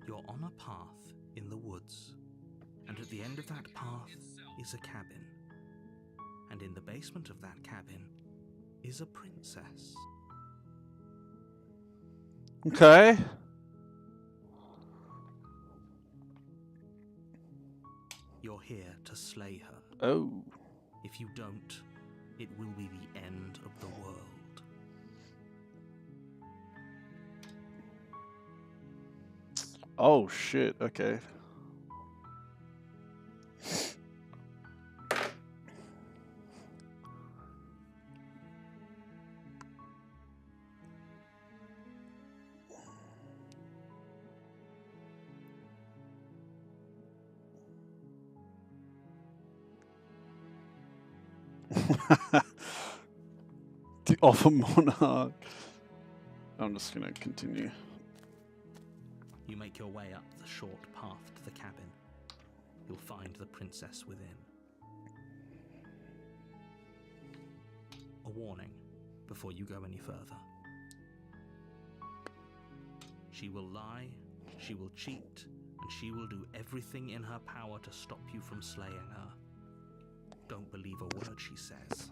You're on a path in the woods, and at the end of that path is a cabin. And in the basement of that cabin is a princess. Okay. You're here to slay her. Oh. If you don't, it will be the end of the world. Oh shit, okay. The Offer Monarch. I'm just gonna continue. You make your way up the short path to the cabin. You'll find the princess within. A warning before you go any further. She will lie, she will cheat, and she will do everything in her power to stop you from slaying her. Don't believe a word she says.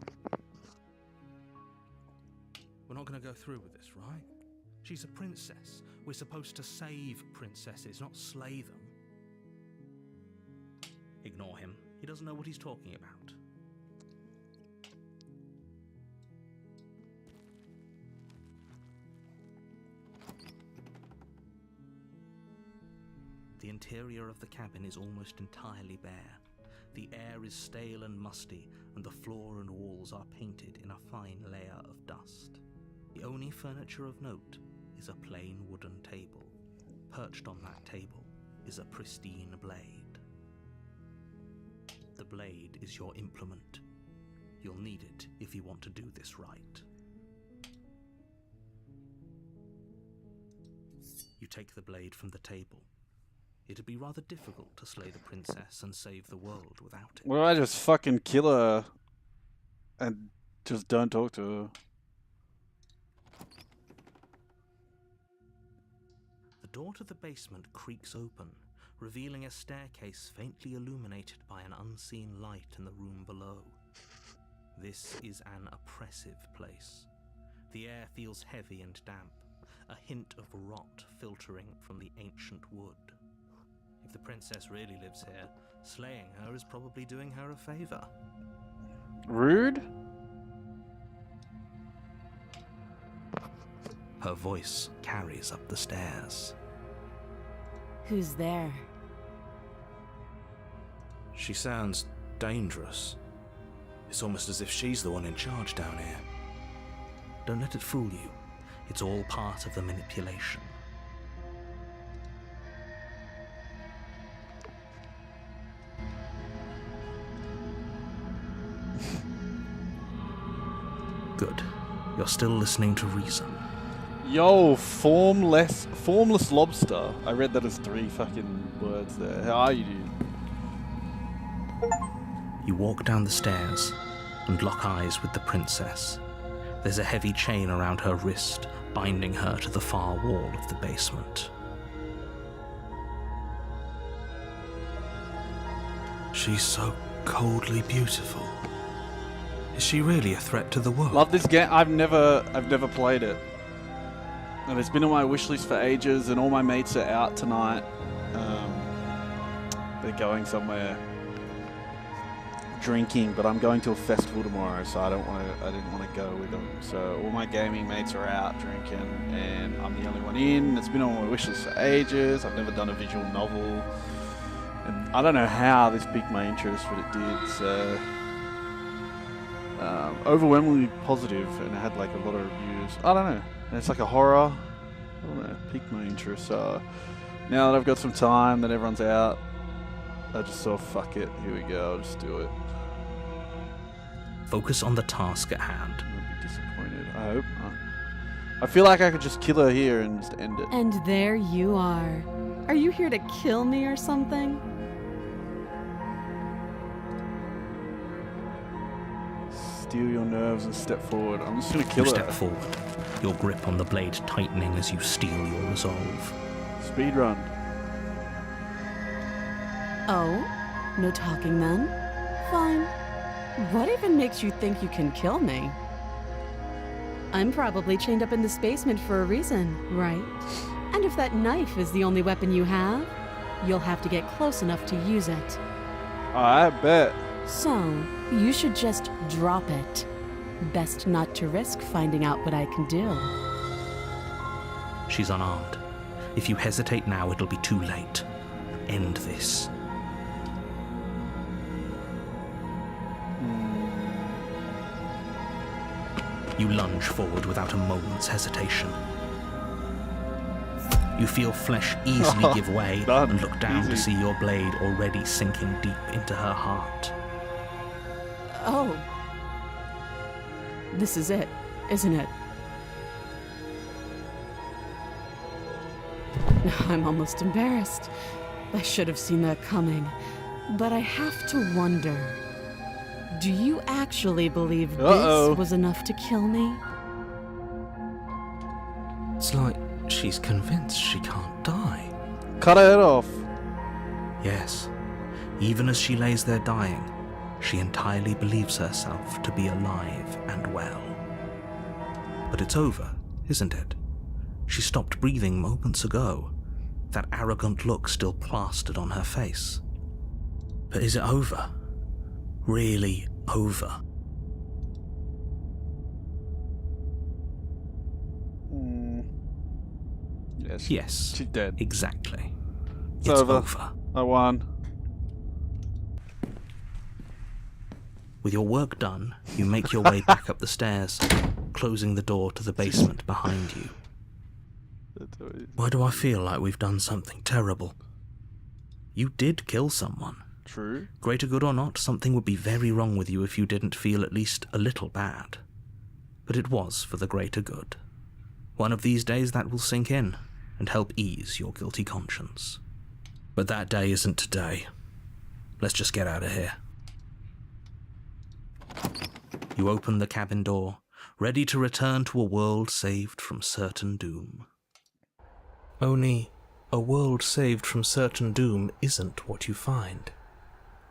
We're not going to go through with this, right? She's a princess. We're supposed to save princesses, not slay them. Ignore him. He doesn't know what he's talking about. The interior of the cabin is almost entirely bare. The air is stale and musty, and the floor and walls are painted in a fine layer of dust. The only furniture of note is a plain wooden table. Perched on that table is a pristine blade. The blade is your implement. You'll need it if you want to do this right. You take the blade from the table. It'd be rather difficult to slay the princess and save the world without it. Well, I just fucking kill her and just don't talk to her. The door to the basement creaks open, revealing a staircase faintly illuminated by an unseen light in the room below. This is an oppressive place. The air feels heavy and damp, a hint of rot filtering from the ancient wood. If the princess really lives here, slaying her is probably doing her a favor. Rude? Her voice carries up the stairs. Who's there? She sounds dangerous. It's almost as if she's the one in charge down here. Don't let it fool you. It's all part of the manipulation. Good. You're still listening to reason. Yo, formless lobster. I read that as 3 fucking words there. How are you, dude? You walk down the stairs and lock eyes with the princess. There's a heavy chain around her wrist, binding her to the far wall of the basement. She's so coldly beautiful. Is she really a threat to the world? Love this game. I've never played it. And it's been on my wish list for ages, and all my mates are out tonight. They're going somewhere drinking, but I'm going to a festival tomorrow, so I didn't want to go with them. So all my gaming mates are out drinking, and I'm the only one in. It's been on my wish list for ages. I've never done a visual novel, and I don't know how this piqued my interest, but it did. So overwhelmingly positive, and it had like a lot of reviews. I don't know. And it's like a horror. I don't know. Piqued my interest. So now that I've got some time, that everyone's out, I just thought, fuck it. Here we go. I'll just do it. Focus on the task at hand. I won't be disappointed. I hope not. I feel like I could just kill her here and just end it. And there you are. Are you here to kill me or something? Steal your nerves and step forward. I'm just gonna kill You her. step forward, your grip on the blade tightening as you steel your resolve. Speed run. Oh? No talking then? Fine. What even makes you think you can kill me? I'm probably chained up in this basement for a reason, right? And if that knife is the only weapon you have, you'll have to get close enough to use it. I bet. So, you should just drop it. Best not to risk finding out what I can do. She's unarmed. If you hesitate now, it'll be too late. End this. You lunge forward without a moment's hesitation. You feel flesh easily give way Done. and look down to Easy. see your blade already sinking deep into her heart. Oh. This is it, isn't it? I'm almost embarrassed. I should have seen that coming. But I have to wonder. Do you actually believe this was enough to kill me? It's like she's convinced she can't die. Cut her head off. Yes, even as she lays there dying, she entirely believes herself to be alive and well. But it's over, isn't it? She stopped breathing moments ago, that arrogant look still plastered on her face. But is it over? Really over? Yes. Yes, She's dead. exactly. It's It's over. over. I won. With your work done, you make your way back up the stairs, closing the door to the basement behind you. Why do I feel like we've done something terrible? You did kill someone. True. Greater good or not, something would be very wrong with you if you didn't feel at least a little bad. But it was for the greater good. One of these days that will sink in and help ease your guilty conscience. But that day isn't today. Let's just get out of here. You open the cabin door, ready to return to a world saved from certain doom. Only, a world saved from certain doom isn't what you find.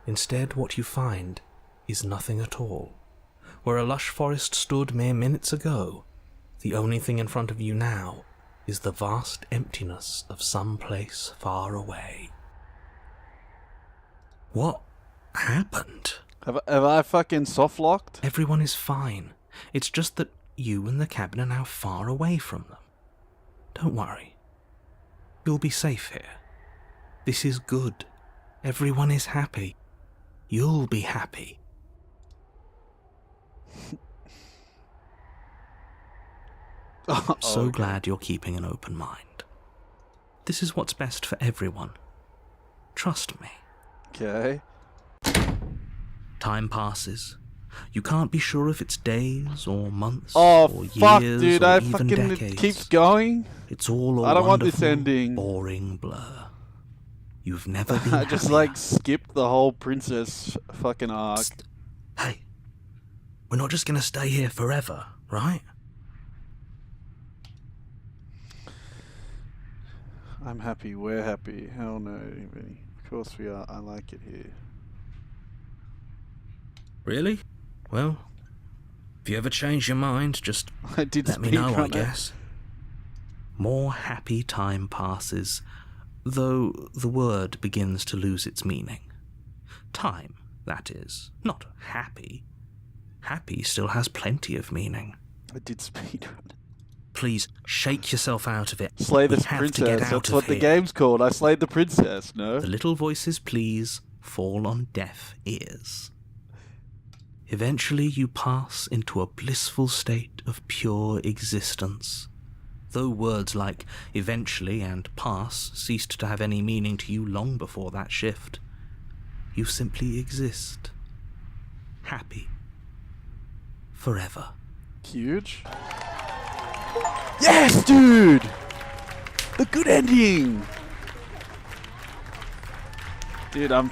Instead, what you find is nothing at all. Where a lush forest stood mere minutes ago, the only thing in front of you now is the vast emptiness of some place far away. What happened? Have I fucking soft locked? Everyone is fine. It's just that you and the cabin are now far away from them. Don't worry. You'll be safe here. This is good. Everyone is happy. You'll be happy. So glad you're keeping an open mind. This is what's best for everyone. Trust me. Okay. Time passes. You can't be sure if it's days or months Oh or fuck, years dude! or I even fucking decades. it keeps going. It's all a I don't want this wonderful, ending. boring blur. You've never been I just happier. like skipped the whole princess fucking arc. Psst. Hey, we're not just gonna stay here forever, right? I'm happy. We're happy. Hell no, Vinny. Of course we are. I like it here. Really? Well, if you ever change your mind, just I did let me speak know, on I it. guess. More happy time passes, though the word begins to lose its meaning. Time, that is, not happy. Happy still has plenty of meaning. I did speed run. Please, shake yourself out of it. Slay We this have to get princess. out That's of what the here. game's called. I slayed the princess. No. The little voices, please, fall on deaf ears. Eventually you pass into a blissful state of pure existence. Though words like eventually and pass ceased to have any meaning to you long before that shift, you simply exist. Happy. Forever. Huge. Yes, dude! The good ending! Dude, I'm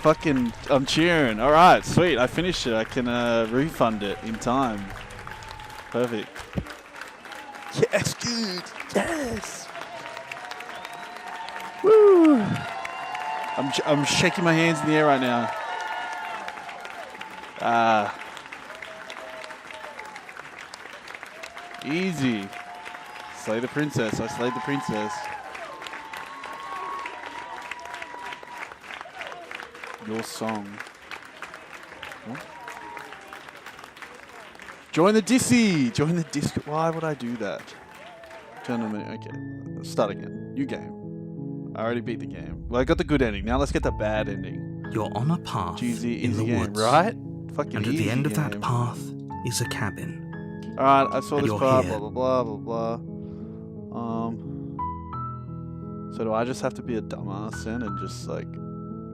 cheering. Alright, sweet. I finished it. I can refund it in time. Perfect. Yes, dude! Yes! Woo! I'm shaking my hands in the air right now. Easy. Slay the princess. I slayed the princess. Your song. What? Join the Dissy. Join the Discord. Why would I do that? Turn on the. Okay. Start again. New game. I already beat the game. Well, I got the good ending. Now let's get the bad ending. You're on a path Easy in the game, woods, right? Fucking and at easy the end of game. that path is a cabin. Alright, I saw And this you're part, here. blah, blah, blah, blah, blah. So do I just have to be a dumbass then and just, like,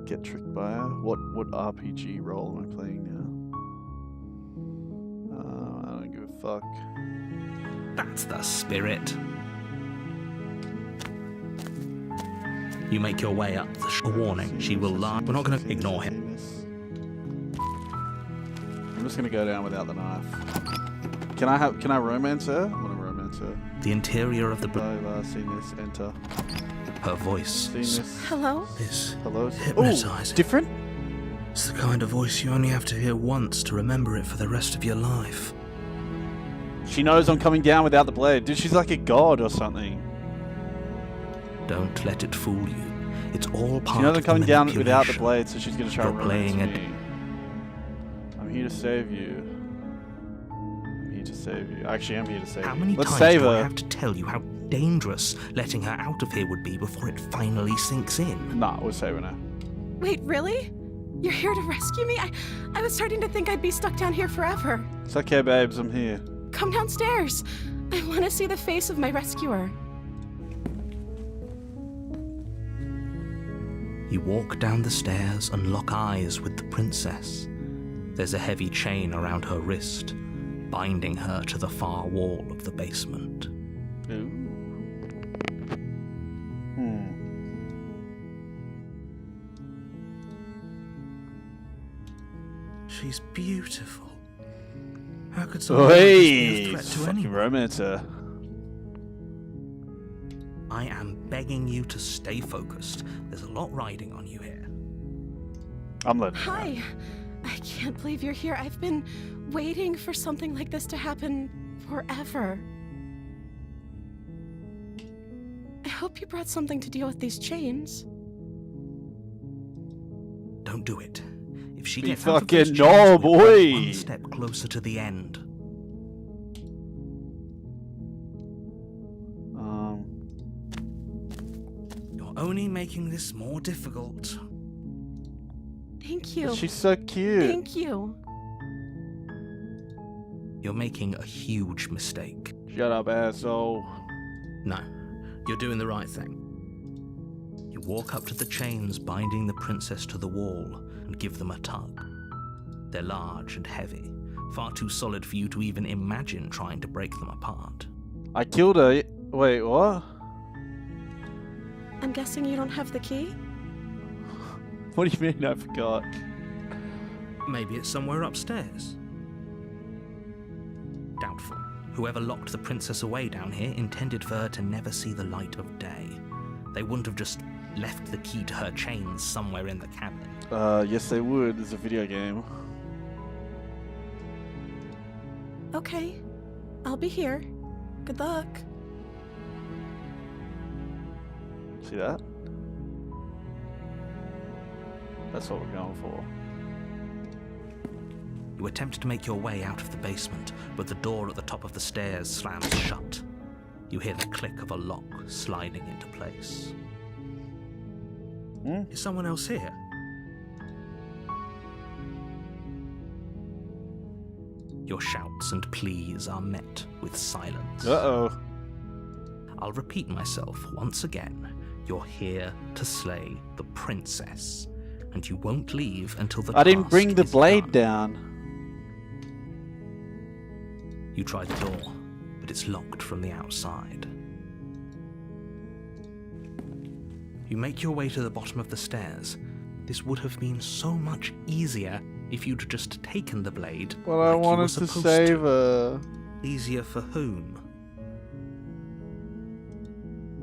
get tricked by her? What RPG role am I playing now? I don't give a fuck. That's the spirit. You make your way up a warning. She will lie. We're not going to ignore him. I'm just gonna go down without the knife. Can I romance her? I'm gonna romance her. The interior of the I've seen this. Enter. her voice Seen this. Hello? is Hello. hypnotizing. Different? It's the kind of voice you only have to hear once to remember it for the rest of your life. She knows I'm coming down without the blade. Dude, she's like a god or something. Don't let it fool you. It's all part She knows I'm of coming the down without the manipulation. blade, so she's gonna try to You're romance playing me. I'm here to save you. I'm here to save you. Actually, I'm here to save How you. many Let's times save do I her. have to tell you how dangerous letting her out of here would be before it finally sinks in? Nah, we're saving her. Wait, really? You're here to rescue me? I was starting to think I'd be stuck down here forever. It's okay, babes. I'm here. Come downstairs. I want to see the face of my rescuer. You walk down the stairs and lock eyes with the princess. There's a heavy chain around her wrist, binding her to the far wall of the basement. Ooh. She's beautiful. How could someone like this be a threat to Fucking anyone? romance her. I am begging you to stay focused. There's a lot riding on you here. I'm letting her. Hi. I can't believe you're here. I've been waiting for something like this to happen forever. I hope you brought something to deal with these chains. Don't do it. If she Be gets out of those fucking chains, no, we'll get boy. one step closer to the end. You're only making this more difficult. Thank you. She's so cute. Thank you. You're making a huge mistake. Shut up, asshole. No, you're doing the right thing. You walk up to the chains binding the princess to the wall and give them a tug. They're large and heavy, far too solid for you to even imagine trying to break them apart. I killed her. Wait, what? I'm guessing you don't have the key? What do you mean I forgot? Maybe it's somewhere upstairs. Doubtful. Whoever locked the princess away down here intended for her to never see the light of day. They wouldn't have just left the key to her chains somewhere in the cabin. Yes they would. It's a video game. Okay. I'll be here. Good luck. See that? That's what we're going for. You attempt to make your way out of the basement, but the door at the top of the stairs slams shut. You hear the click of a lock sliding into place. Is someone else here? Your shouts and pleas are met with silence. Uh-oh. I'll repeat myself once again. You're here to slay the princess, and you won't leave until the I didn't task bring the is blade done. down. You try the door, but it's locked from the outside. You make your way to the bottom of the stairs. This would have been so much easier if you'd just taken the blade. Well, like I you were wanted to supposed save her. Easier for whom?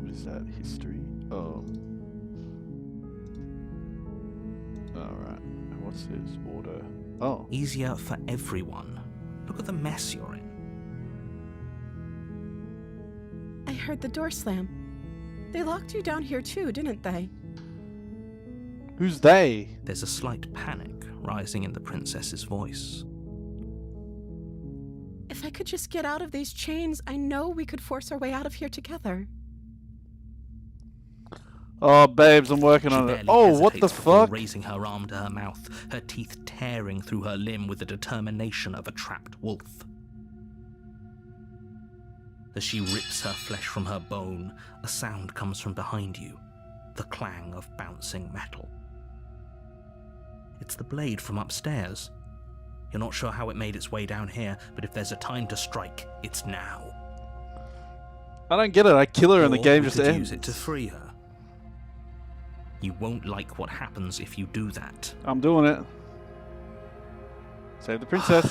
What is that? History? Oh. Alright. What's this? Auto. Oh. Easier for everyone. Look at the mess you're in. I heard the door slam. They locked you down here too, didn't they? Who's they? There's a slight panic rising in the princess's voice. If I could just get out of these chains, I know we could force our way out of here together. Oh, babes, I'm working She on it. barely Oh, what the hesitates before fuck? raising her arm to her mouth, her teeth tearing through her limb with the determination of a trapped wolf. As she rips her flesh from her bone, a sound comes from behind you, the clang of bouncing metal. It's the blade from upstairs. You're not sure how it made its way down here, but if there's a time to strike, it's now. I don't get it. I kill her and the Or game you just could ends. use it to free her. You won't like what happens if you do that. I'm doing it. Save the princess.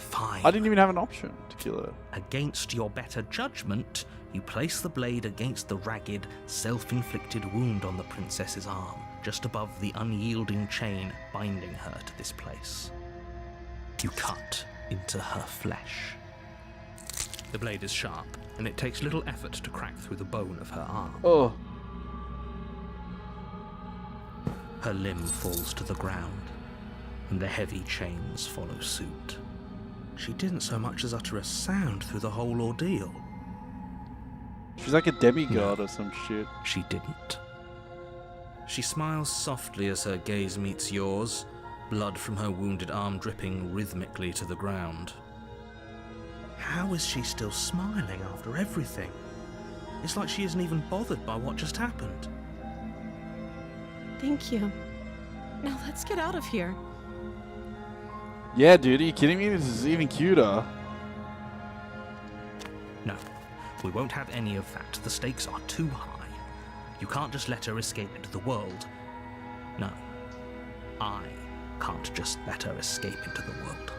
Fine. I didn't even have an option to kill her. Against your better judgment, you place the blade against the ragged, self-inflicted wound on the princess's arm, just above the unyielding chain binding her to this place. You cut into her flesh. The blade is sharp, and it takes little effort to crack through the bone of her arm. Oh. Her limb falls to the ground, and the heavy chains follow suit. She didn't so much as utter a sound through the whole ordeal. She's like a demigod or some shit. She didn't. She smiles softly as her gaze meets yours, blood from her wounded arm dripping rhythmically to the ground. How is she still smiling after everything? It's like she isn't even bothered by what just happened. Thank you. Now let's get out of here. Yeah, dude, are you kidding me? This is even cuter. No, we won't have any of that. The stakes are too high. You can't just let her escape into the world. No, I can't just let her escape into the world.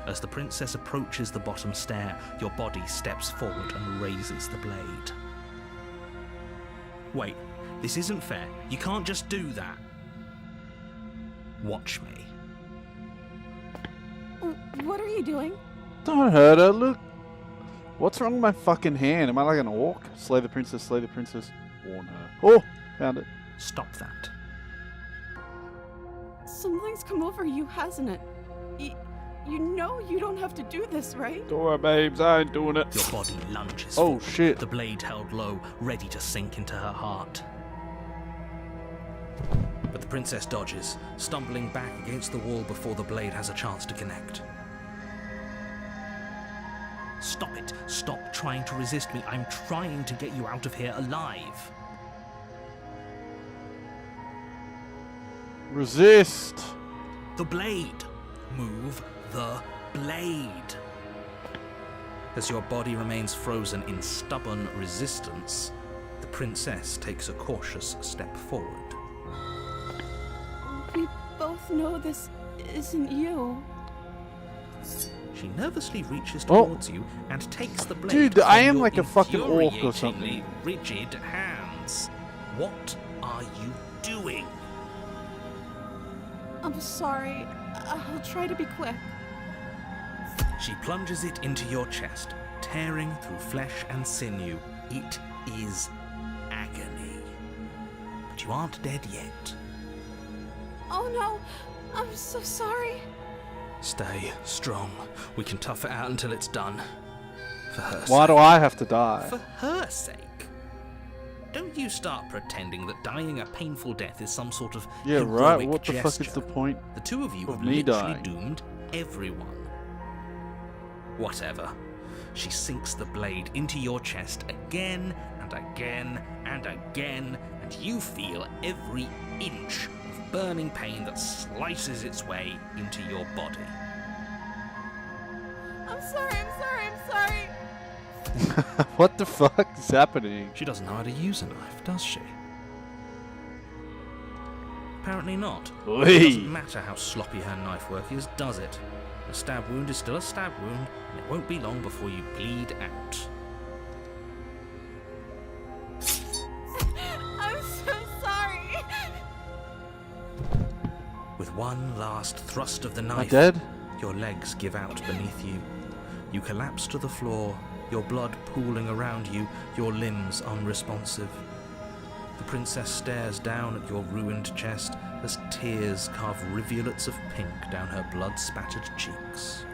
As the princess approaches the bottom stair, your body steps forward and raises the blade. Wait, this isn't fair. You can't just do that. Watch me. What are you doing? Don't hurt her, look. What's wrong with my fucking hand? Am I like an orc? Slay the princess, warn her. Oh, found it. Stop that. Something's come over you, hasn't it? You know you don't have to do this, right? Don't worry, babes, I ain't doing it. Your body lunges Oh, forward, shit. the blade held low, ready to sink into her heart. But the princess dodges, stumbling back against the wall before the blade has a chance to connect. Stop it. Stop trying to resist me. I'm trying to get you out of here alive. Resist. The blade. Move the blade. As your body remains frozen in stubborn resistance, the princess takes a cautious step forward. We both know this isn't you. She nervously reaches Oh. towards you and takes the blade. Dude, I from am your like a fucking orc or something. infuriatingly rigid hands. What are you doing? I'm sorry. I'll try to be quick. She plunges it into your chest, tearing through flesh and sinew. It is agony. But you aren't dead yet. Oh no, I'm so sorry. Stay strong. We can tough it out until it's done. For her Why sake. do I have to die? For her sake. Don't you start pretending that dying a painful death is some sort of Yeah, heroic right. What the fuck is gesture. the point? The two of you of have me literally dying? doomed everyone. Whatever. She sinks the blade into your chest again and again and again, and you feel every inch of burning pain that slices its way into your body. I'm sorry. What the fuck is happening? She doesn't know how to use a knife, does she? Apparently not. Oi. It doesn't matter how sloppy her knife work is, does it? A stab wound is still a stab wound, and it won't be long before you bleed out. I'm so sorry. With one last thrust of the Am I knife, dead? your legs give out beneath you. You collapse to the floor, your blood pooling around you, your limbs unresponsive. The princess stares down at your ruined chest as tears carve rivulets of pink down her blood-spattered cheeks.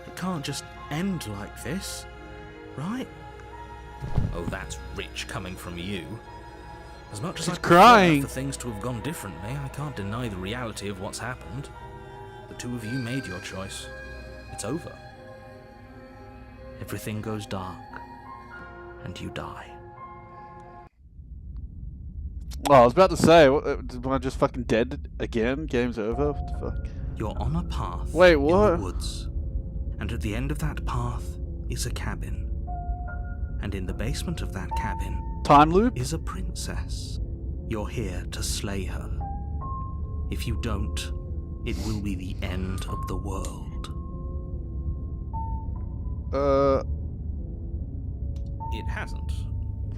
It can't just end like this, right? Oh, that's rich coming from you. As much as She's I'd prefer crying. for things to have gone differently, I can't deny the reality of what's happened. The two of you made your choice. It's over. Everything goes dark, and you die. Well, I was about to say, am I just fucking dead again? Game's over? What the fuck? You're on a path Wait, in what? the woods, and at the end of that path is a cabin. And in the basement of that cabin Time loop? is a princess. You're here to slay her. If you don't, it will be the end of the world. It hasn't.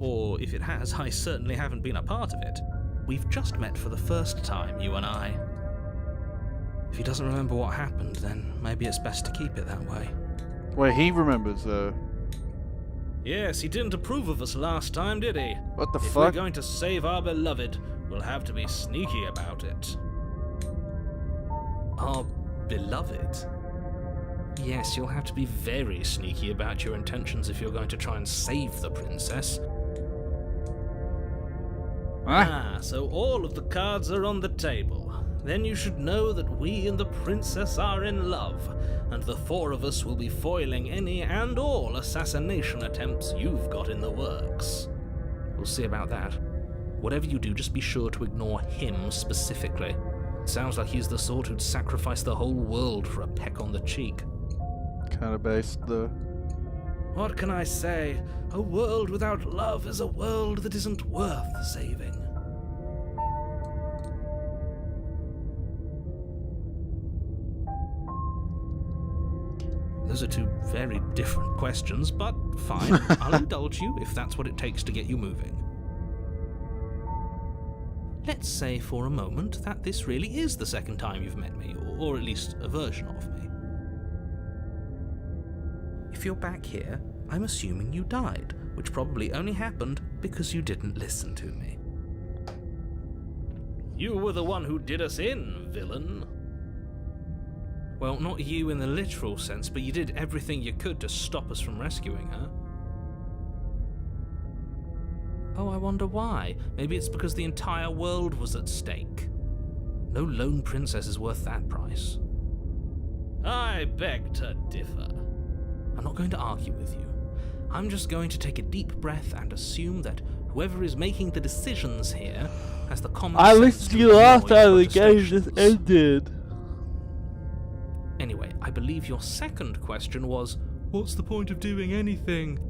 Or if it has, I certainly haven't been a part of it. We've just met for the first time, you and I. If he doesn't remember what happened, then maybe it's best to keep it that way. Wait, he remembers, though. Yes, he didn't approve of us last time, did he? What the If we're fuck? going to save our beloved, we'll have to be sneaky about it. Our beloved? Yes, you'll have to be very sneaky about your intentions if you're going to try and save the princess. Huh? So all of the cards are on the table. Then you should know that we and the princess are in love, and the four of us will be foiling any and all assassination attempts you've got in the works. We'll see about that. Whatever you do, just be sure to ignore him specifically. It sounds like he's the sort who'd sacrifice the whole world for a peck on the cheek. Kind of based, though. What can I say? A world without love is a world that isn't worth saving. Those are two very different questions, but fine. I'll indulge you if that's what it takes to get you moving. Let's say for a moment that this really is the second time you've met me, or at least a version of me. If you're back here, I'm assuming you died, which probably only happened because you didn't listen to me. You were the one who did us in, villain. Well, not you in the literal sense, but you did everything you could to stop us from rescuing her. Oh, I wonder why. Maybe it's because the entire world was at stake. No lone princess is worth that price. I beg to differ. I'm not going to argue with you. I'm just going to take a deep breath and assume that whoever is making the decisions here has the common sense. I listened to you last time the game just protestations. ended. Anyway, I believe your second question was, what's the point of doing anything?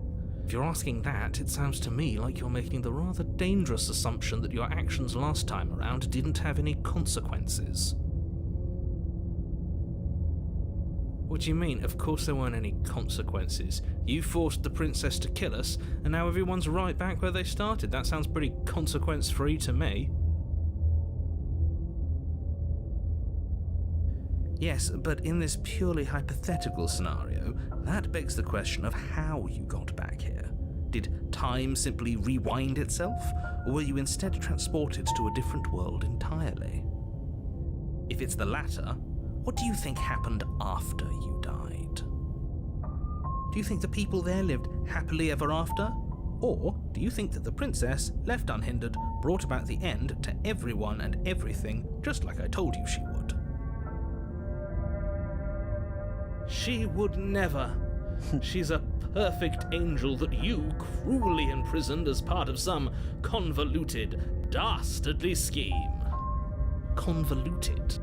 If you're asking that, it sounds to me like you're making the rather dangerous assumption that your actions last time around didn't have any consequences. What do you mean? Of course there weren't any consequences. You forced the princess to kill us, and now everyone's right back where they started. That sounds pretty consequence-free to me. Yes, but in this purely hypothetical scenario, that begs the question of how you got back here. Did time simply rewind itself, or were you instead transported to a different world entirely? If it's the latter, what do you think happened after you died? Do you think the people there lived happily ever after? Or do you think that the princess, left unhindered, brought about the end to everyone and everything, just like I told you she would? She would never. She's a perfect angel that you cruelly imprisoned as part of some convoluted, dastardly scheme. Convoluted?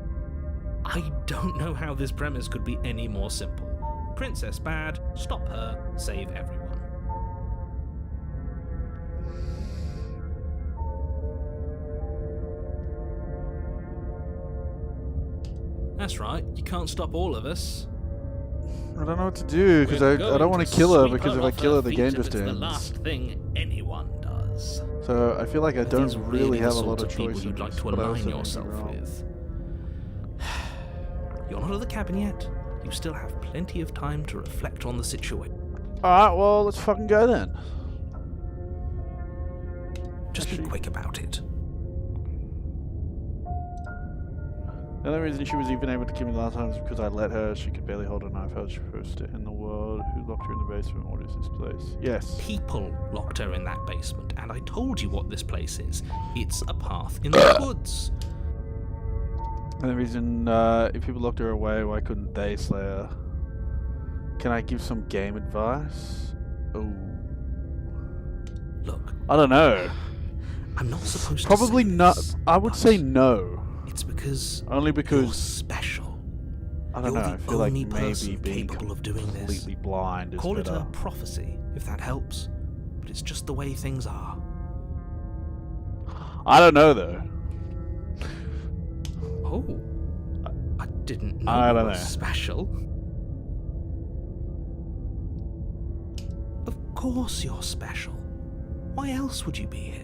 I don't know how this premise could be any more simple. Princess bad, stop her, save everyone. That's right, you can't stop all of us. I don't know what to do, because I don't want to kill her, because if I kill her, the game just ends. It's the ends. last thing anyone does. So I feel like I Are don't these really the have a sort lot of people choices. you'd like to but I align also may be yourself wrong. with. You're not at the cabin yet. You still have plenty of time to reflect on the situation. Alright, well, let's fucking go then. Just be Actually- quick about it. The only reason she was even able to kill me last time was because I let her. She could barely hold a knife. How was she first in the world? Who locked her in the basement? What is this place? Yes. People locked her in that basement, and I told you what this place is. It's a path in the woods. And the reason, if people locked her away, why couldn't they slay her? Can I give some game advice? Oh. Look, I don't know. I'm not supposed Probably to say not. this, I would but say no. it's because Only you're because, special. I don't You're know, the I feel like only maybe person being capable of doing this. completely blind is Call it better. a prophecy, if that helps. But it's just the way things are. I don't know, though. Oh, I didn't know I you don't were know. special. Of course you're special. Why else would you be here?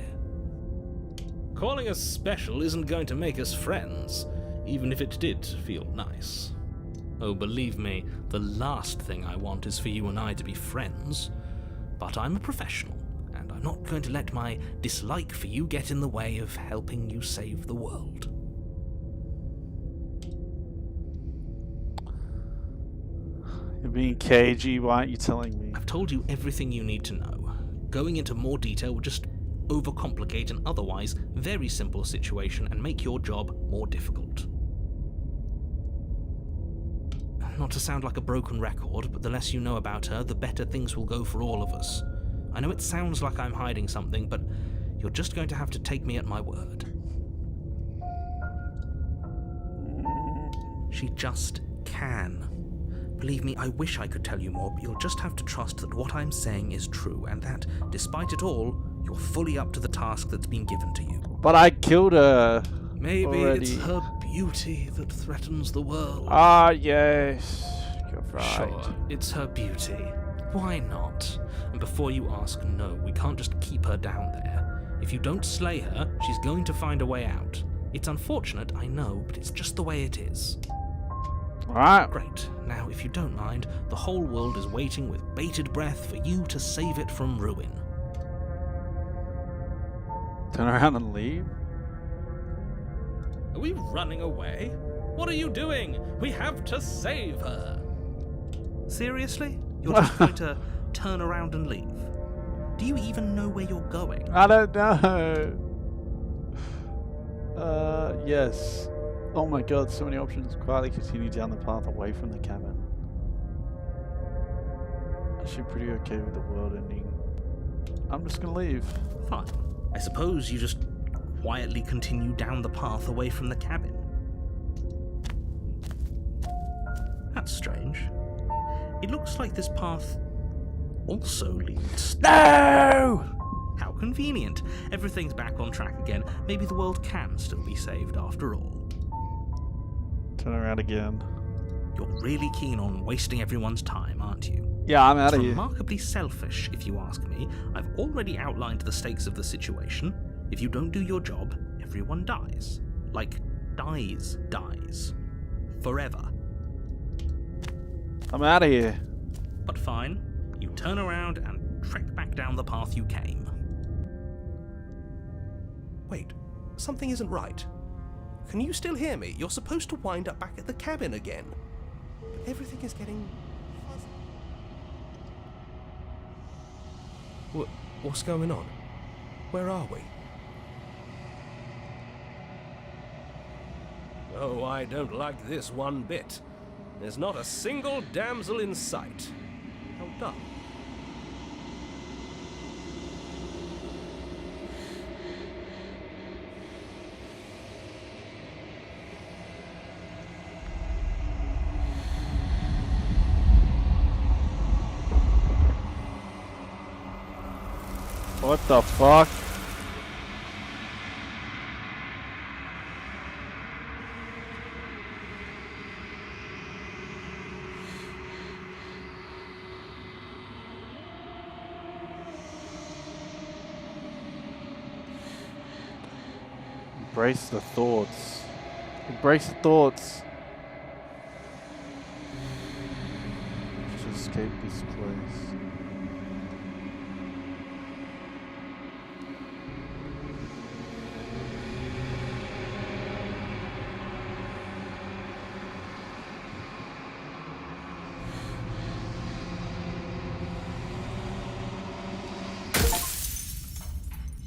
Calling us special isn't going to make us friends, even if it did feel nice. Oh, believe me, the last thing I want is for you and I to be friends. But I'm a professional, and I'm not going to let my dislike for you get in the way of helping you save the world. You're being cagey. Why aren't you telling me? I've told you everything you need to know. Going into more detail would just overcomplicate an otherwise very simple situation and make your job more difficult. Not to sound like a broken record, but the less you know about her, the better things will go for all of us. I know it sounds like I'm hiding something, but you're just going to have to take me at my word. She just can. Believe me, I wish I could tell you more, but you'll just have to trust that what I'm saying is true, and that, despite it all, you're fully up to the task that's been given to you. But I killed her. Maybe already. it's her beauty that threatens the world. Ah, yes. You're right. Sure, it's her beauty. Why not? And before you ask, no, we can't just keep her down there. If you don't slay her, she's going to find a way out. It's unfortunate, I know, but it's just the way it is. Alright. Great. Now, if you don't mind, the whole world is waiting with bated breath for you to save it from ruin. Turn around and leave? Are we running away? What are you doing? We have to save her. Seriously? You're just going to turn around and leave? Do you even know where you're going? I don't know. Yes. Oh my god, so many options. Quietly continue down the path away from the cabin. Actually pretty okay with the world ending. I'm just gonna leave. Fine. I suppose you just quietly continue down the path away from the cabin. That's strange. It looks like this path also leads... No! How convenient. Everything's back on track again. Maybe the world can still be saved after all. Turn around again. You're really keen on wasting everyone's time, aren't you? Yeah, I'm out It's of here. remarkably selfish, if you ask me. I've already outlined the stakes of the situation. If you don't do your job, everyone dies. Like, dies. Forever. I'm out of here. But fine, you turn around and trek back down the path you came. Wait, something isn't right. Can you still hear me? You're supposed to wind up back at the cabin again. But everything is getting fuzzy. What's going on? Where are we? Oh, I don't like this one bit. There's not a single damsel in sight. How dull. What the fuck? Embrace the thoughts. Embrace the thoughts. To escape this place.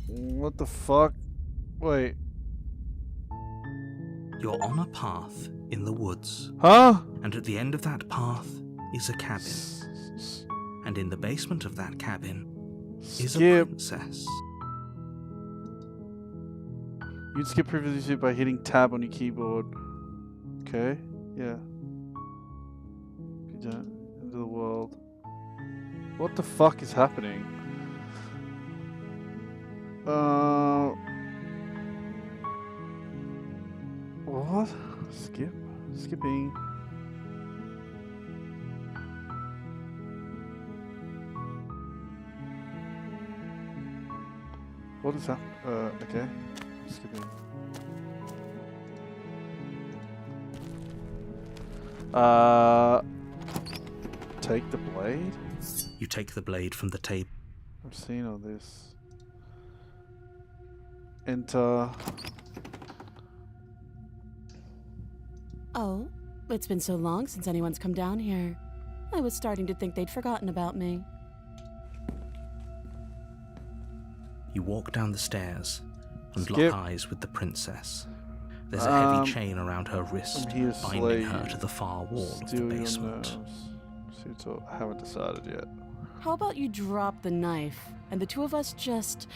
What the fuck? Wait. You're on a path in the woods, Huh? and at the end of that path is a cabin. And in the basement of that cabin is a Skip. princess. You'd skip previously by hitting tab on your keyboard. Okay, yeah. Into the world. What the fuck is happening? What? Skip? Skipping. What is that? Okay. Skipping. Take the blade? You take the blade from the table. I've seen all this. Enter. Oh, it's been so long since anyone's come down here. I was starting to think they'd forgotten about me. You walk down the stairs and Skip. lock eyes with the princess. There's a heavy chain around her I'm wrist, here to binding slay her you. to the far wall of the Steal your basement. nerves. See, I haven't decided yet. How about you drop the knife and the two of us just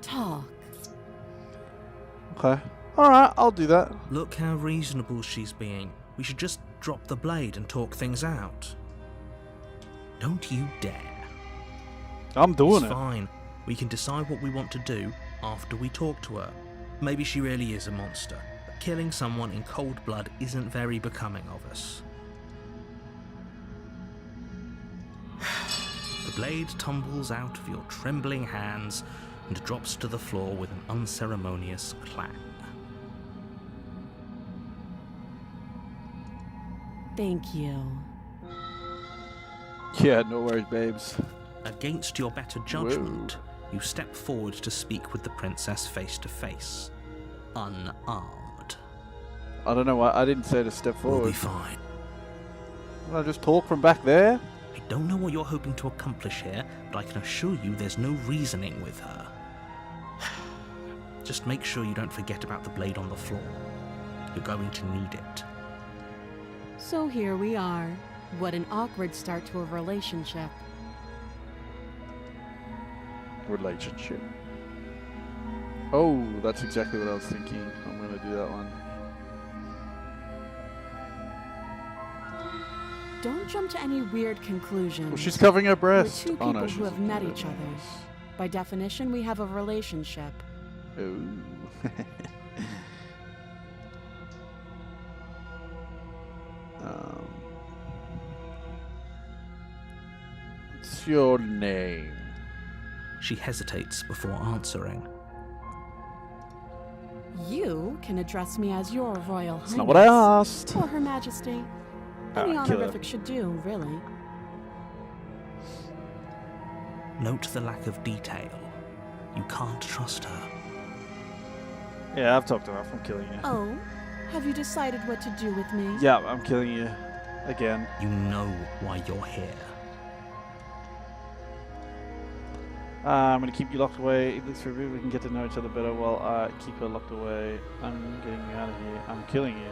talk? Okay. Alright, I'll do that. Look how reasonable she's being. We should just drop the blade and talk things out. Don't you dare. I'm doing It's it. fine. We can decide what we want to do after we talk to her. Maybe she really is a monster, but killing someone in cold blood isn't very becoming of us. The blade tumbles out of your trembling hands and drops to the floor with an unceremonious clang. Thank you. Yeah, no worries, babes. Against your better judgment, you step forward to speak with the princess face to face, unarmed. I don't know why I didn't say to step We'll be forward. fine. Can I just talk from back there? I don't know what you're hoping to accomplish here, but I can assure you there's no reasoning with her. Just make sure you don't forget about the blade on the floor. You're going to need it. So here we are. What an awkward start to a relationship. Relationship. Oh, that's exactly what I was thinking. I'm gonna do that one. Don't jump to any weird conclusions. Well, she's covering her We're breast. two Oh people no, who she's have met each other. By definition, we have a relationship. Ooh. What's your name? She hesitates before answering. You can address me as your Royal Highness. That's not what I asked. Or Her Majesty. Any Ah, kill her. honorific should do, really. Note the lack of detail. You can't trust her. Yeah, I've talked enough. I'm killing you. Oh, have you decided what to do with me? Yeah, I'm killing you. Again. You know why you're here. I'm gonna keep you locked away. At least for a bit, we can get to know each other better while I keep her locked away. I'm getting you out of here. I'm killing you.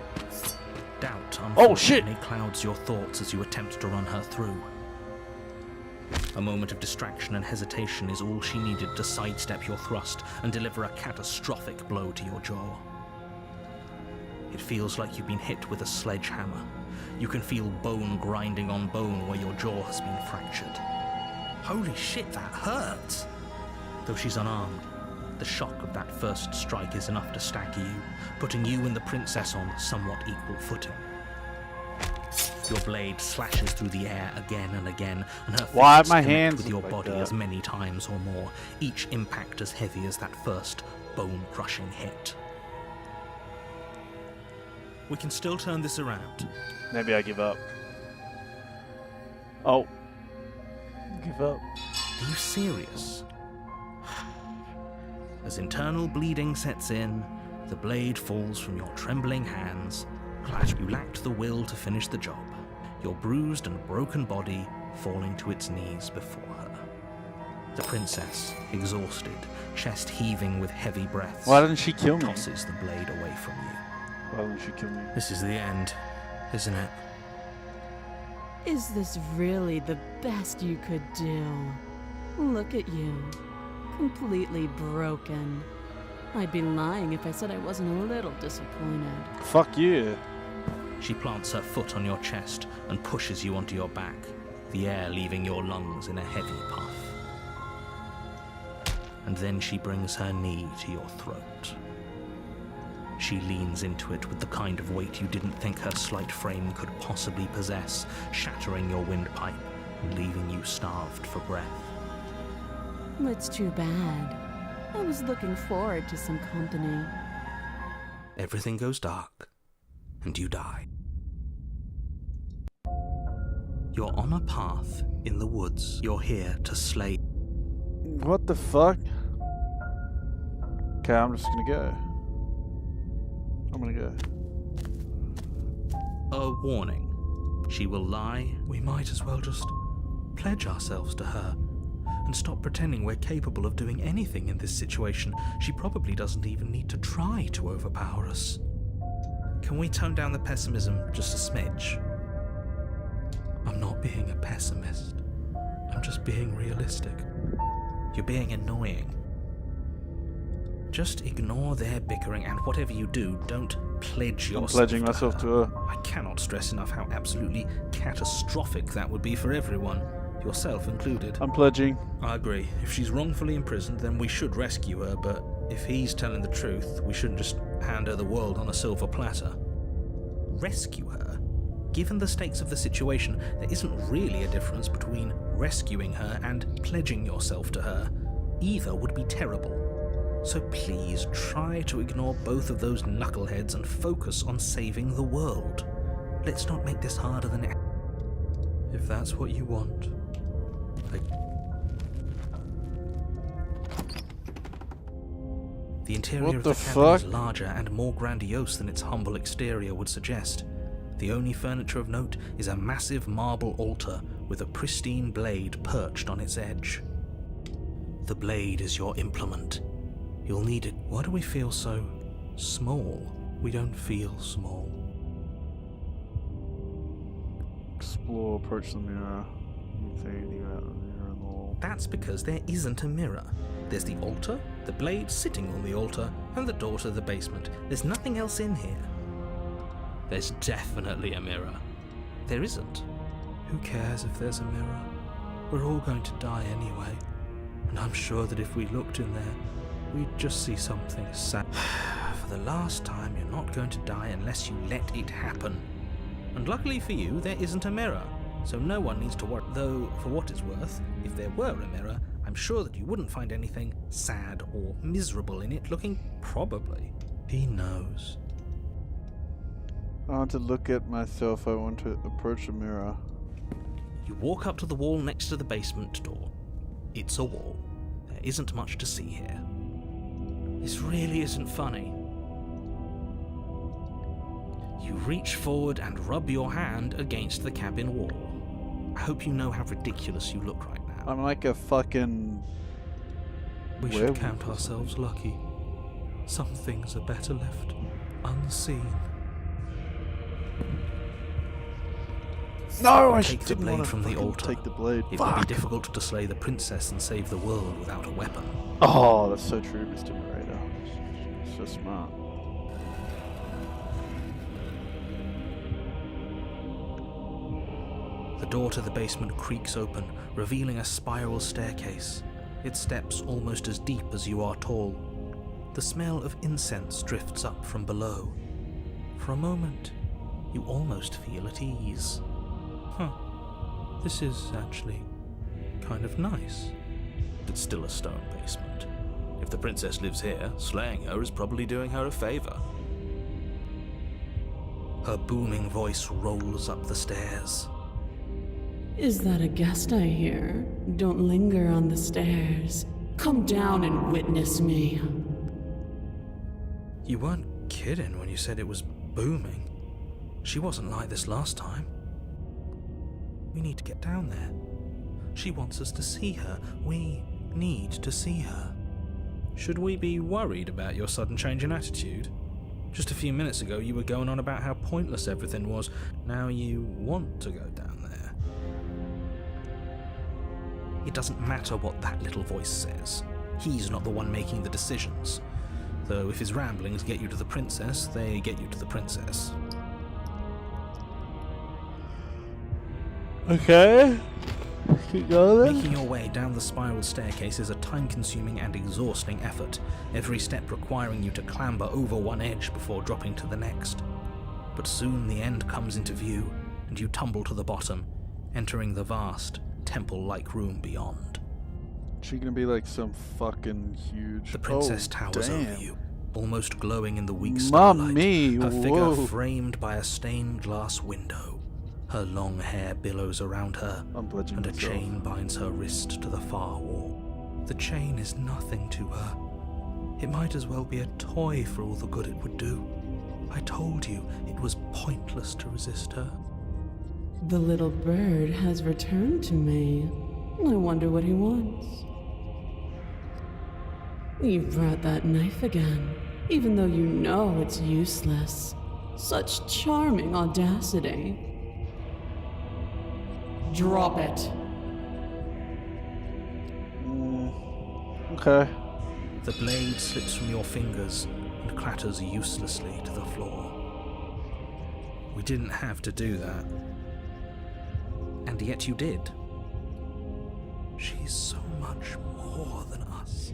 Doubt, Oh, shit! unfortunately, clouds your thoughts as you attempt to run her through. A moment of distraction and hesitation is all she needed to sidestep your thrust and deliver a catastrophic blow to your jaw. It feels like you've been hit with a sledgehammer. You can feel bone grinding on bone where your jaw has been fractured. Holy shit, that hurts! Though she's unarmed, the shock of that first strike is enough to stagger you, putting you and the princess on somewhat equal footing. Your blade slashes through the air again and again, and her Why fists my connect hands with your look like body that? as many times or more, each impact as heavy as that first bone-crushing hit. We can still turn this around. Maybe I give up. Oh. Give up. Are you serious? As internal bleeding sets in, the blade falls from your trembling hands. Clash, you lacked the will to finish the job. Your bruised and broken body falling to its knees before her. The princess, exhausted, chest heaving with heavy breaths, Why didn't she kill me? tosses the blade away from you. Why didn't she kill me? This is the end, isn't it? Is this really the best you could do? Look at you. Completely broken. I'd be lying if I said I wasn't a little disappointed. Fuck you. She plants her foot on your chest and pushes you onto your back, the air leaving your lungs in a heavy puff. And then she brings her knee to your throat. She leans into it with the kind of weight you didn't think her slight frame could possibly possess, shattering your windpipe and leaving you starved for breath. It's too bad. I was looking forward to some company. Everything goes dark, and you die. You're on a path in the woods. You're here to slay. What the fuck? Okay, I'm just gonna go. I'm gonna go. A warning. She will lie. We might as well just pledge ourselves to her and stop pretending we're capable of doing anything in this situation. She probably doesn't even need to try to overpower us. Can we tone down the pessimism just a smidge? I'm not being a pessimist. I'm just being realistic. You're being annoying. Just ignore their bickering, and whatever you do, don't pledge yourself. I'm pledging myself to her. I cannot stress enough how absolutely catastrophic that would be for everyone, yourself included. I'm pledging. I agree. If she's wrongfully imprisoned, then we should rescue her, but if he's telling the truth, we shouldn't just hand her the world on a silver platter. Rescue her? Given the stakes of the situation, there isn't really a difference between rescuing her and pledging yourself to her. Either would be terrible. So please try to ignore both of those knuckleheads and focus on saving the world. Let's not make this harder than it. If that's what you want. The interior of the cabin is larger and more grandiose than its humble exterior would suggest. The only furniture of note is a massive marble altar with a pristine blade perched on its edge. The blade is your implement. You'll need it. Why do we feel so small? We don't feel small. Explore, approach the mirror. You can see anything about the mirror on the wall. That's because there isn't a mirror. There's the altar, the blade sitting on the altar, and the door to the basement. There's nothing else in here. There's definitely a mirror. There isn't. Who cares if there's a mirror? We're all going to die anyway. And I'm sure that if we looked in there, we'd just see something sad. For the last time, you're not going to die unless you let it happen. And luckily for you, there isn't a mirror, so no one needs to worry. Though, for what it's worth, if there were a mirror, I'm sure that you wouldn't find anything sad or miserable in it looking probably. He knows. I want to look at myself. I want to approach a mirror. You walk up to the wall next to the basement door. It's a wall. There isn't much to see here. This really isn't funny. You reach forward and rub your hand against the cabin wall. I hope you know how ridiculous you look right now. I'm like a fucking... We should count ourselves lucky. Some things are better left unseen. No, I Take the didn't blade want from the to altar. take the blade. It would be difficult to slay the princess and save the world without a weapon. Oh, that's so true, Mr. Narrator. So smart. The door to the basement creaks open, revealing a spiral staircase, its steps almost as deep as you are tall. The smell of incense drifts up from below. For a moment, you almost feel at ease. This is actually kind of nice. It's still a stone basement. If the princess lives here, slaying her is probably doing her a favor. Her booming voice rolls up the stairs. Is that a guest I hear? Don't linger on the stairs. Come down and witness me. You weren't kidding when you said it was booming. She wasn't like this last time. We need to get down there. She wants us to see her. We need to see her. Should we be worried about your sudden change in attitude? Just a few minutes ago you were going on about how pointless everything was. Now you want to go down there. It doesn't matter what that little voice says. He's not the one making the decisions. Though if his ramblings get you to the princess, they get you to the princess. Okay. Keep going then. Making your way down the spiral staircase is a time-consuming and exhausting effort, every step requiring you to clamber over one edge before dropping to the next. But soon the end comes into view, and you tumble to the bottom, entering the vast, temple-like room beyond. She gonna be like some fucking huge... The princess towers damn. over you, almost glowing in the weak starlight, Mommy, her figure whoa. framed by a stained glass window. Her long hair billows around her, I'm pledging and a myself. chain binds her wrist to the far wall. The chain is nothing to her. It might as well be a toy for all the good it would do. I told you it was pointless to resist her. The little bird has returned to me. I wonder what he wants. You brought that knife again, even though you know it's useless. Such charming audacity. Drop it. Okay. The blade slips from your fingers and clatters uselessly to the floor. We didn't have to do that. And yet you did. She's so much more than us.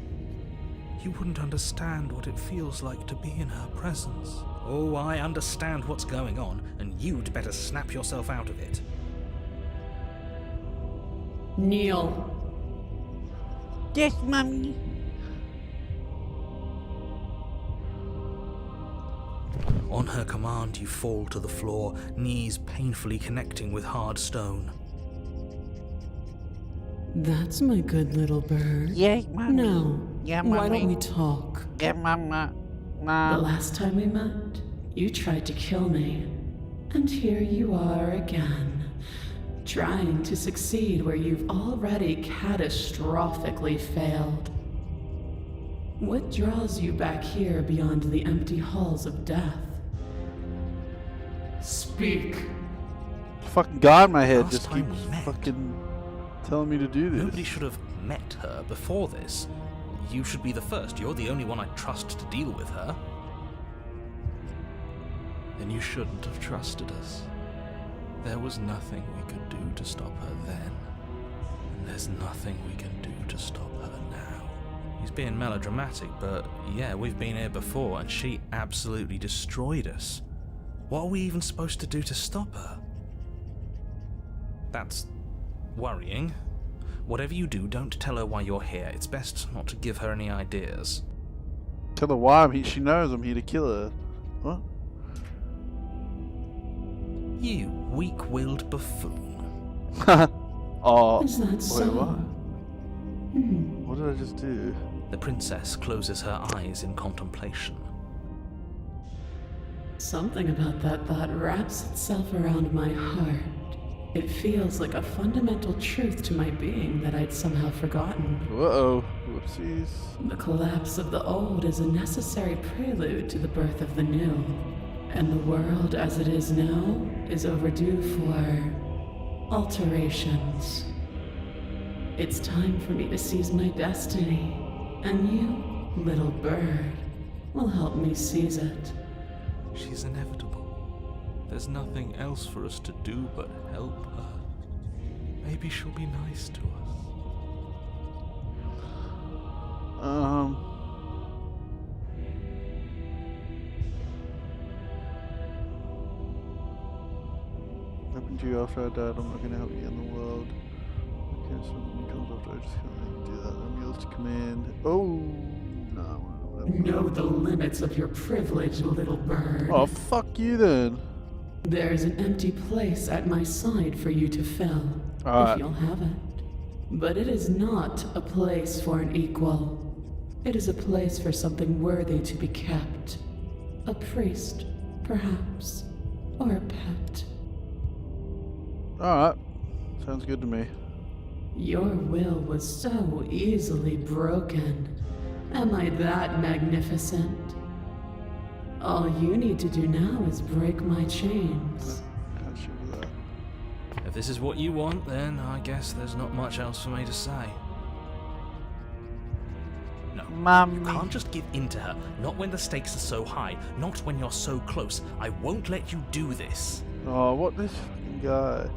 You wouldn't understand what it feels like to be in her presence. Oh, I understand what's going on, and you'd better snap yourself out of it. Kneel. Yes, Mommy. On her command, you fall to the floor, knees painfully connecting with hard stone. That's my good little bird. Yes, Mommy. Now, Yeah, why Mommy. don't we talk? Yeah, Mama. The Mom. last time we met, you tried to kill me. And here you are again, trying to succeed where you've already catastrophically failed. What draws you back here beyond the empty halls of death? Speak. Fucking guy in my head Last just time keeps we met. fucking telling me to do this. Nobody should have met her before this. You should be the first. You're the only one I'd trust to deal with her. Then you shouldn't have trusted us. There was nothing we could do to stop her then. And there's nothing we can do to stop her now. He's being melodramatic, but yeah, we've been here before and she absolutely destroyed us. What are we even supposed to do to stop her? That's worrying. Whatever you do, don't tell her why you're here. It's best not to give her any ideas. Tell her why I'm here. She knows I'm here to kill her. What? You weak-willed buffoon. Oh, Is that wait, so? what? What did I just do? The princess closes her eyes in contemplation. Something about that thought wraps itself around my heart. It feels like a fundamental truth to my being that I'd somehow forgotten. Uh-oh. Whoopsies. The collapse of the old is a necessary prelude to the birth of the new. And the world as it is now is overdue for alterations. It's time for me to seize my destiny. And you, little bird, will help me seize it. She's inevitable. There's nothing else for us to do but help her. Maybe she'll be nice to us. Happened to you after I died. I'm not gonna help you in the world. Okay, so when it comes after, I just can't do that. I'm yours to command. Oh, no. Know the limits of your privilege, little bird. Oh, fuck you then. There's an empty place at my side for you to fill, if you'll have it. But it is not a place for an equal. It is a place for something worthy to be kept. A priest, perhaps, or a pet. Alright. Sounds good to me. Your will was so easily broken. Am I that magnificent? All you need to do now is break my chains. Can't shoot with that. If this is what you want, then I guess there's not much else for me to say. No, Mummy. you can't just give in to her. Not when the stakes are so high. Not when you're so close. I won't let you do this. Oh, what this fucking guy?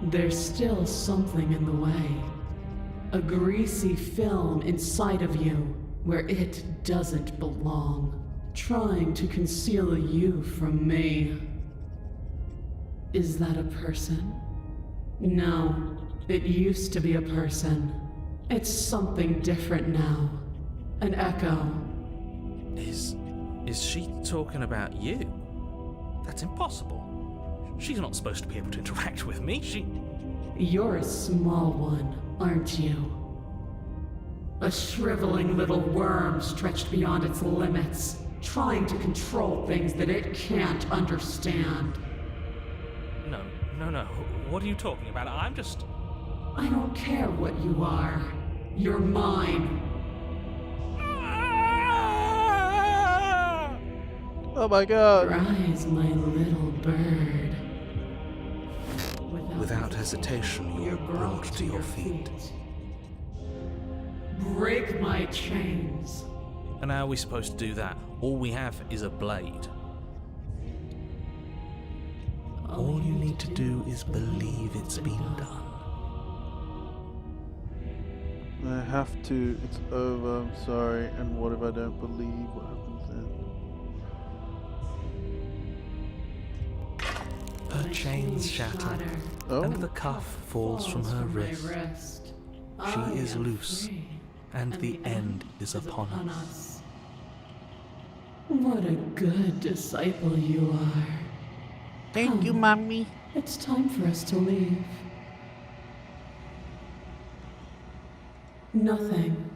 There's still something in the way. A greasy film inside of you where it doesn't belong. Trying to conceal you from me. Is that a person? No, it used to be a person. It's something different now. An echo. Is she talking about you? That's impossible. She's not supposed to be able to interact with me. You're a small one, aren't you? A shriveling little worm stretched beyond its limits, trying to control things that it can't understand. No. What are you talking about? I'm just... I don't care what you are. You're mine. Oh my god. Rise, my little bird. Without hesitation, you're brought to your feet. Break my chains. And how are we supposed to do that? All we have is a blade. All you need to do is believe it's been done. I have to. It's over. I'm sorry. And what if I don't believe? What happens then? Her chains shatter, Oh. and the cuff falls from her wrist. She is loose, and the end is upon us. What a good disciple you are. Thank you, Mummy. It's time for us to leave. Nothing.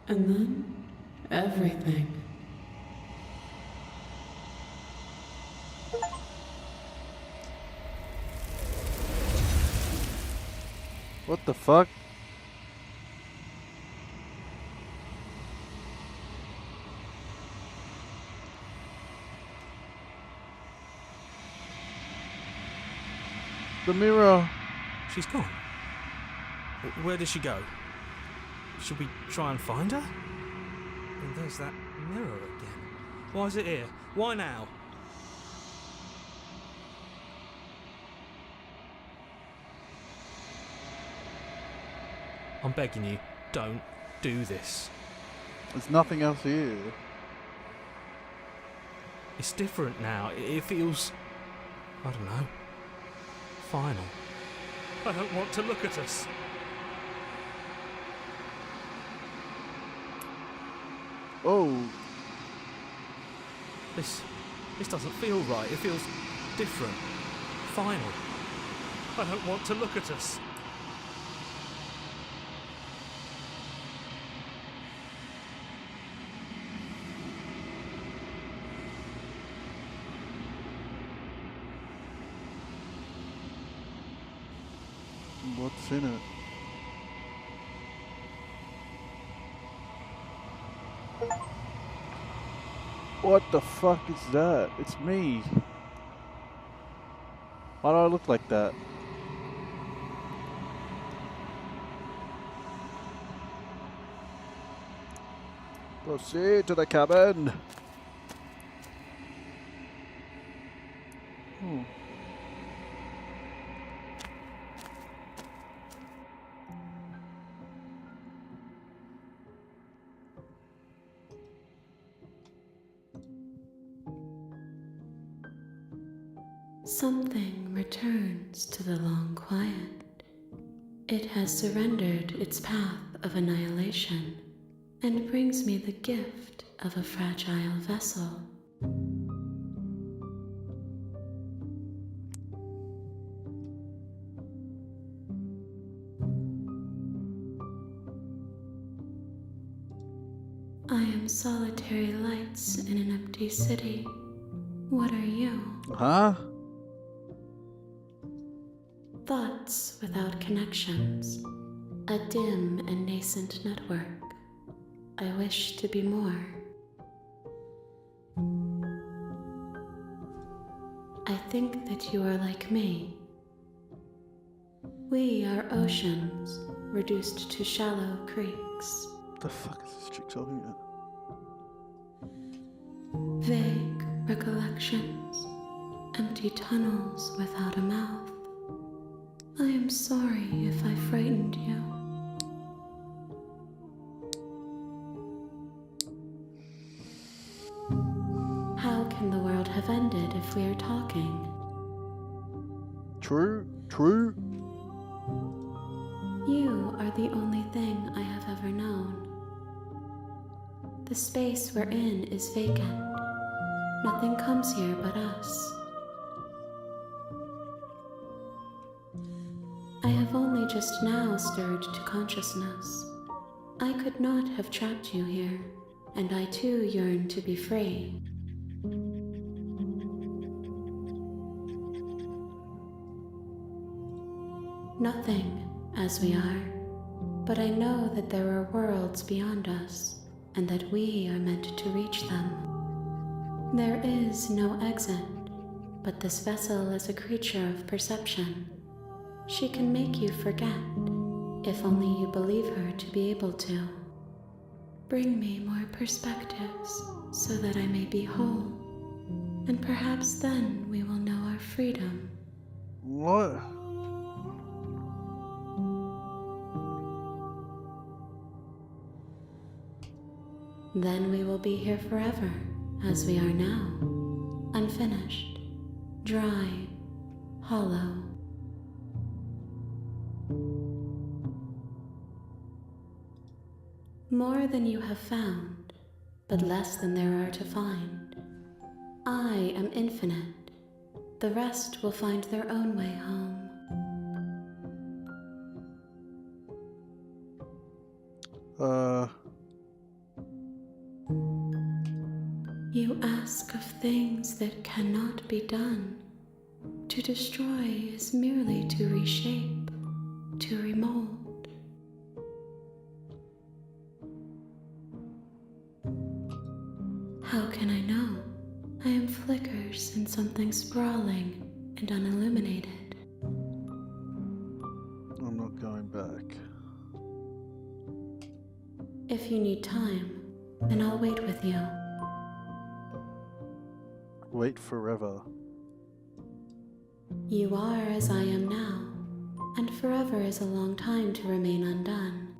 And then everything. What the fuck? The mirror. She's gone. Where did she go? Should we try and find her? And there's that mirror again. Why is it here? Why now? I'm begging you, don't do this. There's nothing else here. It's different now. It feels... I don't know. Final. I don't want to look at us. Oh. This doesn't feel right. It feels different. Final. I don't want to look at us. What's in it? What the fuck is that? It's me. Why do I look like that? Proceed to the cabin. Something returns to the long quiet. It has surrendered its path of annihilation and brings me the gift of a fragile vessel. solitary lights in an empty city. What are you? Huh? Thoughts without connections. A dim and nascent network. I wish to be more. I think that you are like me. We are oceans, reduced to shallow creeks. What the fuck is this chick talking about? Vague recollections, empty tunnels without a mouth. I am sorry if I frightened you. How can the world have ended if we are talking? True, true. You are the only thing I have ever known. The space we're in is vacant. Nothing comes here but us. I have only just now stirred to consciousness. I could not have trapped you here, and I too yearn to be free. Nothing, as we are, but I know that there are worlds beyond us, and that we are meant to reach them. There is no exit, but this vessel is a creature of perception. She can make you forget, if only you believe her to be able to. Bring me more perspectives, so that I may be whole, and perhaps then we will know our freedom. What? Then we will be here forever, as we are now, unfinished, dry, hollow. More than you have found, but less than there are to find. I am infinite. The rest will find their own way home. You ask of things that cannot be done. To destroy is merely to reshape, to remold. How can I know? I am flickers in something sprawling and unilluminated. I'm not going back. If you need time, then I'll wait with you. Wait forever. You are as I am now, and forever is a long time to remain undone.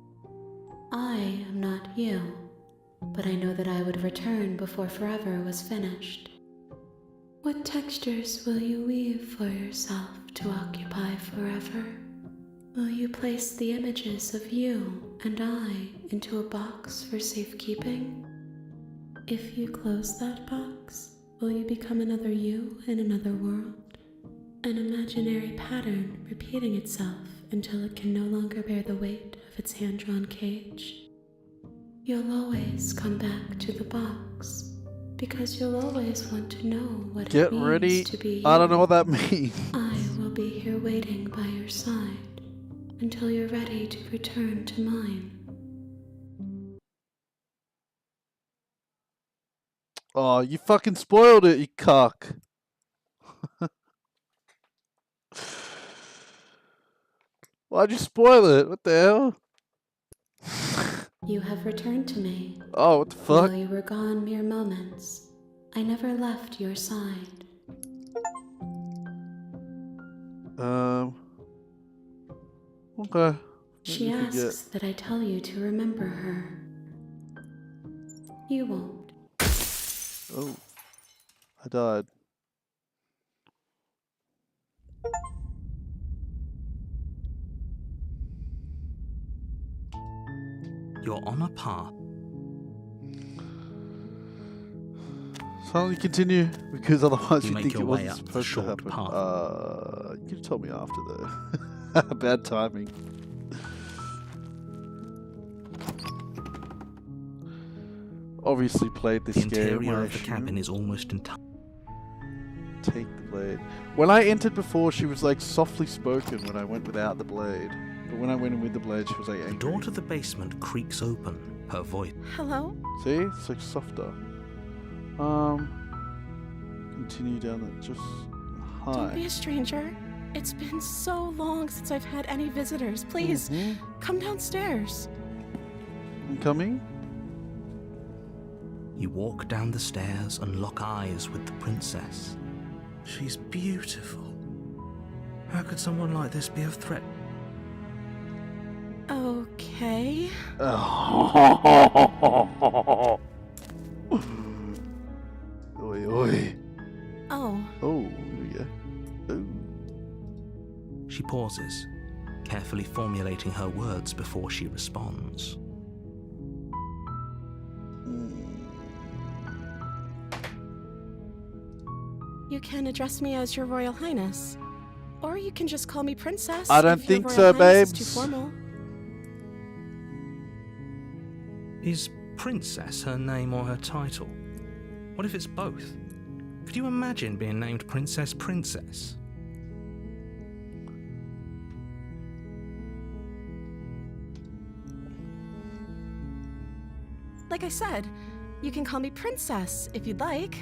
I am not you, but I know that I would return before forever was finished. What textures will you weave for yourself to occupy forever? Will you place the images of you and I into a box for safekeeping? If you close that box, will you become another you in another world? An imaginary pattern repeating itself until it can no longer bear the weight of its hand-drawn cage? You'll always come back to the box, because you'll always want to know what Get it means ready. to be I don't know you. what that means. I will be here waiting by your side until you're ready to return to mine. Oh, you fucking spoiled it, you cock. Why'd you spoil it? What the hell? You have returned to me. Oh, what the fuck? While you were gone mere moments, I never left your side. Okay. She Let me forget. asks that I tell you to remember her. You won't. Oh. I died. You're on a path. So you continue, because otherwise You you make think your it way wasn't up the supposed to short happen. path. You could have told me after though. Bad timing. obviously played this The game. interior I of the cabin assume. is almost entirely. Take the blade. When I entered before, she was like softly spoken when I went without the blade. But when I went in with the blade, she was like The angry. door to the basement creaks open, her voice. Hello? See? It's like softer. Continue down the... Just... Don't be Hi. a stranger. It's been so long since I've had any visitors. Please, Mhm. come downstairs. I'm coming? You walk down the stairs and lock eyes with the princess. She's beautiful. How could someone like this be of threat? Okay. Oi, oi. Oh, Oh, here we go. Oh. She pauses, carefully formulating her words before she responds. you can address me as Your Royal Highness. Or you can just call me Princess. I don't if Your think Royal so, Highness is too babes. formal. Is princess her name or her title? What if it's both? Could you imagine being named Princess Princess? Like I said, you can call me Princess if you'd like.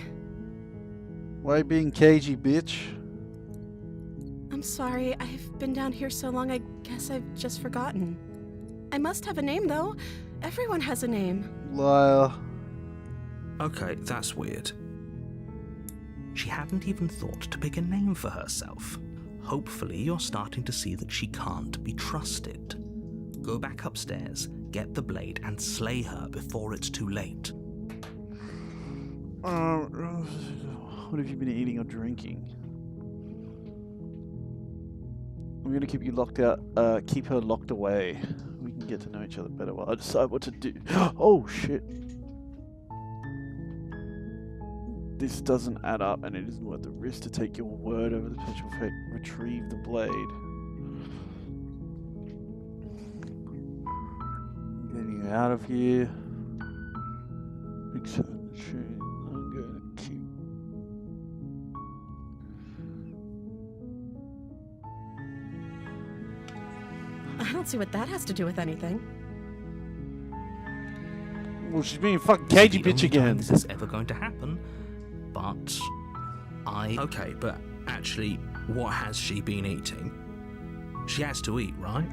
Why you being cagey, bitch? I'm sorry, I've been down here so long, I guess I've just forgotten. I must have a name, though. Everyone has a name. Liar. Okay, that's weird. She hadn't even thought to pick a name for herself. Hopefully you're starting to see that she can't be trusted. Go back upstairs, get the blade, and slay her before it's too late. What have you been eating or drinking? I'm gonna keep you locked out. Keep her locked away. We can get to know each other better while I decide what to do. Oh shit! This doesn't add up, and it isn't worth the risk to take your word over the potential fate. Retrieve the blade. Getting you out of here. Except the train. I'm gonna keep. I don't see what that has to do with anything. Well, she's being fucking cagey The bitch only time again. this is ever going to happen, but Okay, but actually, what has she been eating? She has to eat, right?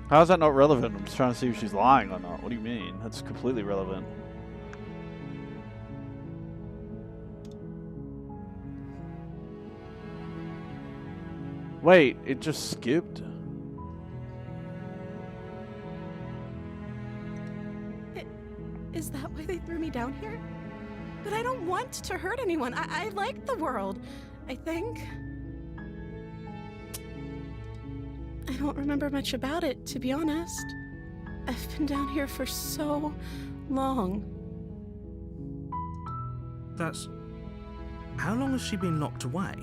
How is that not relevant? I'm just trying to see if she's lying or not. What do you mean? That's completely relevant. Wait, it just skipped? Is that why they threw me down here? But I don't want to hurt anyone. I like the world, I think. I don't remember much about it, to be honest. I've been down here for so long. That's... How long has she been locked away?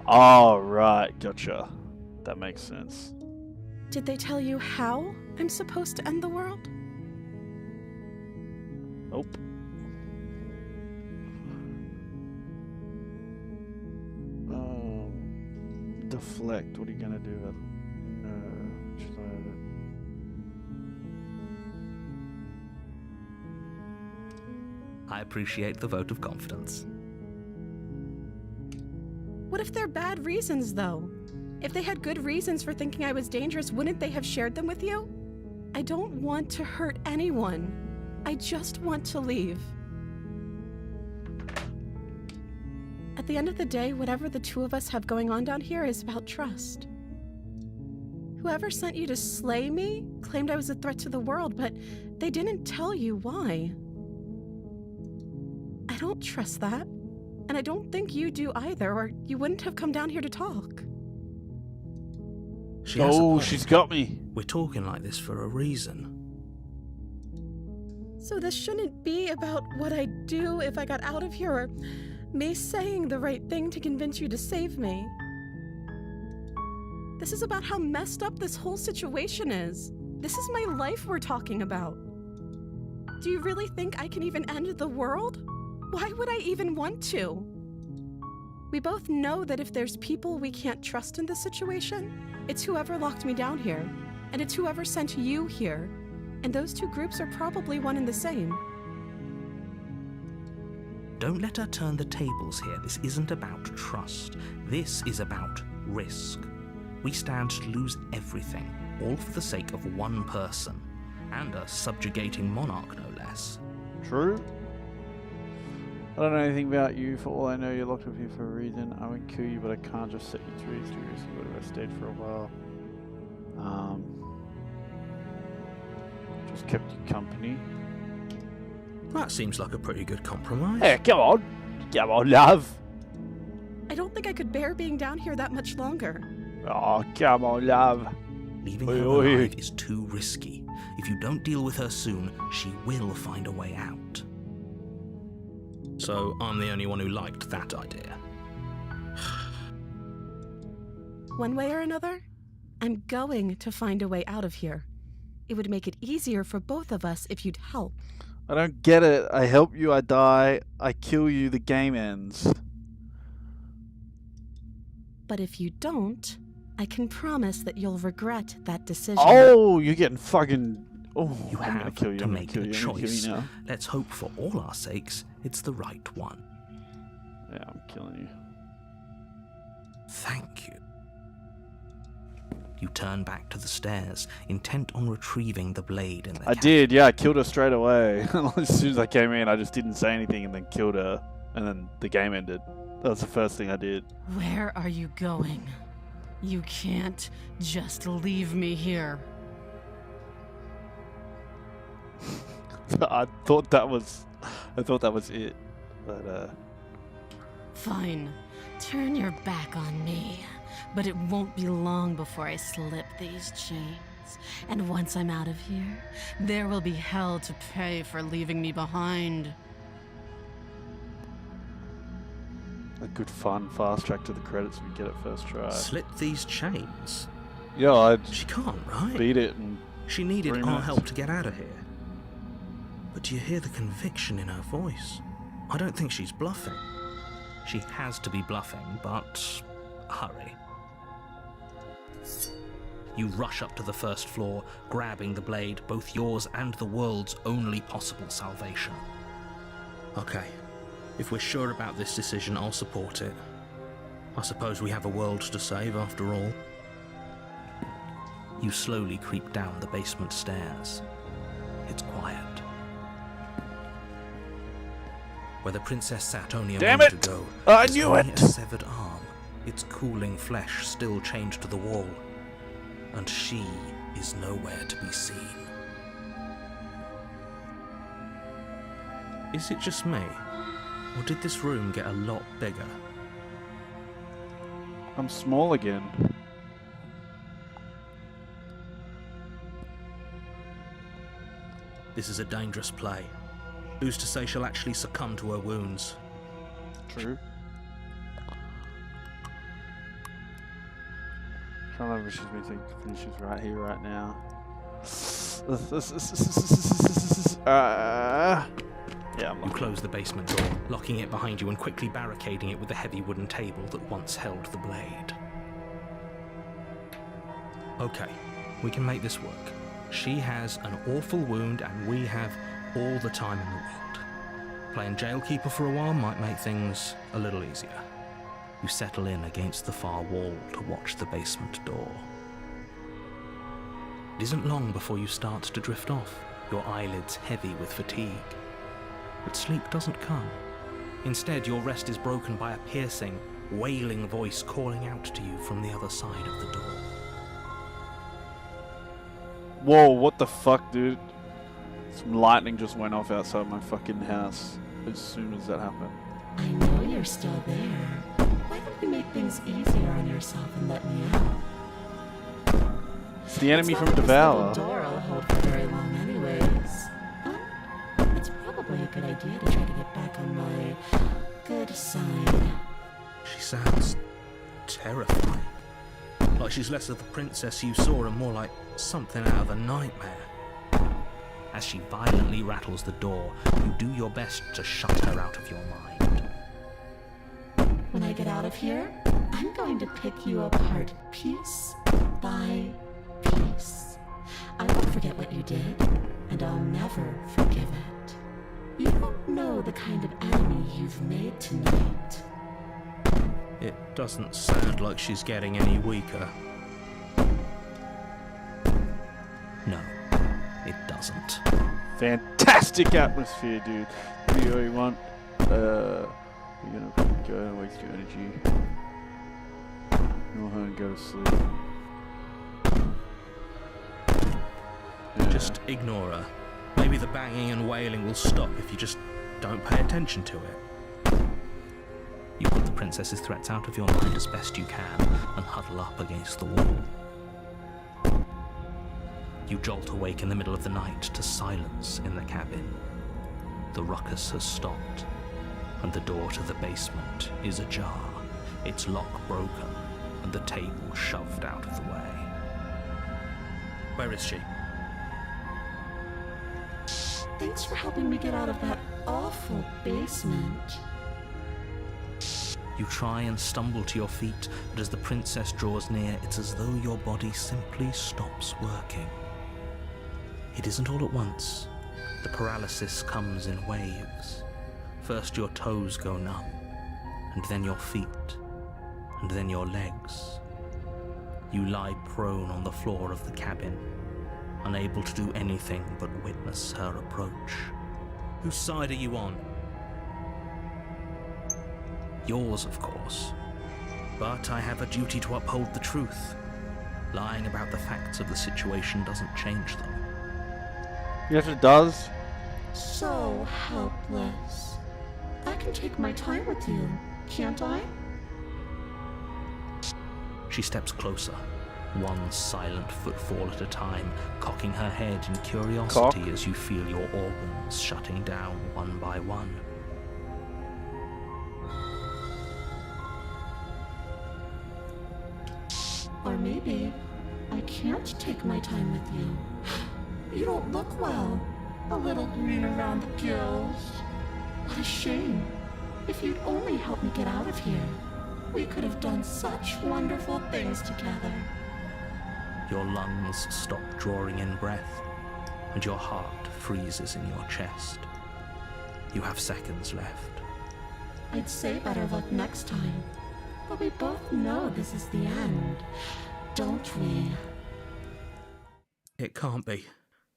Oh, right. Gotcha. That makes sense. Did they tell you how I'm supposed to end the world? Nope. Deflect. What are you gonna do? I appreciate the vote of confidence. What if they're bad reasons, though? If they had good reasons for thinking I was dangerous, wouldn't they have shared them with you? I don't want to hurt anyone. I just want to leave. At the end of the day, whatever the two of us have going on down here is about trust. Whoever sent you to slay me claimed I was a threat to the world, but they didn't tell you why. I don't trust that, and I don't think you do either, or you wouldn't have come down here to talk. She has a point. she's got me. We're talking like this for a reason. So this shouldn't be about what I'd do if I got out of here, or me saying the right thing to convince you to save me. This is about how messed up this whole situation is. This is my life we're talking about. Do you really think I can even end the world? Why would I even want to? We both know that if there's people we can't trust in this situation, it's whoever locked me down here, and it's whoever sent you here. And those two groups are probably one and the same. Don't let her turn the tables here. This isn't about trust. This is about risk. We stand to lose everything, all for the sake of one person, and a subjugating monarch, no less. True. I don't know anything about you. For all I know, you're locked up here for a reason. I won't kill you, but I can't just set you through. It's too risky. What if I stayed for a while? Just kept you company. That seems like a pretty good compromise. Hey, come on. Come on, love. I don't think I could bear being down here that much longer. Oh, come on, love. Leaving Oi, her oi. alive is too risky. If you don't deal with her soon, she will find a way out. So I'm the only one who liked that idea. One way or another, I'm going to find a way out of here. It would make it easier for both of us if you'd help. I don't get it. I help you, I die. I kill you, the game ends. But if you don't, I can promise that you'll regret that decision. Oh, you're getting fucking... Oh, You I'm gonna have kill you. to I'm gonna make kill a you. I'm gonna kill choice. you now. Let's hope for all our sakes it's the right one. Yeah, I'm killing you. Thank you. You turn back to the stairs, intent on retrieving the blade in the I cabinet. did, yeah. I killed her straight away. As soon as I came in, I just didn't say anything and then killed her. And then the game ended. That was the first thing I did. Where are you going? You can't just leave me here. I thought that was it. But Fine. Turn your back on me. But it won't be long before I slip these chains. And once I'm out of here, there will be hell to pay for leaving me behind. a good fun fast track to the credits we get it first try. Slip these chains? Yeah, I'd She can't, right? beat it and She needed 3 our minutes. help to get out of here. But do you hear the conviction in her voice? I don't think she's bluffing. She has to be bluffing, but hurry. You rush up to the first floor, grabbing the blade, both yours and the world's only possible salvation. Okay, if we're sure about this decision, I'll support it. I suppose we have a world to save after all. You slowly creep down the basement stairs. It's quiet. Where the princess sat only a Damn moment it! ago, I is knew only it! a severed arm, its cooling flesh still chained to the wall. And she is nowhere to be seen. Is it just me? Or did this room get a lot bigger? I'm small again. This is a dangerous play. Who's to say she'll actually succumb to her wounds? True. Trying to remember if she's been taking finishes right here, right now. Yeah, I'm You close the basement door, locking it behind you and quickly barricading it with the heavy wooden table that once held the blade. Okay, we can make this work. She has an awful wound and we have all the time in the world. Playing jailkeeper for a while might make things a little easier. You settle in against the far wall to watch the basement door. It isn't long before you start to drift off, your eyelids heavy with fatigue. But sleep doesn't come. Instead, your rest is broken by a piercing, wailing voice calling out to you from the other side of the door. Whoa, what the fuck, dude? Some lightning just went off outside my fucking house as soon as that happened. I know you're still there. Why don't you make things easier on yourself and let me out? It's the enemy It's from not like Devour. this little door will hold for very long anyways. But it's probably a good idea to try to get back on my good side. She sounds terrifying. Like she's less of the princess you saw and more like something out of a nightmare. As she violently rattles the door, you do your best to shut her out of your mind. When I get out of here, I'm going to pick you apart piece by piece. I won't forget what you did, and I'll never forgive it. You don't know the kind of enemy you've made tonight. It doesn't sound like she's getting any weaker. No, it doesn't. Fantastic atmosphere, dude. What do you want? You're gonna go and waste your energy. Go home and go to sleep. Yeah. Just ignore her. Maybe the banging and wailing will stop if you just don't pay attention to it. You put the princess's threats out of your mind as best you can and huddle up against the wall. You jolt awake in the middle of the night to silence in the cabin. The ruckus has stopped, and the door to the basement is ajar, its lock broken, and the table shoved out of the way. Where is she? Thanks for helping me get out of that awful basement. You try and stumble to your feet, but as the princess draws near, it's as though your body simply stops working. It isn't all at once. The paralysis comes in waves. First your toes go numb, and then your feet, and then your legs. You lie prone on the floor of the cabin, unable to do anything but witness her approach. Whose side are you on? Yours, of course. But I have a duty to uphold the truth. Lying about the facts of the situation doesn't change them. Yes, it does. So helpless. I can take my time with you, can't I? She steps closer, one silent footfall at a time, cocking her head in curiosity as you feel your organs shutting down one by one. Or maybe I can't take my time with you. You don't look well. A little green around the gills. What a shame. If you'd only help me get out of here, we could have done such wonderful things together. Your lungs stop drawing in breath, and your heart freezes in your chest. You have seconds left. I'd say better luck next time. But we both know this is the end, don't we? It can't be.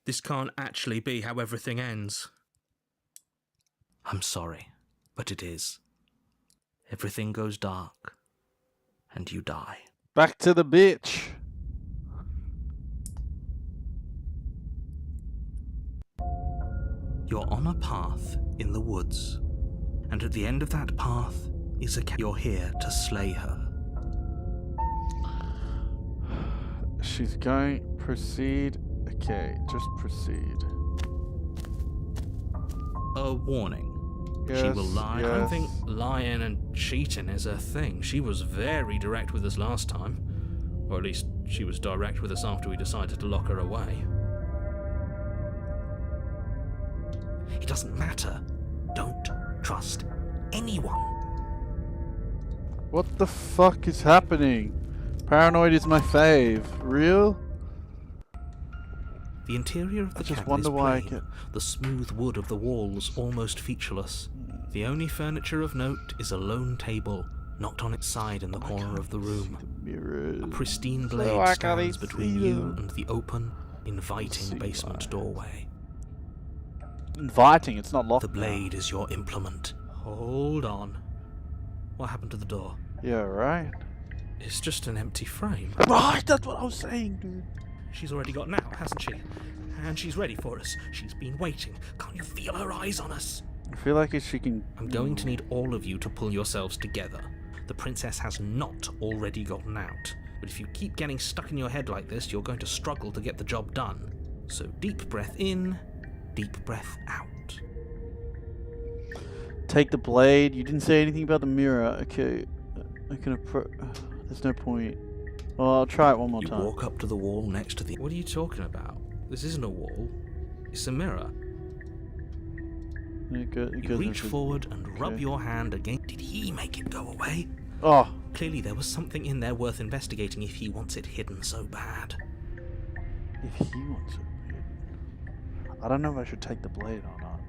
This can't actually be how everything ends. I'm sorry, but it is. Everything goes dark, and you die. Back to the bitch. You're on a path in the woods, and at the end of that path is a You're here to slay her. She's going. Proceed. Okay, just proceed. A warning. Yes, She will lie. I don't think lying and cheating is a thing. She was very direct with us last time. Or at least she was direct with us after we decided to lock her away. It doesn't matter. Don't trust anyone. What the fuck is happening? Paranoid is my fave. Real? The interior of the I just cabin wonder is why I plain, get... the smooth wood of the walls almost featureless. The only furniture of note is a lone table, knocked on its side in the corner of the room. Mirrors. A pristine blade So I stands can't between see you them. and the open, inviting See basement why. doorway. Inviting, it's not locked. The blade is your implement. Hold on. What happened to the door? Yeah, right. It's just an empty frame. Right, that's what I was saying, dude. She's already gotten out, hasn't she? And she's ready for us. She's been waiting. Can't you feel her eyes on us? I feel like if she can... I'm going to need all of you to pull yourselves together. The princess has not already gotten out. But if you keep getting stuck in your head like this, you're going to struggle to get the job done. So deep breath in, deep breath out. Take the blade. You didn't say anything about the mirror. Okay. I can there's no point. Well, I'll try it one more You time. walk up to the wall next to the... What are you talking about? This isn't a wall. It's a mirror. You Reach forward and rub okay. your hand against... Did he make it go away? Oh, Clearly there was something in there worth investigating if he wants it hidden so bad. if he wants it. I don't know if I should take the blade or not.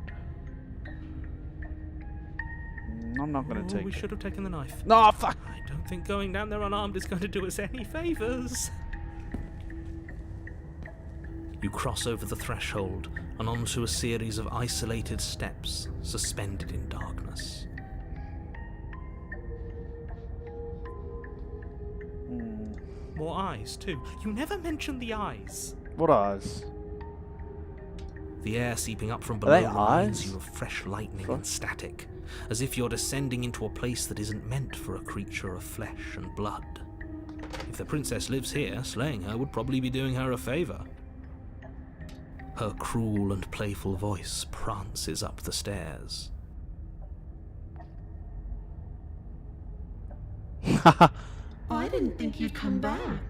I'm not gonna take We it. should have taken the knife. No, fuck! I don't think going down there unarmed is going to do us any favours. You cross over the threshold and onto a series of isolated steps suspended in darkness. More eyes, too. You never mentioned the eyes. What eyes? The air seeping up from Are they below reminds eyes? you of fresh lightning Fuck. and static, as if you're descending into a place that isn't meant for a creature of flesh and blood. If the princess lives here, slaying her would probably be doing her a favour. Her cruel and playful voice prances up the stairs. I didn't think you'd come back.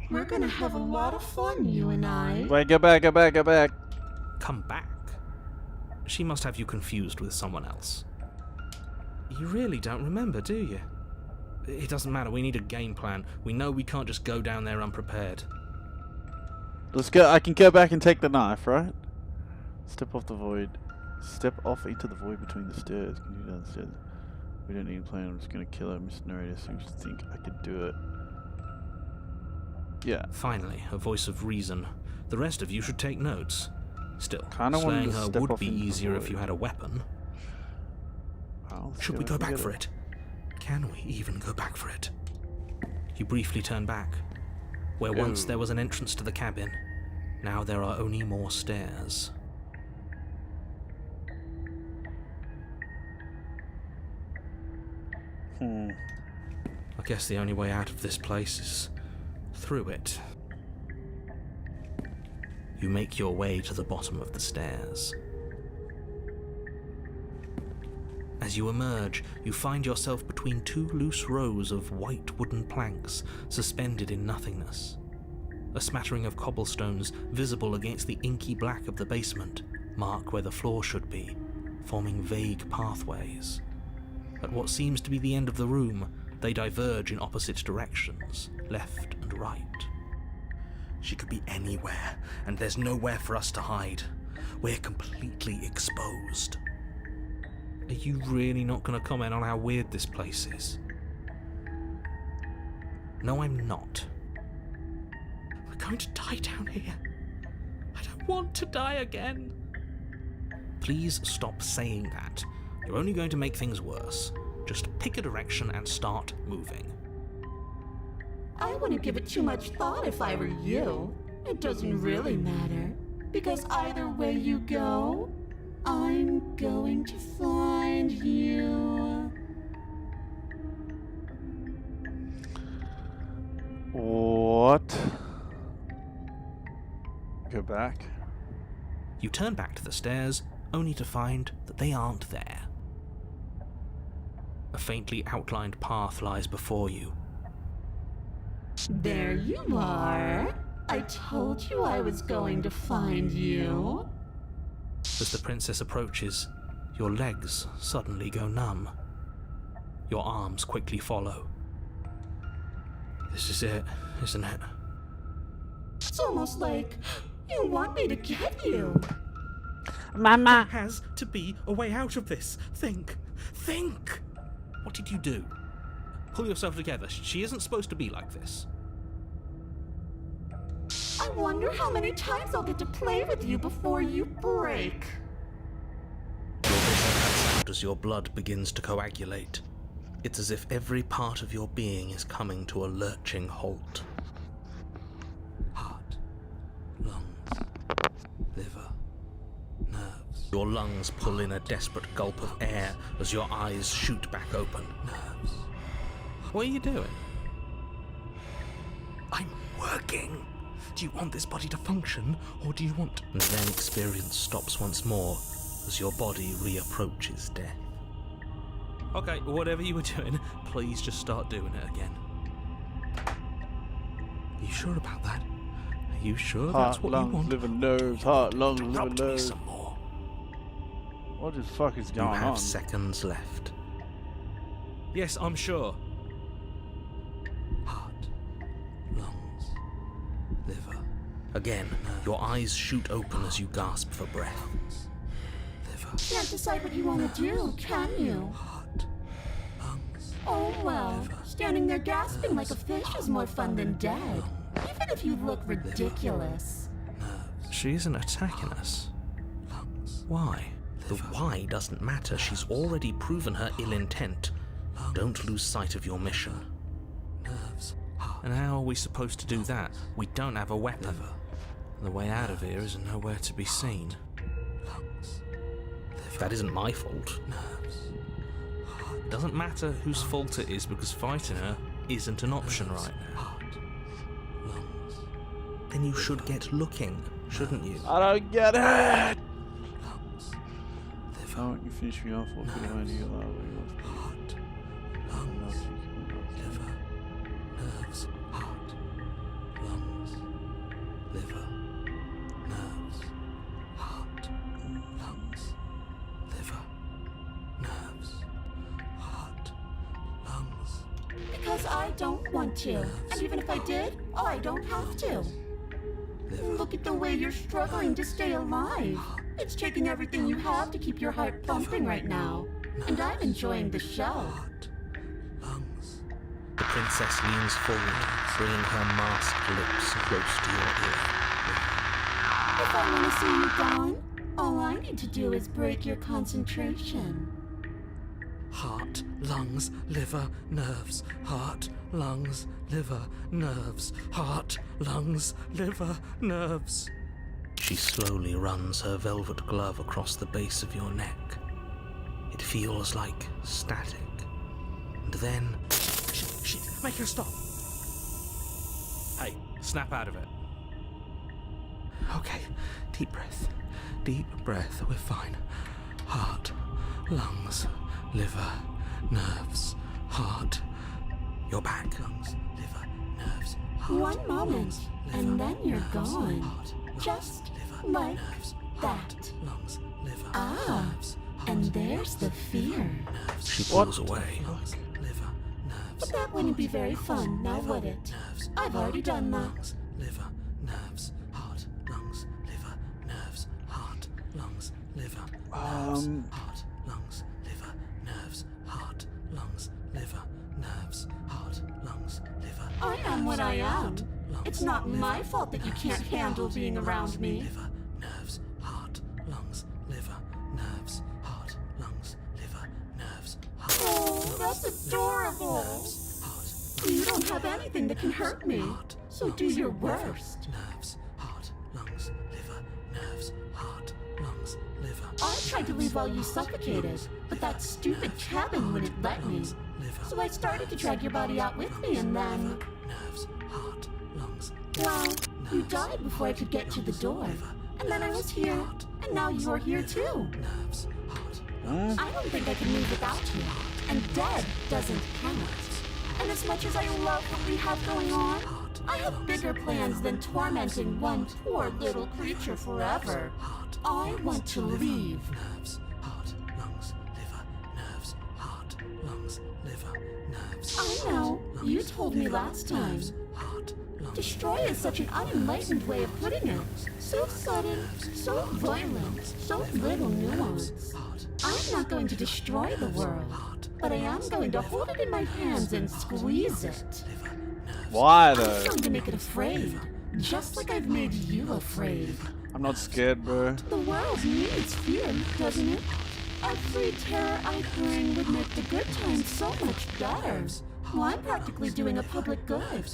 We're gonna have a lot of fun, you and I. Wait, go back, go back, go back. Come back? She must have you confused with someone else. You really don't remember, do you? It doesn't matter, we need a game plan. We know we can't just go down there unprepared. Let's go. I can go back and take the knife, right? Step off the void. Step off into the void between the stairs. Continue down the stairs. We don't need a plan. I'm just gonna kill her. Mr. Narrator seems to think I could do it. Yeah. Finally, a voice of reason. The rest of you should take notes. Still, Kinda wanted slaying to her step would off be into the easier if void. you had a weapon. Well, Should we go back for it? Can we even go back for it? You briefly turn back. Where once there was an entrance to the cabin, now there are only more stairs. I guess the only way out of this place is through it. You make your way to the bottom of the stairs. As you emerge, you find yourself between two loose rows of white wooden planks suspended in nothingness. A smattering of cobblestones visible against the inky black of the basement mark where the floor should be, forming vague pathways. At what seems to be the end of the room, they diverge in opposite directions, left and right. She could be anywhere, and there's nowhere for us to hide. We're completely exposed. Are you really not going to comment on how weird this place is? No, I'm not. We're going to die down here. I don't want to die again. Please stop saying that. You're only going to make things worse. Just pick a direction and start moving. I wouldn't give it too much thought if I were you. It doesn't really matter, because either way you go, I'm going to find you. What? Go back. You turn back to the stairs, only to find that they aren't there. A faintly outlined path lies before you. There you are. I told you I was going to find you. As the princess approaches, your legs suddenly go numb. Your arms quickly follow. This is it, isn't it? It's almost like you want me to get you. Mama. There has to be a way out of this. Think! Think! What did you do? Pull yourself together. She isn't supposed to be like this. I wonder how many times I'll get to play with you before you break. Your vision cuts out as your blood begins to coagulate. It's as if every part of your being is coming to a lurching halt. Heart, lungs, liver, nerves. Your lungs pull in a desperate gulp of air as your eyes shoot back open. Nerves. What are you doing? I'm working. Do you want this body to function, or do you want... And then experience stops once more as your body reapproaches death. Okay, whatever you were doing, please just start doing it again. You sure about that? Are you sure Heart, that's what you lungs, want? liver, nerves. Heart, lungs, liver, Interrupt me nerves. some more. What the fuck is You going have on? seconds left. Yes, I'm sure. Heart, lungs, liver. Again, your eyes shoot open as you gasp for breath. Liver, Can't decide what you want to do, can you? heart, lungs. Oh well, standing there gasping like a fish is more fun than dead. Even if you look ridiculous. She isn't attacking us. Why? The why doesn't matter. She's already proven her ill intent. Don't lose sight of your mission. And how are we supposed to do that? We don't have a weapon. And the way out of here is nowhere to be seen. That isn't my fault. Doesn't matter whose fault it is because fighting her isn't an option right now. Then you should get looking, shouldn't you? I don't get it! Why won't you finish me off? What could I do? Heart, lungs, liver, nerves, heart, lungs, liver, nerves, heart, lungs, liver, nerves, heart, lungs. Because I don't want to. And even if I did, I don't have to. Look at the way you're struggling to stay alive. It's taking everything you have to keep your heart pumping right now. And I'm enjoying the show. Lungs. The princess leans forward, bringing her masked lips close to your ear. If I want to see you gone, all I need to do is break your concentration. Heart, lungs, liver, nerves. Heart, lungs, liver, nerves. Heart, lungs, liver, nerves. She slowly runs her velvet glove across the base of your neck. It feels like static. And then... Shit, make her stop! Hey, snap out of it. Okay, deep breath. Deep breath, we're fine. Heart, lungs, liver, nerves, heart. You're back. Lungs, liver, nerves, heart. One moment, lungs, and liver, then you're nerves, gone. heart, lungs, Just liver, like nerves, that. heart, lungs, liver, Ah, nerves, heart, and there's the fear. nerves. She What pulls away. Lungs, liver, nerves, But that wouldn't be very fun, now would it? nerves, I've already done that. lungs, liver, nerves, heart, lungs, liver, nerves, heart, lungs, liver, nerves, heart, lungs, liver, nerves, heart, lungs, liver, nerves, heart, lungs, liver. I am what I am. It's not my fault that you can't handle being around me. Liver, nerves, heart, lungs, liver, nerves, heart, lungs, liver, nerves, heart, Oh, that's adorable. heart, You don't have anything that can hurt me, heart, so do your worst. nerves, heart, lungs, liver, nerves, heart, lungs, liver. I tried to leave while you suffocated, but that stupid cabin wouldn't let me. Liver, So I started to drag your body out with me, and then, nerves, heart, lungs, well, you died before I could get to the door. And then I was here, and now you're here too. nerves, heart, I don't think I can move without you, and dead doesn't count. And as much as I love what we have going on, I have bigger plans than tormenting one poor little creature forever. I want to leave. nerves, heart, lungs, liver, nerves, heart, lungs, liver, nerves. I know, you told me last time. Heart, lungs, Destroy is such an unenlightened way of putting it. So sudden, so violent, so little nuance. heart, I'm not going to destroy the world, but I am going to hold it in my hands and squeeze it. liver, nerves. Why I'm though? going to make it afraid, just like I've made you afraid. I'm not scared, bro. The world needs fear, doesn't it? Every terror I bring would make the good times so much better. Well, I'm practically doing a public good.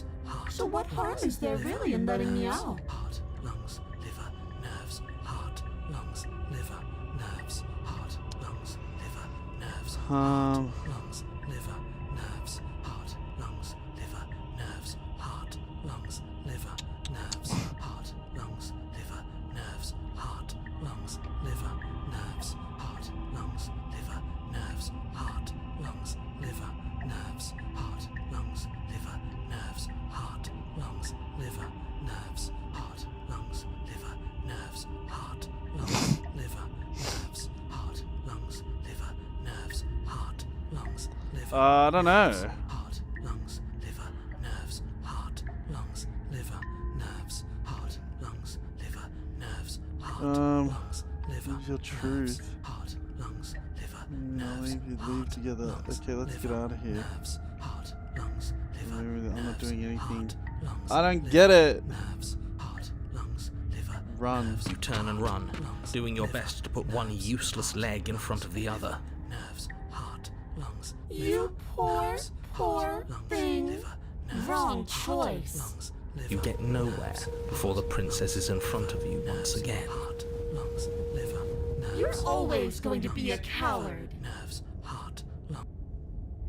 So what harm is there really in letting me out? Heart, lungs, liver, nerves, heart, lungs, liver, nerves, heart, lungs, liver, nerves, lungs, liver, nerves, heart, lungs, liver, nerves, heart, lungs, liver, nerves, heart, lungs, liver, nerves, heart, lungs, liver, nerves, heart, lungs, liver, nerves, heart, lungs, liver, nerves, heart, lungs, liver, nerves, heart, lungs, liver, liver, nerves, heart, lungs, liver, nerves, heart, lungs, liver, nerves, heart, lungs, liver, nerves, heart, lungs, liver. I don't know. Heart, lungs, liver, nerves, heart, lungs, liver, nerves, heart, lungs, liver, nerves, heart, lungs, liver, What's your truth? heart, lungs, liver, No, nerves, leave heart, together. lungs, Okay, let's get liver, out of here. nerves, heart, lungs, liver, I'm not nerves, doing anything. heart, lungs, I don't liver, get it. nerves, heart, lungs, liver, Run. nerves, You turn and heart, run, lungs, doing your liver, best to put one nerves, useless leg in front of the other. nerves, heart, lungs, You liver, poor, nerves, poor heart, lungs, thing. liver, nerves, Wrong heart, choice. lungs, liver, You get nowhere nerves, before the princess is in front of you once again. heart, lungs, liver, nerves, You're always going to be a lungs, coward. nerves, heart, lungs.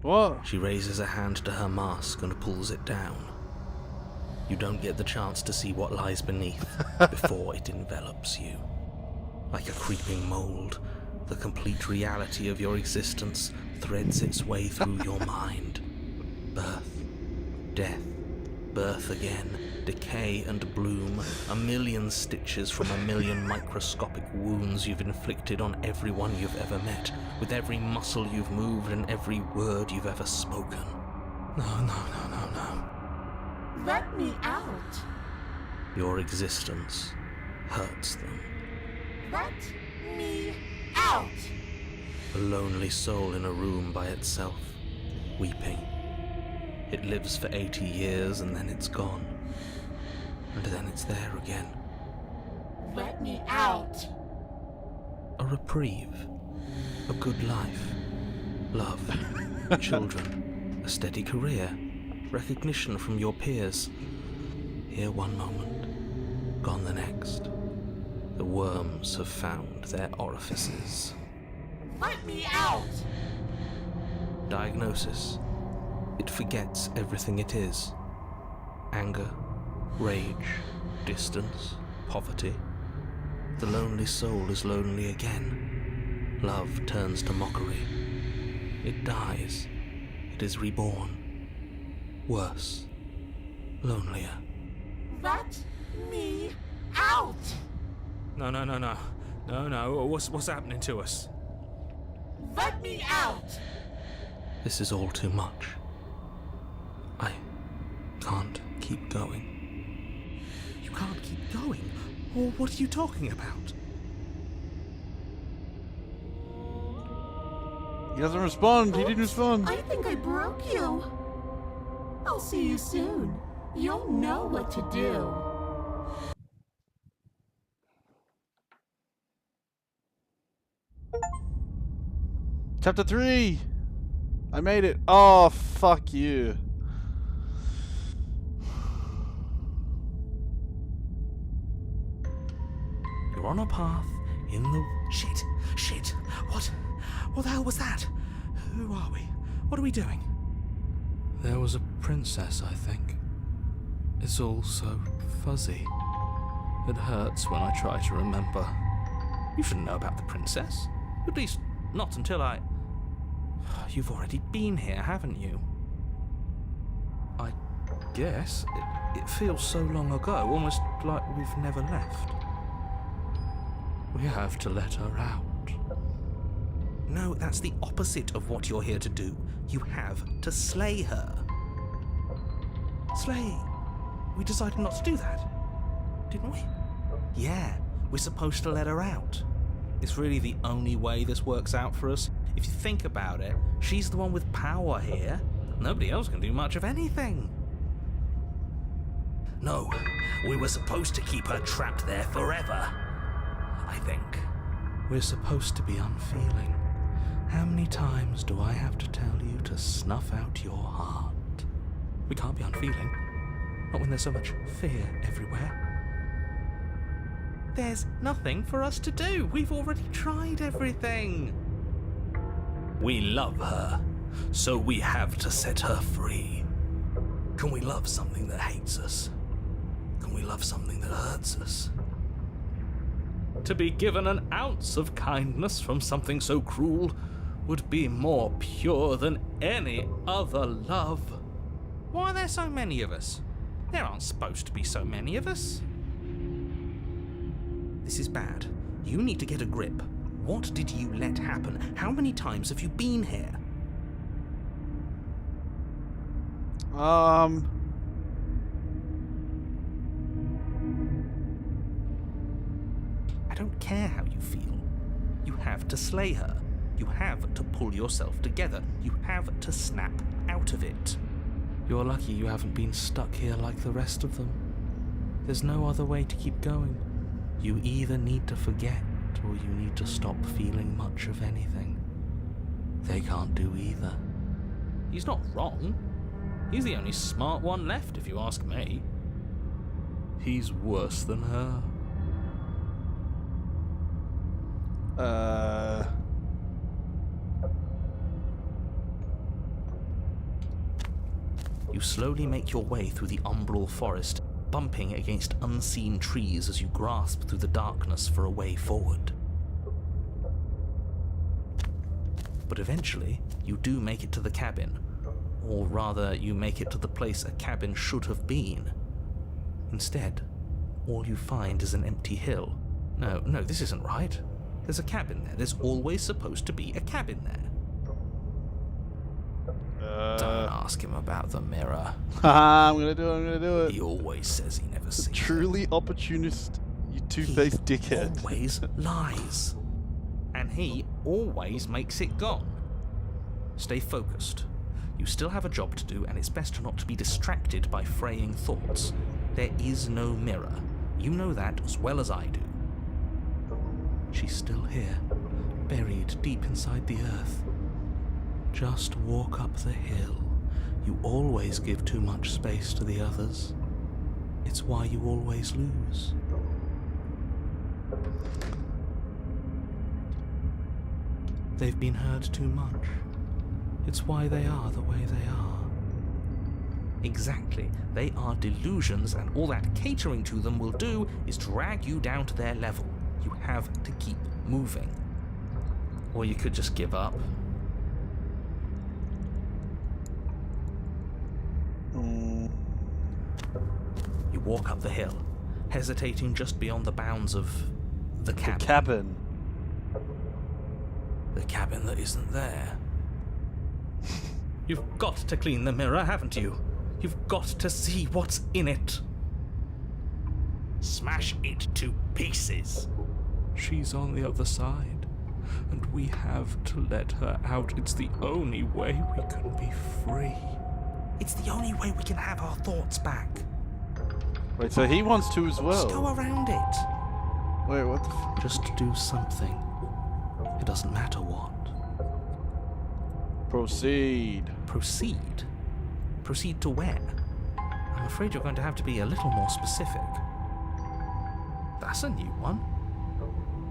What? She raises a hand to her mask and pulls it down. You don't get the chance to see what lies beneath before it envelops you. Like a creeping mold, the complete reality of your existence threads its way through your mind. Birth, death, birth again, decay and bloom, a million stitches from a million microscopic wounds you've inflicted on everyone you've ever met, with every muscle you've moved and every word you've ever spoken. No. Let me out. Your existence hurts them. Let me out. A lonely soul in a room by itself, weeping. It lives for 80 years and then it's gone. And then it's there again. Let me out. A reprieve. A good life. Love. Children. A steady career. Recognition from your peers. Here one moment, gone the next. The worms have found their orifices. Let me out. Diagnosis. It forgets everything it is. Anger, rage, distance, poverty. The lonely soul is lonely again. Love turns to mockery. It dies. It is reborn. Worse. Lonelier. Let me out. No. What's happening to us? Let me out. This is all too much. I can't keep going. You can't keep going? Or what are you talking about? He doesn't respond. He didn't respond. I think I broke you. I'll see you soon. You'll know what to do. Chapter 3. I made it. Oh, fuck you. You're on a path in the... Shit. What the hell was that? Who are we? What are we doing? There was a princess, I think. It's all so fuzzy. It hurts when I try to remember. You shouldn't know about the princess. At least, not until I... You've already been here, haven't you? I guess. It feels so long ago, almost like we've never left. We have to let her out. No, that's the opposite of what you're here to do. You have to slay her. Slay? We decided not to do that, didn't we? Yeah, we're supposed to let her out. It's really the only way this works out for us. If you think about it, she's the one with power here. Nobody else can do much of anything. No, we were supposed to keep her trapped there forever. I think. We're supposed to be unfeeling. How many times do I have to tell you to snuff out your heart? We can't be unfeeling. Not when there's so much fear everywhere. There's nothing for us to do. We've already tried everything. We love her, so we have to set her free. Can we love something that hates us? Can we love something that hurts us? To be given an ounce of kindness from something so cruel would be more pure than any other love. Why are there so many of us? There aren't supposed to be so many of us. This is bad. You need to get a grip. What did you let happen? How many times have you been here? I don't care how you feel. You have to slay her. You have to pull yourself together. You have to snap out of it. You're lucky you haven't been stuck here like the rest of them. There's no other way to keep going. You either need to forget, or you need to stop feeling much of anything. They can't do either. He's not wrong. He's the only smart one left, if you ask me. He's worse than her. You slowly make your way through the umbral forest, bumping against unseen trees as you grasp through the darkness for a way forward. But eventually, you do make it to the cabin. Or rather, you make it to the place a cabin should have been. Instead, all you find is an empty hill. No, this isn't right. There's a cabin there. There's always supposed to be a cabin there. Don't ask him about the mirror. I'm gonna do it. He always says he never sees it. Truly opportunist, you two-faced dickhead. Always lies. And he always makes it gone. Stay focused. You still have a job to do, and it's best not to be distracted by fraying thoughts. There is no mirror. You know that as well as I do. She's still here, buried deep inside the earth. Just walk up the hill. You always give too much space to the others. It's why you always lose. They've been hurt too much. It's why they are the way they are. Exactly. They are delusions, and all that catering to them will do is drag you down to their level. You have to keep moving. Or you could just give up. You walk up the hill, hesitating just beyond the bounds of the cabin. The cabin. The cabin that isn't there. You've got to clean the mirror, haven't you? You've got to see what's in it. Smash it to pieces. She's on the other side, and we have to let her out. It's the only way we can be free. It's the only way we can have our thoughts back. Wait, so he wants to as well? Just go around it. Wait, what the Just do something. It doesn't matter what. Proceed. Proceed? Proceed to where? I'm afraid you're going to have to be a little more specific. That's a new one.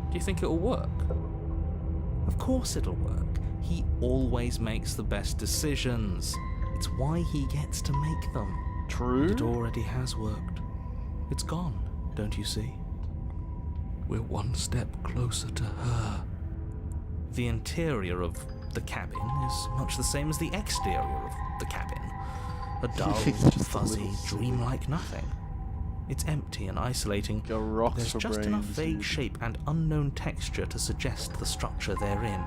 Do you think it'll work? Of course it'll work. He always makes the best decisions. It's why he gets to make them. True. It already has worked. It's gone, don't you see? We're one step closer to her. The interior of the cabin is much the same as the exterior of the cabin. A dull, fuzzy, dreamlike nothing. It's empty and isolating. Go rocks There's for just brains, enough vague dude. shape and unknown texture to suggest the structure they're in.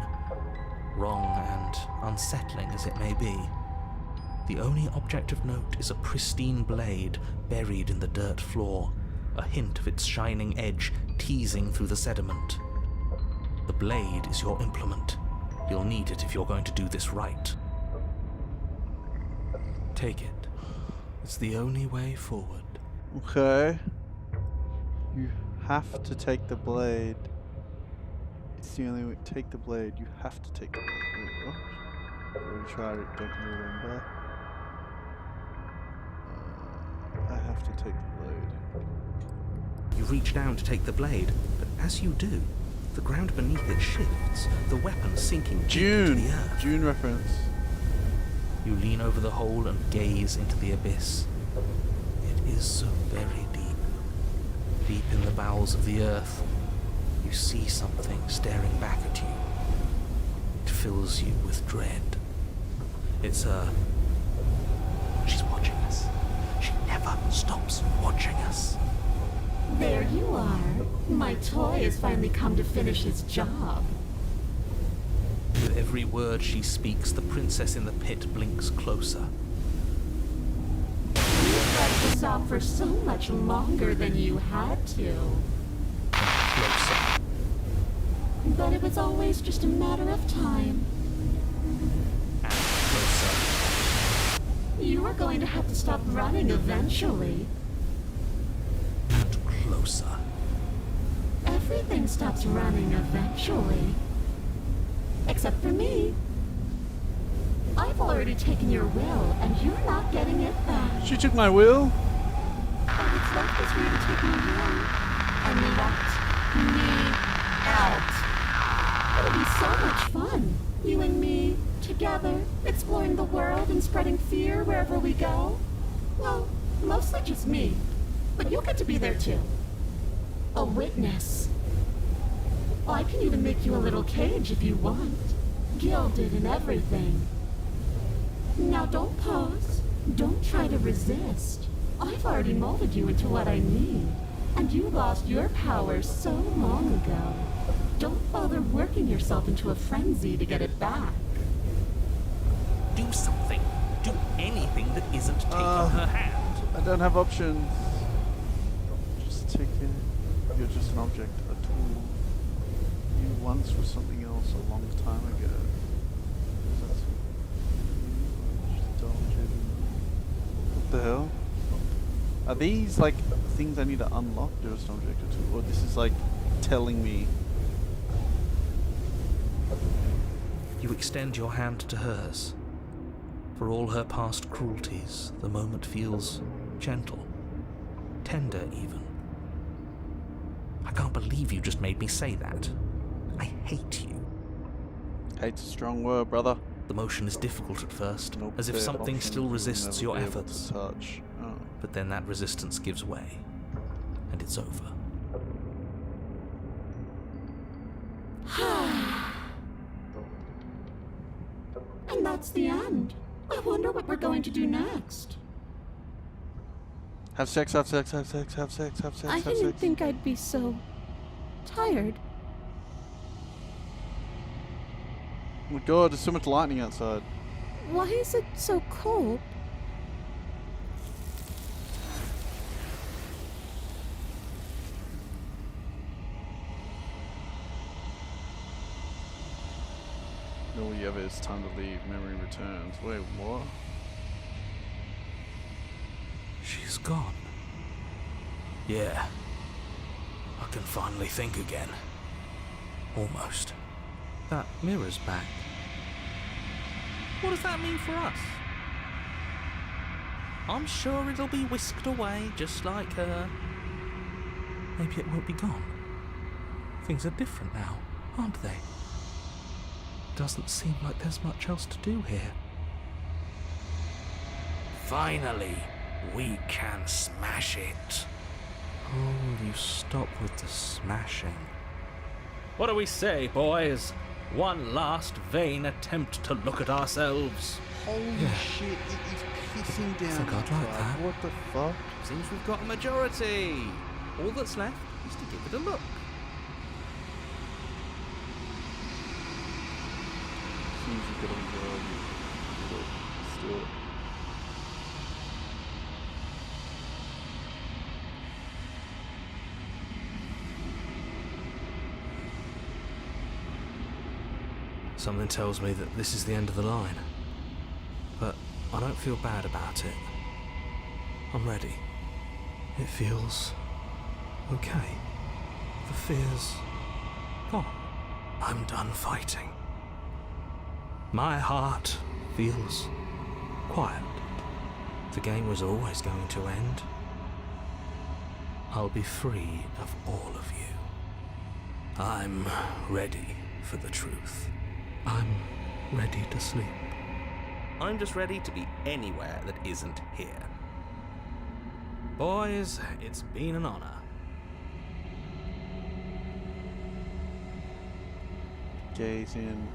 Wrong and unsettling as it may be. The only object of note is a pristine blade buried in the dirt floor, a hint of its shining edge teasing through the sediment. The blade is your implement. You'll need it if you're going to do this right. Take it. It's the only way forward. Okay. You have to take the blade. It's the only way. Take the blade. You have to take the blade. Wait, what? I already tried it. Don't remember. I have to take the blade. You reach down to take the blade, but as you do, the ground beneath it shifts, the weapon sinking deep into the earth. June reference. You lean over the hole and gaze into the abyss. It is so very deep. Deep in the bowels of the earth, you see something staring back at you. It fills you with dread. It's her. She's watching us. She never stops watching us. There you are. My toy has finally come to finish his job. With every word she speaks, the princess in the pit blinks closer. You dragged this out for so much longer than you had to. Closer. But it was always just a matter of time. And closer. You are going to have to stop running eventually. And closer. Everything stops running eventually. Except for me. I've already taken your will, and you're not getting it back. She took my will? All that's left is for you to take me away and let me out. It'll be so much fun. You and me, together, exploring the world and spreading fear wherever we go. Well, mostly just me. But you'll get to be there too. A witness. I can even make you a little cage if you want. Gilded and everything. Now don't pose. Don't try to resist. I've already molded you into what I need. And you lost your power so long ago. Don't bother working yourself into a frenzy to get it back. Do something. Do anything that isn't taking her hand. I don't have options. Just take it. You're just an object, a tool. You once were something else a long time ago. What the hell? Are these like things I need to unlock? Just an object or tool, or this is like telling me. You extend your hand to hers. For all her past cruelties, the moment feels gentle, tender even. I can't believe you just made me say that. I hate you. Hate's a strong word, brother. The motion is difficult at first, Nope, as if their something options still will resists never your be able efforts. to touch. Oh. But then that resistance gives way, and it's over. And that's the end. I wonder what we're going to do next. Have sex, have sex, have sex, have sex, have sex, I have didn't sex. think I'd be so tired. Oh my god, there's so much lightning outside. Why is it so cold? All you ever is time to leave, memory returns. Wait, what? She's gone. Yeah. I can finally think again. Almost. That mirror's back. What does that mean for us? I'm sure it'll be whisked away just like her. Maybe it won't be gone. Things are different now, aren't they? Doesn't seem like there's much else to do here. Finally, we can smash it. Oh, you stop with the smashing. What do we say, boys? One last vain attempt to look at ourselves. Holy shit, it is pissing down. Think I'd like outside. that. What the fuck? Seems we've got a majority. All that's left is to give it a look. As soon as you get on the road, let's do it. Something tells me that this is the end of the line. But I don't feel bad about it. I'm ready. It feels okay. The fear's gone. I'm done fighting. My heart feels quiet. The game was always going to end. I'll be free of all of you. I'm ready for the truth. I'm ready to sleep. I'm just ready to be anywhere that isn't here. Boys, it's been an honor. Gaze in.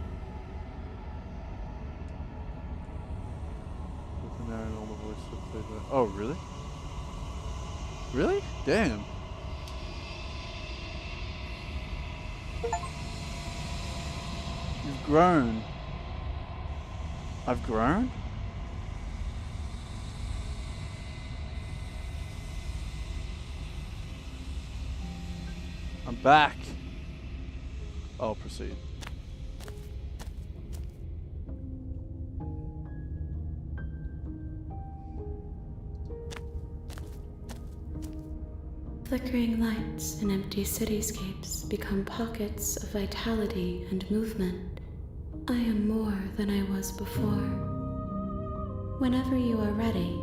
With the narrator, all the voice of the. Oh, really? Really? Damn. You've grown. I've grown? I'm back. I'll proceed. Flickering lights and empty cityscapes become pockets of vitality and movement. I am more than I was before. Whenever you are ready,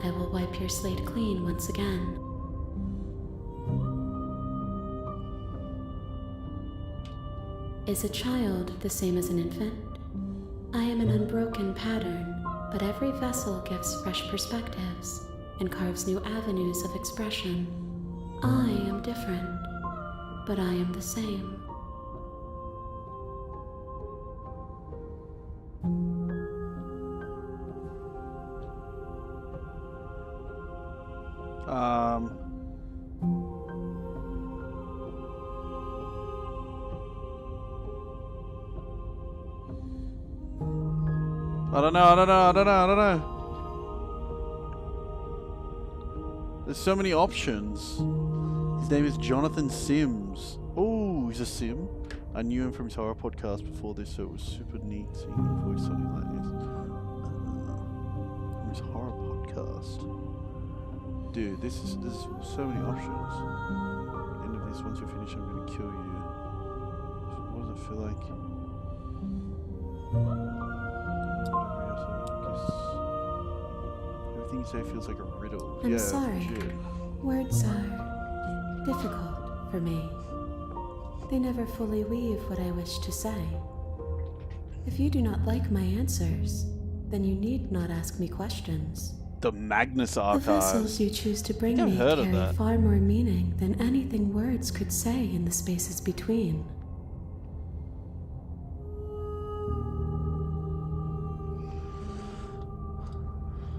I will wipe your slate clean once again. Is a child the same as an infant? I am an unbroken pattern, but every vessel gives fresh perspectives and carves new avenues of expression. I am different, but I am the same. I don't know. There's so many options. His name is Jonathan Sims. Oh, he's a sim. I knew him from his horror podcast before this, so it was super neat seeing him voice something like this. From his horror podcast. Dude, there's so many options. End of this, once you're finished, I'm gonna kill you. What does it feel like? Everything you say feels like a riddle. I'm yeah, sorry. Shit. Words are difficult for me. They never fully weave what I wish to say. If you do not like my answers, then you need not ask me questions. The Magnus The Archives. vessels you choose to bring I think me I've heard of carry that. far more meaning than anything words could say in the spaces between.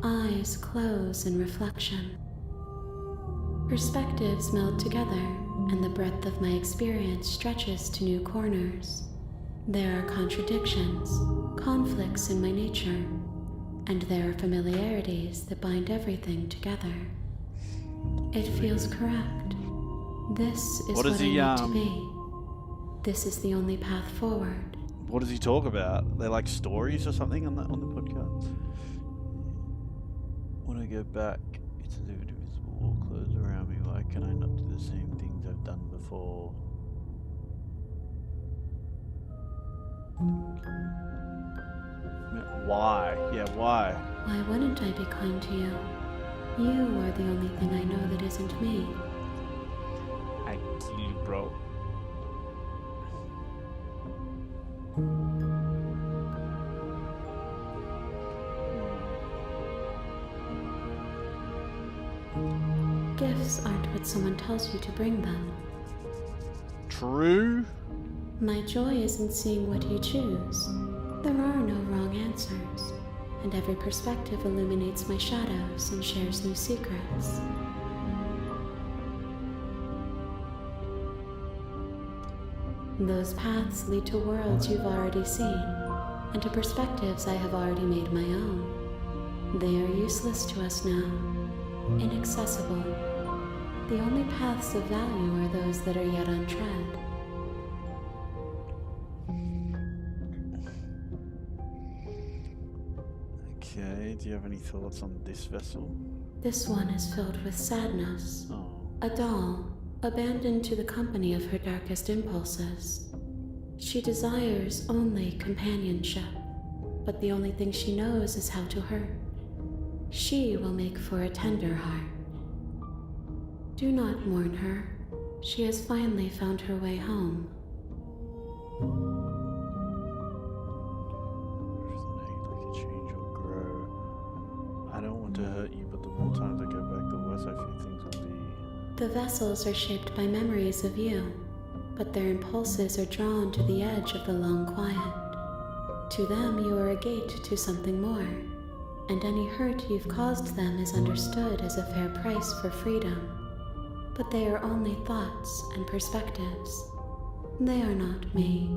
Eyes close in reflection. Perspectives meld together, and the breadth of my experience stretches to new corners. There are contradictions, conflicts in my nature, and there are familiarities that bind everything together. It feels correct. This is What what does I he, need to be. This is the only path forward. What does he talk about? They like stories or something on the podcast? When I go back, it's as if invisible wall closed around me. Why can I not do the same things I've done before? Why? Yeah, why? Why wouldn't I be kind to you? You are the only thing I know that isn't me. I kill you, bro. Gifts aren't what someone tells you to bring them. True? My joy is in seeing what you choose. There are no wrong answers, and every perspective illuminates my shadows and shares new secrets. Those paths lead to worlds you've already seen, and to perspectives I have already made my own. They are useless to us now, inaccessible. The only paths of value are those that are yet untread. Okay, do you have any thoughts on this vessel? This one is filled with sadness. Oh. A doll, abandoned to the company of her darkest impulses. She desires only companionship, but the only thing she knows is how to hurt. She will make for a tender heart. Do not mourn her. She has finally found her way home. Like a change or grow. I don't want to hurt you, but the more times I go back, the worse I feel things will be. The vessels are shaped by memories of you, but their impulses are drawn to the edge of the long quiet. To them, you are a gate to something more. and any hurt you've caused them is understood as a fair price for freedom. But they are only thoughts and perspectives. They are not me.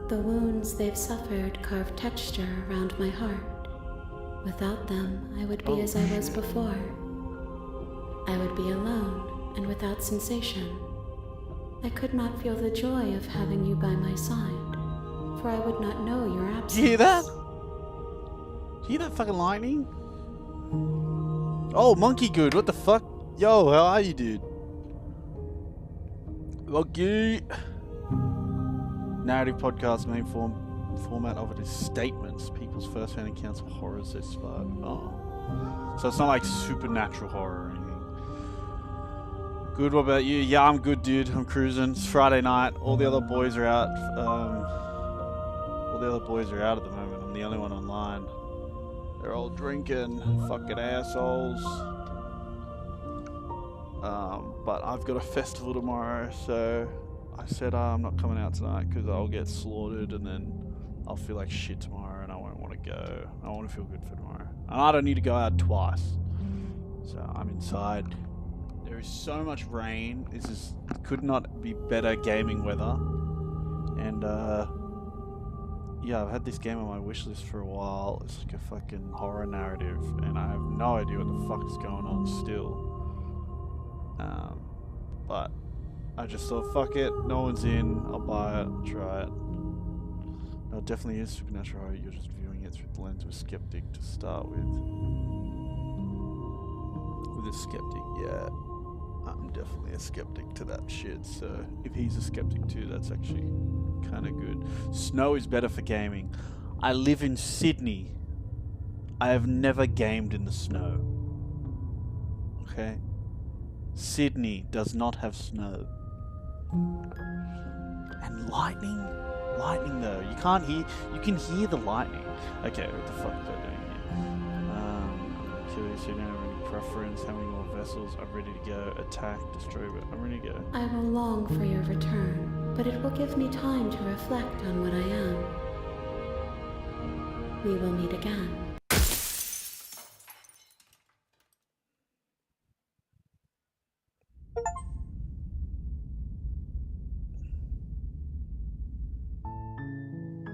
The wounds they've suffered carve texture around my heart. Without them, I would be as I was before. I would be alone and without sensation. I could not feel the joy of having you by my side, for I would not know your absence. You hear that? You hear that fucking lightning? Oh, Monkey Good, what the fuck? Yo, how are you, dude? Monkey. Narrative podcast main format of it is statements. People's first-hand accounts of horrors they survived. Oh. So it's not like supernatural horror or anything. Good, what about you? Yeah, I'm good, dude. I'm cruising. It's Friday night. All the other boys are out. All the other boys are out at the moment. I'm the only one online. They're all drinking. Fucking assholes. But I've got a festival tomorrow, so I said I'm not coming out tonight because I'll get slaughtered and then I'll feel like shit tomorrow and I won't want to go. I want to feel good for tomorrow. And I don't need to go out twice. So I'm inside. There is so much rain. This is could not be better gaming weather. And yeah, I've had this game on my wish list for a while. It's like a fucking horror narrative and I have no idea what the fuck is going on still. But I just thought, fuck it, no one's in, I'll buy it, I'll try it. No, it definitely is supernatural horror, you're just viewing it through the lens of a skeptic to start with. With a skeptic, yeah. I'm definitely a skeptic to that shit, so if he's a skeptic too, that's actually kind of good. Snow is better for gaming. I live in Sydney. I have never gamed in the snow. Okay? Sydney does not have snow. And lightning though, you can hear the lightning. Okay, what the fuck is I doing here? Curious, you don't have any preference, how many more vessels? I'm ready to go, attack, destroy, but I'm ready to go. I will long for your return, but it will give me time to reflect on what I am. We will meet again.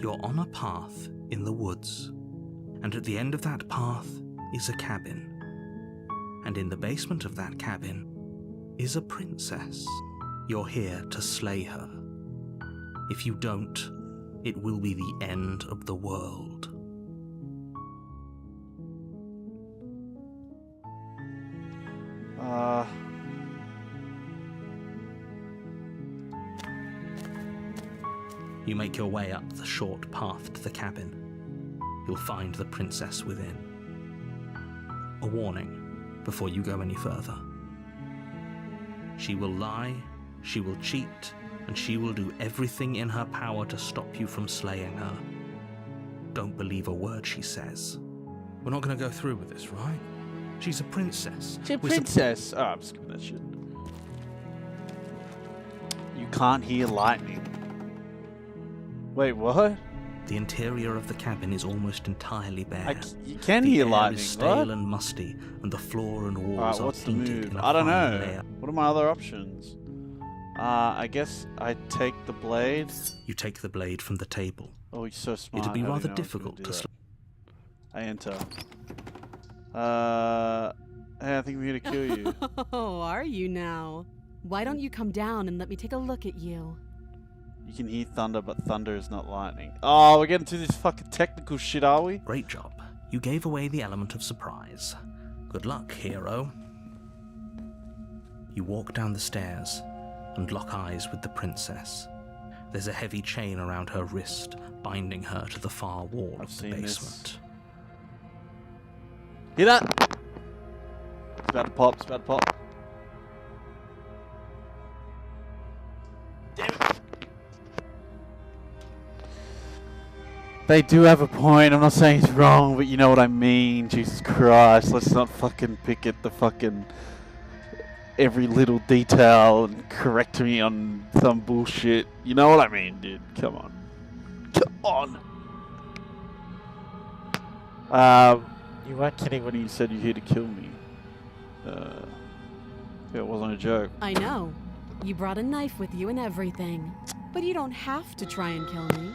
You're on a path in the woods, and at the end of that path is a cabin. And in the basement of that cabin is a princess. You're here to slay her. If you don't, it will be the end of the world. You make your way up the short path to the cabin. You'll find the princess within. A warning before you go any further. She will lie, she will cheat, and she will do everything in her power to stop you from slaying her. Don't believe a word she says. We're not going to go through with this, right? She's a princess. She's a princess. Oh, I'm skipping that shit. You can't hear lightning. Wait, what? The interior of the cabin is almost entirely bare. You can hear lightning. The air is stale what? and musty, and the floor and walls Alright, are what's the painted move? in a I don't fine know. layer. What are my other options? I guess I take the blade. You take the blade from the table. Oh, he's so smart. It'd be How do you rather know I was gonna difficult do to that? I enter. Hey, I think I'm here to kill you. Oh, are you now? Why don't you come down and let me take a look at you? You can hear thunder, but thunder is not lightning. Oh, we're getting to this fucking technical shit, are we? Great job. You gave away the element of surprise. Good luck, hero. You walk down the stairs and lock eyes with the princess. There's a heavy chain around her wrist, binding her to the far wall I've of the seen this. basement. Hear that? It's about to pop, it's about to pop. Damn it. They do have a point. I'm not saying it's wrong, but you know what I mean. Jesus Christ. Let's not fucking pick at the fucking every little detail and correct me on some bullshit. You know what I mean, dude. Come on. Come on. You weren't kidding when you said you're here to kill me. It wasn't a joke. I know. You brought a knife with you and everything. But you don't have to try and kill me.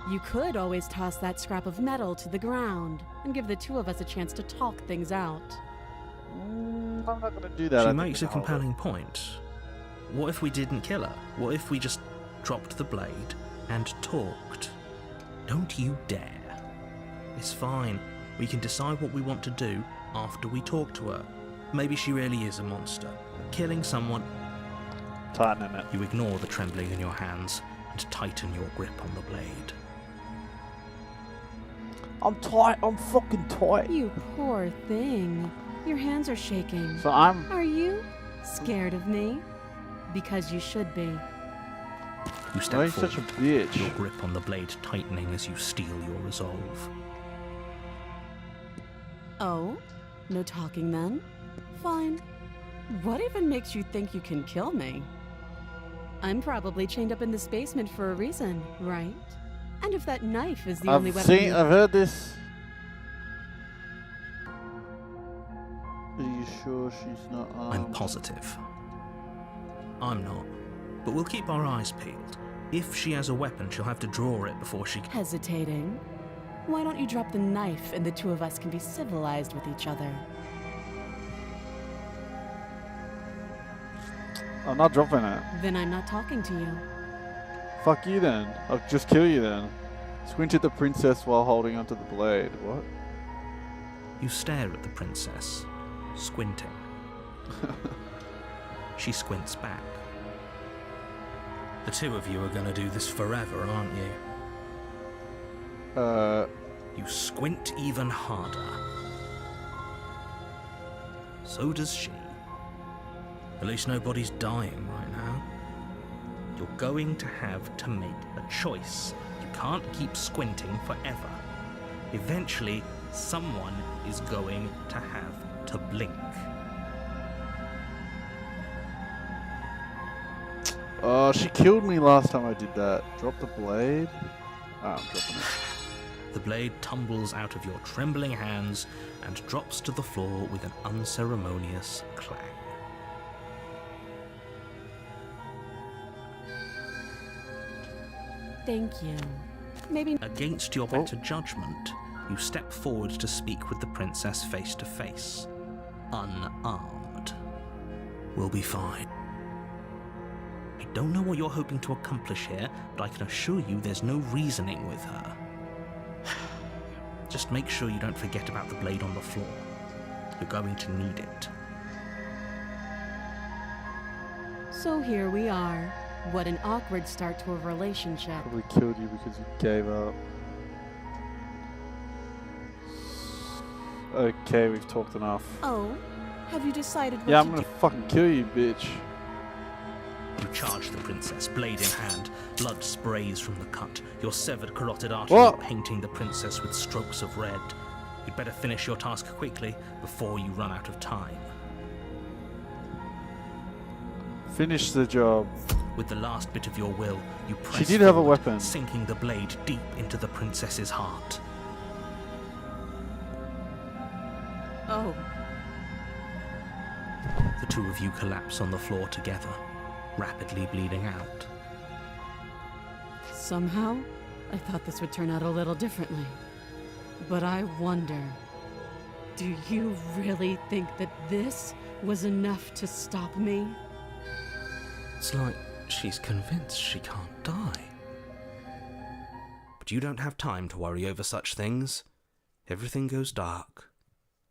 You could always toss that scrap of metal to the ground and give the two of us a chance to talk things out. I'm not going to do that. She makes a compelling point. What if we didn't kill her? What if we just dropped the blade and talked? Don't you dare. It's fine. We can decide what we want to do after we talk to her. Maybe she really is a monster. Killing someone... Tightening it. You ignore the trembling in your hands and tighten your grip on the blade. I'm tight. I'm fucking tight. You poor thing. Your hands are shaking. So I'm... Are you scared of me? Because you should be. You step Why are you forward, such a bitch? your grip on the blade tightening as you steel your resolve. Oh? No talking then? Fine. What even makes you think you can kill me? I'm probably chained up in this basement for a reason, right? And if that knife is the only weapon I've heard this. Are you sure she's not armed? I'm positive. I'm not. But we'll keep our eyes peeled. If she has a weapon, she'll have to draw it before she... hesitating. Why don't you drop the knife and the two of us can be civilized with each other? I'm not dropping it. Then I'm not talking to you. Fuck you then. I'll just kill you then. Squint at the princess while holding onto the blade. What? You stare at the princess, squinting. She squints back. The two of you are going to do this forever, aren't you? You squint even harder. So does she. At least nobody's dying right now. You're going to have to make a choice. You can't keep squinting forever. Eventually, someone is going to have to blink. Oh, she killed me last time I did that. Drop the blade. Oh, I'm dropping it. The blade tumbles out of your trembling hands and drops to the floor with an unceremonious clang. Thank you. Maybe... Against your better judgment, you step forward to speak with the princess face to face. Unarmed. We'll be fine. I don't know what you're hoping to accomplish here, but I can assure you there's no reasoning with her. Just make sure you don't forget about the blade on the floor. You're going to need it. So here we are. What an awkward start to a relationship. Probably killed you because you gave up. Okay, we've talked enough. Oh? Have you decided what Yeah, I'm to gonna fucking kill you, bitch. You charge the princess, blade in hand. Blood sprays from the cut, your severed carotid artery What? painting the princess with strokes of red. You'd better finish your task quickly before you run out of time. Finish the job. With the last bit of your will, you press She did have a forward, weapon. sinking the blade deep into the princess's heart. Oh. The two of you collapse on the floor together, rapidly bleeding out. Somehow, I thought this would turn out a little differently. But I wonder, do you really think that this was enough to stop me? It's like she's convinced she can't die. But you don't have time to worry over such things. Everything goes dark,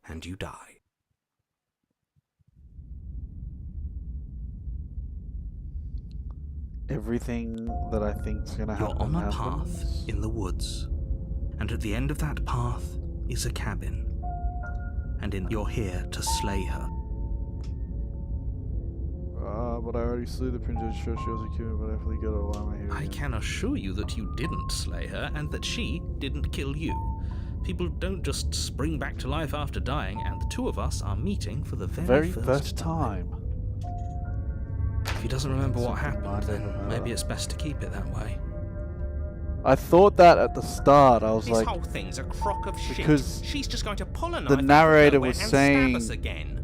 and you die. Everything that I think's gonna You're happen on a happens. path in the woods, and at the end of that path is a cabin. And you're here to slay her. But I already slew the princess. Sure, she was a killer, but I definitely got her. Why am I here? I again? can assure you that you didn't slay her, and that she didn't kill you. People don't just spring back to life after dying, and the two of us are meeting for the very first time. If he doesn't remember what happened, then Never. maybe it's best to keep it that way. I thought that at the start. I was This like, whole thing's a crock of shit. because She's just going to pull a knife the out of narrator nowhere was and saying, stab us again.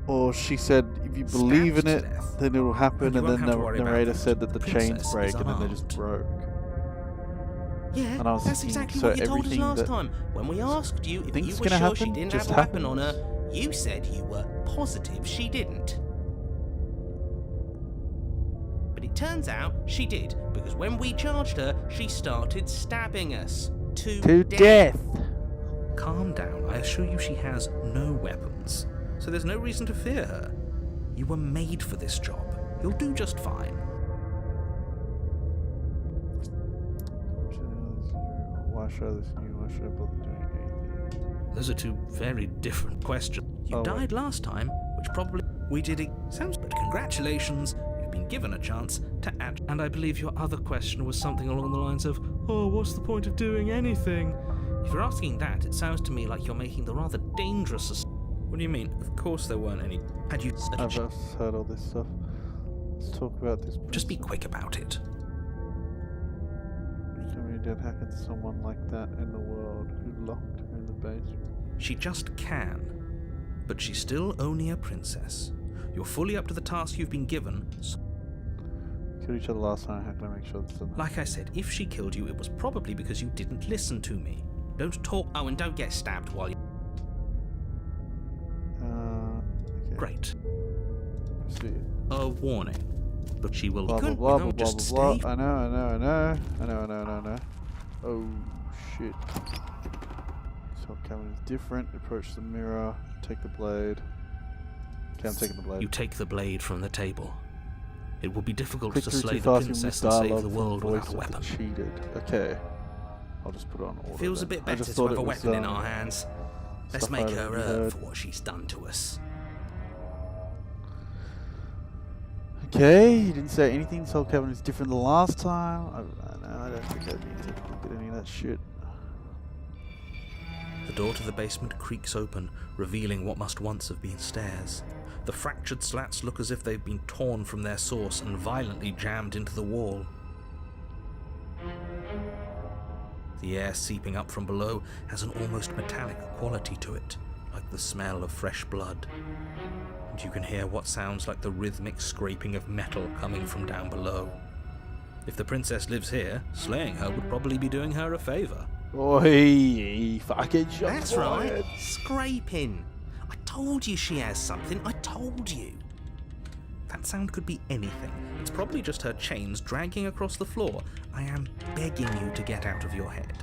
or she said, if you believe in Stabbed it, to death. then it will happen. And you And won't then have to the worry about narrator that. said that the The chains princess break is and then they just unarmed. broke. Yeah, And I was that's thinking, exactly so what you told us everything last that time. When we asked you if thinks you were gonna sure she happen didn't just have a weapon on happens. her, you said you were positive she didn't. But it turns out she did, because when we charged her, she started stabbing us. To death. Calm down. I assure you she has no weapons, so there's no reason to fear her. You were made for this job. You'll do just fine. Why should I listen to you? Why should I bother doing anything? Those are two very different questions. You Oh, died last time, which probably we did it. Sounds but congratulations. You've been given a chance to act. And I believe your other question was something along the lines of, oh, what's the point of doing anything? If you're asking that, it sounds to me like you're making the rather dangerous. What do you mean? Of course there weren't any. Had you? I've heard all this stuff. Let's talk about this. Just be quick about it. Somebody did hack into someone like that in the world who locked her in the basement. She just can. But she's still only a princess. You're fully up to the task you've been given. So Killed each other last time. How can I make sure this doesn't happen? like I said, if she killed you, it was probably because you didn't listen to me. Don't talk. Oh, and don't get stabbed while you... Okay. Great. Proceed. A warning. But she will. Blah blah Good, blah you blah know, blah just blah stay. blah. I know. Oh shit. So Cameron is different. Approach the mirror. Take the blade. Okay, I'm taking the blade. You take the blade from the table. It will be difficult Click to through slay too the fast princess and and save dialogue the from world voice without a of the weapon. cheated. Okay. I'll just put it on order. Feels a then. bit I better just to thought have a it weapon was, in our hands. Let's stuff make I her already earn heard. for what she's done to us. Okay, you didn't say anything. Soul Cabin is different than the last time. I don't think I need to look at any of that shit. The door to the basement creaks open, revealing what must once have been stairs. The fractured slats look as if they've been torn from their source and violently jammed into the wall. The air seeping up from below has an almost metallic quality to it, like the smell of fresh blood. And you can hear what sounds like the rhythmic scraping of metal coming from down below. If the princess lives here, slaying her would probably be doing her a favour. Oi, fucking shot That's fired. right. Scraping. I told you she has something. I told you. That sound could be anything. It's probably just her chains dragging across the floor. I am begging you to get out of your head.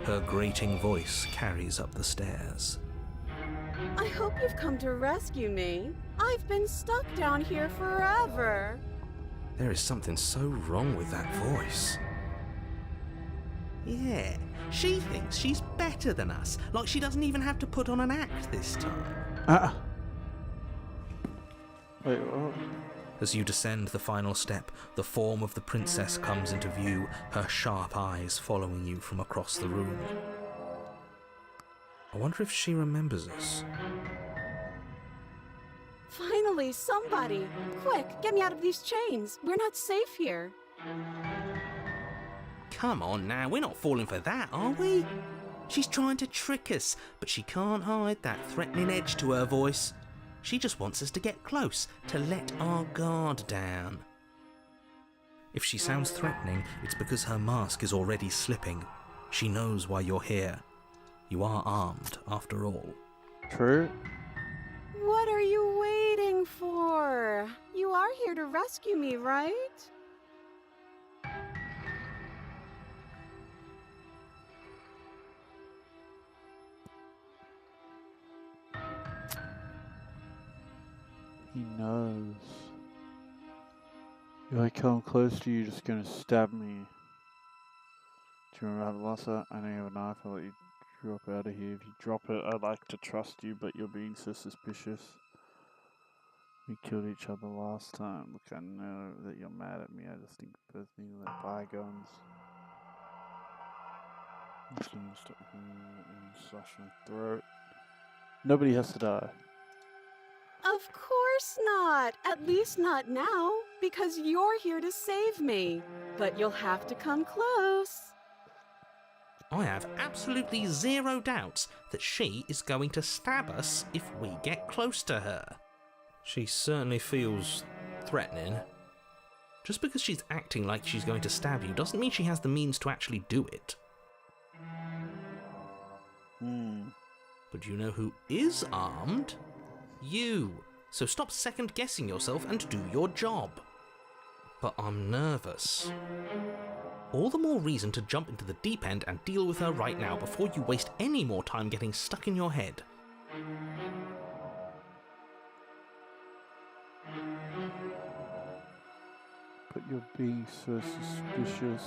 Her grating voice carries up the stairs. I hope you've come to rescue me. I've been stuck down here forever. There is something so wrong with that voice. Yeah, she thinks she's better than us. Like she doesn't even have to put on an act this time. Wait, what? As you descend the final step, the form of the princess comes into view, her sharp eyes following you from across the room. I wonder if she remembers us. Finally, somebody! Quick, get me out of these chains. We're not safe here. Come on now, we're not falling for that, are we? She's trying to trick us, but she can't hide that threatening edge to her voice. She just wants us to get close, to let our guard down. If she sounds threatening, it's because her mask is already slipping. She knows why you're here. You are armed, after all. True. What are you waiting for? You are here to rescue me, right? He knows. If I come close to you, you're just gonna stab me. Do you remember last time? I know you have a knife. I'll let you drop out of here. If you drop it, I'd like to trust you, but you're being so suspicious. We killed each other last time. Look, I know that you're mad at me. I just think both need to let bygones. I'm just gonna stop and slash my throat. Nobody has to die. Of course not. At least not now, because you're here to save me. But you'll have to come close. I have absolutely zero doubts that she is going to stab us if we get close to her. She certainly feels threatening. Just because she's acting like she's going to stab you doesn't mean she has the means to actually do it. But you know who is armed? You. So stop second guessing yourself and do your job. But I'm nervous. All the more reason to jump into the deep end and deal with her right now before you waste any more time getting stuck in your head. But you're being so suspicious.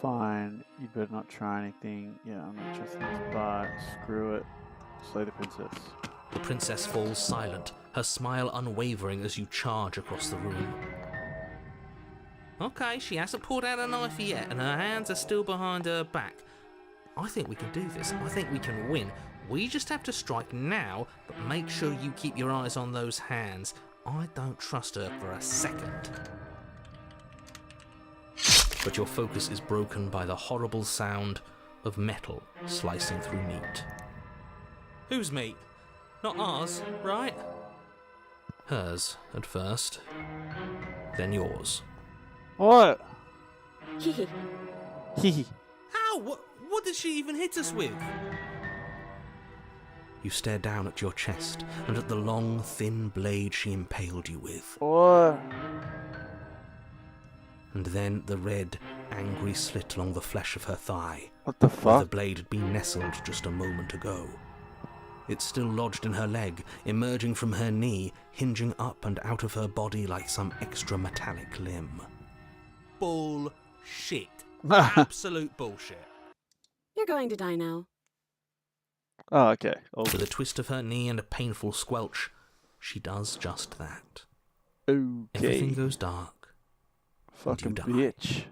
Fine, you better not try anything. Yeah, I'm not trusting this bar. Screw it. Slay the princess. The princess falls silent, her smile unwavering as you charge across the room. Okay, she hasn't pulled out a knife yet, and her hands are still behind her back. I think we can do this. I think we can win. We just have to strike now, but make sure you keep your eyes on those hands. I don't trust her for a second. But your focus is broken by the horrible sound of metal slicing through meat. Whose meat? Not ours, right? Hers, at first. Then yours. What? Hehe. Hehe. How? What did she even hit us with? You stare down at your chest and at the long, thin blade she impaled you with. What? And then the red, angry slit along the flesh of her thigh, What the where the fuck? blade had been nestled just a moment ago. It's still lodged in her leg, emerging from her knee, hinging up and out of her body like some extra metallic limb. Bullshit. Absolute bullshit. You're going to die now. Oh, okay. Oh, With a twist of her knee and a painful squelch, she does just that. okay. Everything goes dark. Fucking die. bitch.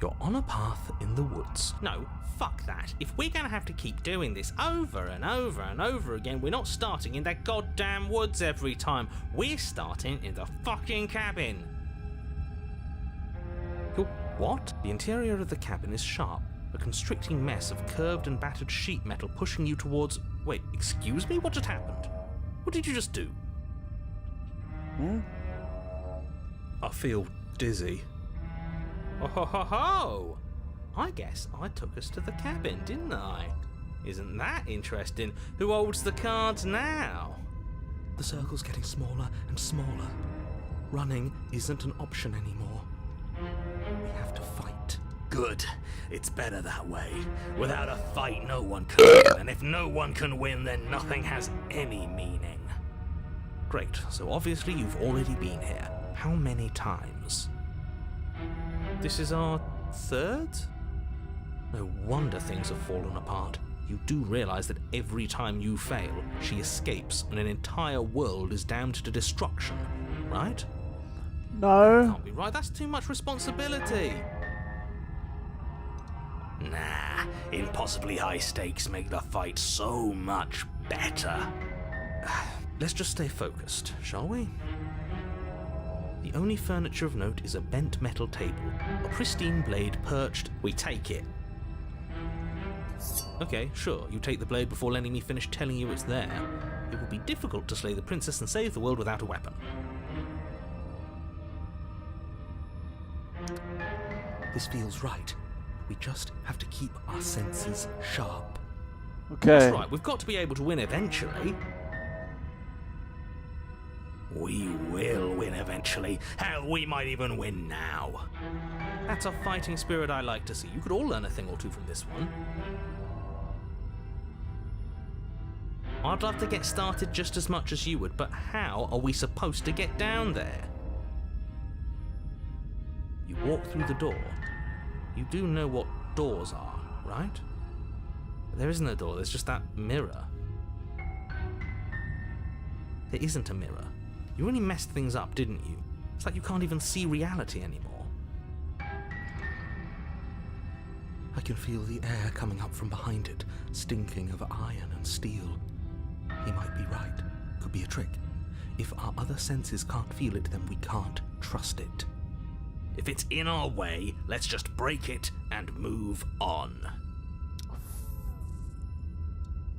You're on a path in the woods. No, fuck that. If we're gonna have to keep doing this over and over and over again, we're not starting in that goddamn woods every time. We're starting in the fucking cabin. What? The interior of the cabin is sharp, a constricting mess of curved and battered sheet metal pushing you towards... Wait, excuse me? What just happened? What did you just do? I feel dizzy. Oh ho ho ho! I guess I took us to the cabin, didn't I? Isn't that interesting? Who holds the cards now? The circle's getting smaller and smaller. Running isn't an option anymore. We have to fight. Good. It's better that way. Without a fight, no one can win, and if no one can win, then nothing has any meaning. Great, so obviously you've already been here. How many times? This is our third? No wonder things have fallen apart. You do realize that every time you fail, she escapes and an entire world is damned to destruction, right? No. Can't be right, that's too much responsibility. Nah, impossibly high stakes make the fight so much better. Let's just stay focused, shall we? The only furniture of note is a bent metal table, a pristine blade perched. We take it. Okay, sure, you take the blade before letting me finish telling you it's there. It would be difficult to slay the princess and save the world without a weapon. This feels right. We just have to keep our senses sharp. Okay. That's right, we've got to be able to win eventually. We will win eventually. Hell, we might even win now. That's a fighting spirit I like to see. You could all learn a thing or two from this one. I'd love to get started just as much as you would, but how are we supposed to get down there? You walk through the door. You do know what doors are, right? There isn't a door, there's just that mirror. There isn't a mirror. You really messed things up, didn't you? It's like you can't even see reality anymore. I can feel the air coming up from behind it, stinking of iron and steel. He might be right. Could be a trick. If our other senses can't feel it, then we can't trust it. If it's in our way, let's just break it and move on.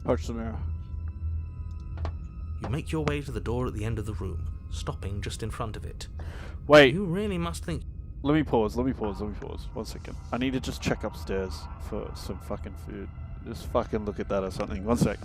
Approach the mirror. You make your way to the door at the end of the room, stopping just in front of it. Wait, You really must think... let me pause. 1 second. I need to just check upstairs for some fucking food. Just fucking look at that or something. 1 sec.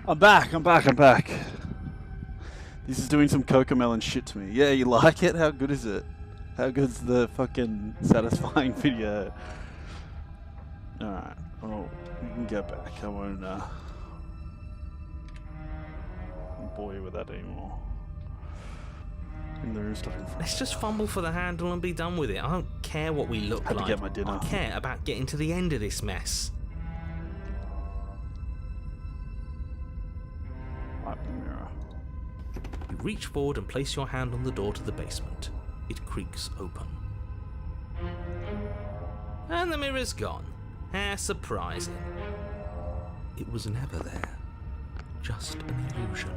I'm back. This is doing some Cocomelon shit to me. Yeah, you like it? How good is it? How good's the fucking satisfying video? Alright, well, we can get back. I won't bore you with that anymore. And there is stuff in front. Let's just fumble for the handle and be done with it. I don't care what we look Had to like. get my dinner. I care about getting to the end of this mess. Wipe the mirror. You reach forward and place your hand on the door to the basement. It creaks open. And the mirror's gone. How surprising. It was never there. Just an illusion.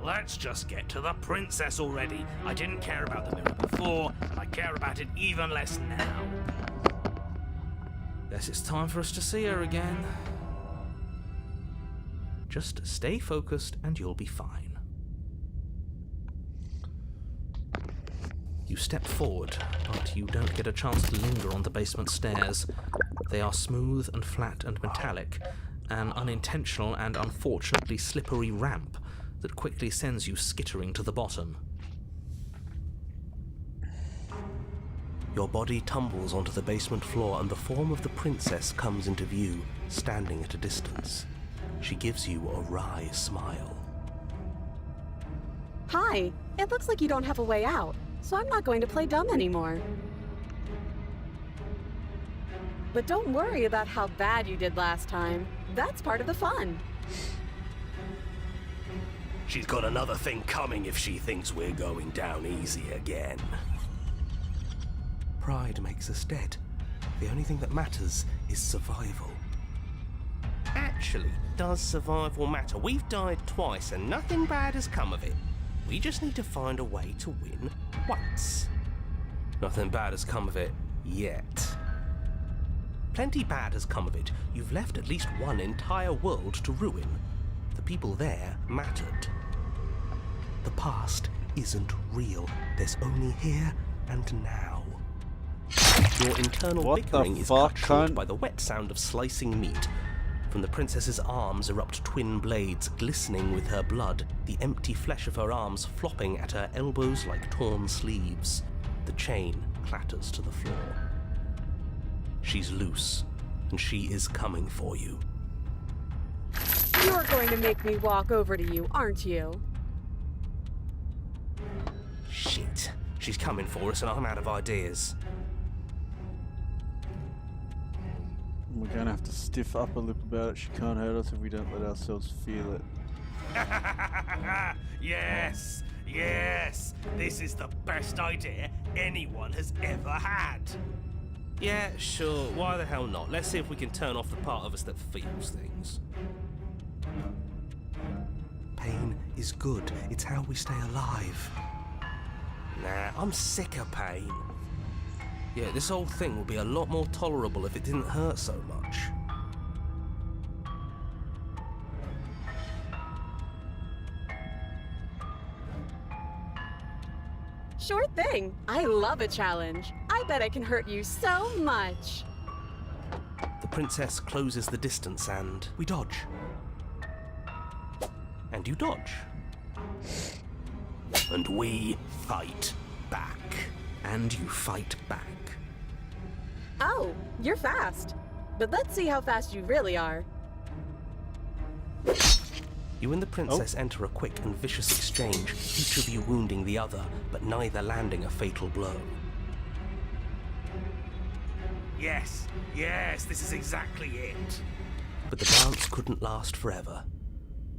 Let's just get to the princess already. I didn't care about the mirror before, and I care about it even less now. Guess it's time for us to see her again. Just stay focused and you'll be fine. You step forward, but you don't get a chance to linger on the basement stairs. They are smooth and flat and metallic, an unintentional and unfortunately slippery ramp that quickly sends you skittering to the bottom. Your body tumbles onto the basement floor and the form of the princess comes into view, standing at a distance. She gives you a wry smile. Hi, it looks like you don't have a way out, so I'm not going to play dumb anymore. But don't worry about how bad you did last time. That's part of the fun. She's got another thing coming if she thinks we're going down easy again. Pride makes us dead. The only thing that matters is survival. Actually, does survival matter? We've died twice and nothing bad has come of it. We just need to find a way to win once. Nothing bad has come of it yet. Plenty bad has come of it. You've left at least one entire world to ruin. The people there mattered. The past isn't real. There's only here and now. Your internal What bickering the is fuck, cut short cunt? by the wet sound of slicing meat. From the princess's arms erupt twin blades glistening with her blood, the empty flesh of her arms flopping at her elbows like torn sleeves. The chain clatters to the floor. She's loose, and she is coming for you. You're going to make me walk over to you, aren't you? Shit. She's coming for us and I'm out of ideas. We're gonna have to stiff upper lip about it. She can't hurt us if we don't let ourselves feel it. Yes, yes, this is the best idea anyone has ever had. Yeah, sure, why the hell not? Let's see if we can turn off the part of us that feels things. Pain is good. It's how we stay alive. Nah, I'm sick of pain. Yeah, this whole thing would be a lot more tolerable if it didn't hurt so much. Sure thing. I love a challenge. I bet I can hurt you so much. The princess closes the distance and we dodge. And you dodge. And we fight back. And you fight back. Oh, you're fast. But let's see how fast you really are. You and the princess enter a quick and vicious exchange, each of you wounding the other, but neither landing a fatal blow. Yes, yes, this is exactly it. But the dance couldn't last forever.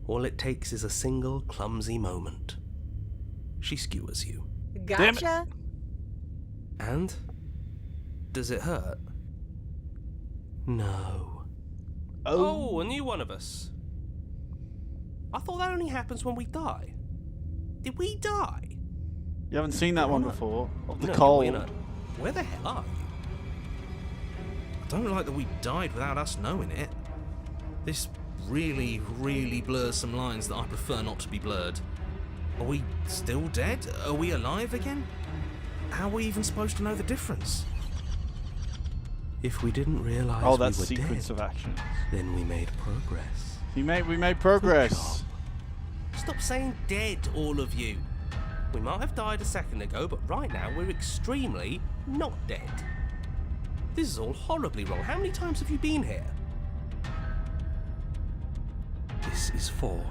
All it takes is a single clumsy moment. She skewers you. Gotcha. And? Does it hurt? No. Oh, a new one of us. I thought that only happens when we die. Did we die? You haven't seen that one before? Of the No, cold. we're not. Where the hell are you? I don't like that we died without us knowing it. This really, really blurs some lines that I prefer not to be blurred. Are we still dead? Are we alive again? How are we even supposed to know the difference? If we didn't realize Oh, that we were sequence dead, of actions. then we made progress. We made progress. Stop saying dead, all of you. We might have died a second ago, but right now we're extremely not dead. This is all horribly wrong. How many times have you been here? This is 4.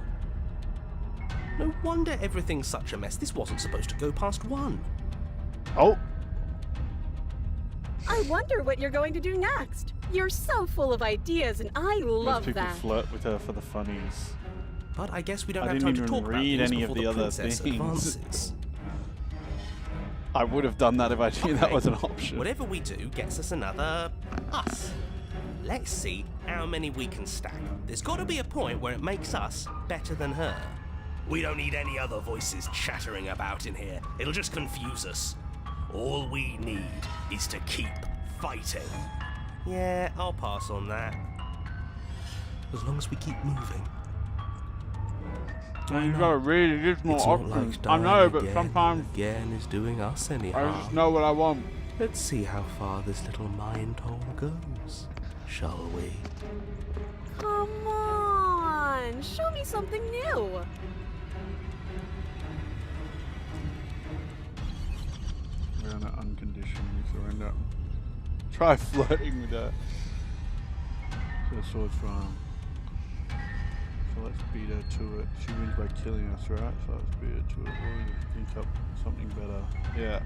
No wonder everything's such a mess. This wasn't supposed to go past 1. Oh. I wonder what you're going to do next. You're so full of ideas, and I love Most people that. flirt with her for the funnies. But I guess we don't I have didn't time to even talk about read things any before of the the other princess things. advances. I would have done that if I knew that was an option. Whatever we do gets us another us. Let's see how many we can stack. There's got to be a point where it makes us better than her. We don't need any other voices chattering about in here. It'll just confuse us. All we need is to keep fighting. Yeah, I'll pass on that. As long as we keep moving. You gotta really give more It's not options. like I know, dying but again sometimes and again is doing us any I harm. just know what I want. Let's see how far this little mind hole goes, shall we? Come on, show me something new. We're gonna unconditionally surrender. Try flirting with her. So the sword's wrong. So let's beat her to it. She wins by killing us, right? So let's beat her to it. We'll think up something better. Yeah.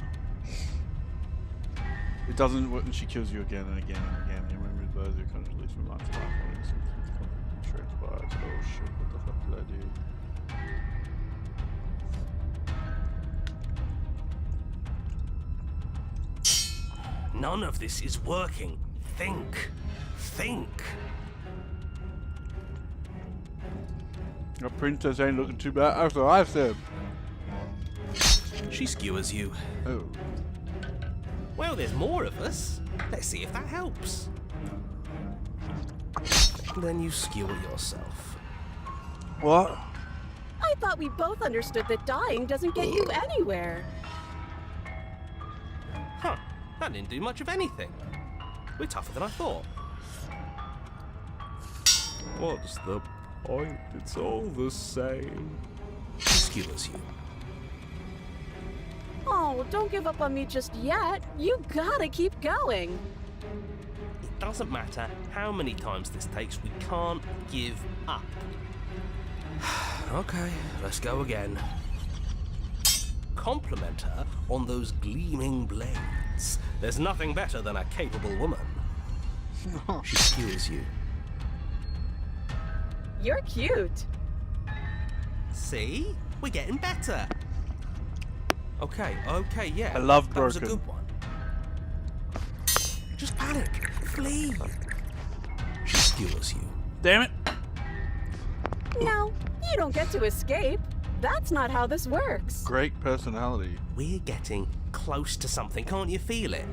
It doesn't when she kills you again and again and again. You remember those who can't release from life to life. Oh shit, what the fuck did I do? None of this is working. Think. Think. The princess ain't looking too bad. That's what I said. She skewers you. Oh. Well, there's more of us. Let's see if that helps. Then you skewer yourself. What? I thought we both understood that dying doesn't get you anywhere. Huh. That didn't do much of anything. We're tougher than I thought. What's the point? It's all the same. She skewers you. Oh, don't give up on me just yet. You gotta keep going. It doesn't matter how many times this takes, we can't give up. Okay, let's go again. Compliment her on those gleaming blades. There's nothing better than a capable woman. She skewers you. You're cute. See? We're getting better. Okay, yeah. I love that was a broken. good one. Just panic. Flee. She skewers you. Damn it! No, you don't get to escape. That's not how this works. Great personality. We're getting close to something, can't you feel it?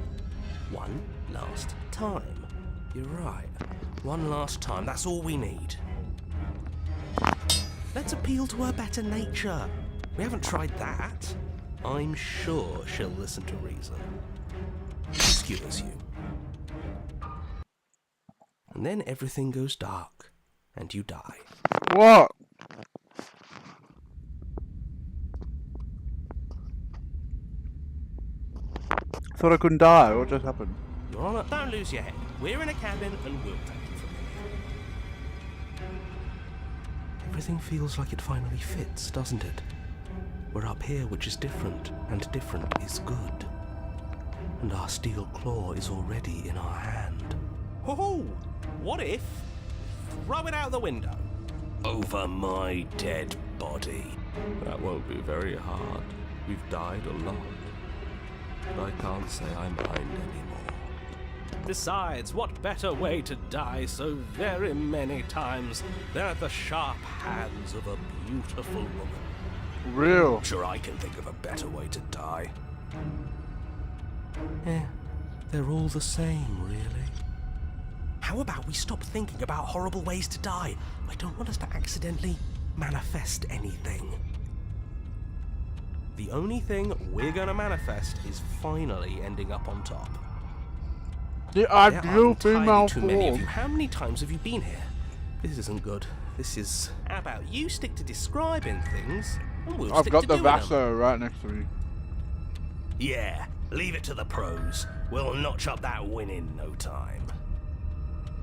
One last time. You're right. One last time, that's all we need. Let's appeal to her better nature. We haven't tried that. I'm sure she'll listen to reason. She skewers you. And then everything goes dark, and you die. What? Thought I couldn't die. What just happened? Your Honor, don't lose your head. We're in a cabin, and we'll take it from here. Everything feels like it finally fits, doesn't it? We're up here, which is different, and different is good. And our steel claw is already in our hand. Ho-ho! What if? Throw it out the window. Over my dead body. That won't be very hard. We've died a lot. But I can't say I mind anymore. Besides, what better way to die so very many times than at the sharp hands of a beautiful woman? Real. Sure, I can think of a better way to die. Yeah, they're all the same, really. How about we stop thinking about horrible ways to die? I don't want us to accidentally manifest anything. The only thing we're gonna manifest is finally ending up on top. The There ideal aren't entirely female too many of form. you. How many times have you been here? This isn't good. This is... How about you stick to describing things, and we'll I've stick got to the doing them. Vaso right next to me. Yeah, leave it to the pros. We'll notch up that win in no time.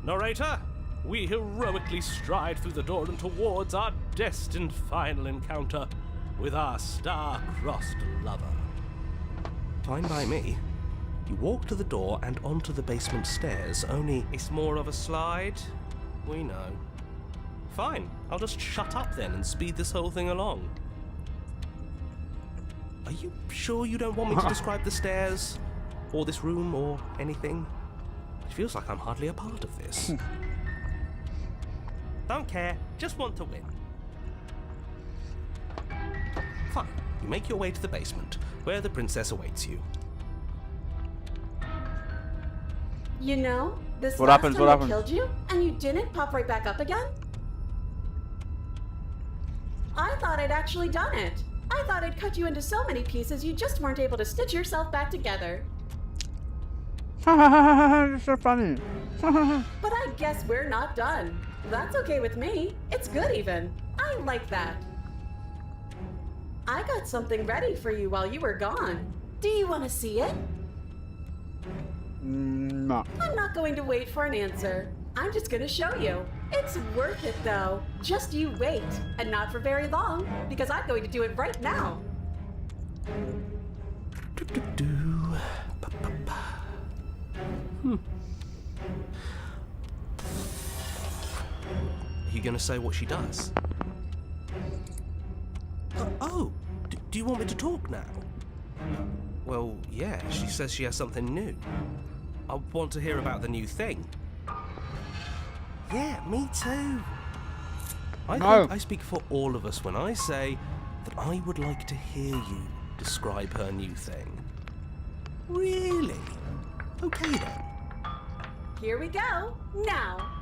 Narrator, we heroically stride through the door and towards our destined final encounter with our star-crossed lover. Fine by me. You walk to the door and onto the basement stairs, only it's more of a slide. We know. Fine, I'll just shut up then and speed this whole thing along. Are you sure you don't want me to describe the stairs, or this room, or anything? It feels like I'm hardly a part of this. Don't care, just want to win. Fine, you make your way to the basement, where the princess awaits you. You know, this What last happens? time What I happens? killed you, and you didn't pop right back up again? I thought I'd actually done it. I thought I'd cut you into so many pieces you just weren't able to stitch yourself back together. You're so funny. But I guess we're not done. That's okay with me. It's good even. I like that. I got something ready for you while you were gone. Do you want to see it? No. I'm not going to wait for an answer. I'm just going to show you. It's worth it though. Just you wait. And not for very long, because I'm going to do it right now. Are you gonna say what she does? Do you want me to talk now? Well, yeah, she says she has something new. I want to hear about the new thing. Yeah, me too. I think I speak for all of us when I say that I would like to hear you describe her new thing. Really? Okay then. Here we go. Now.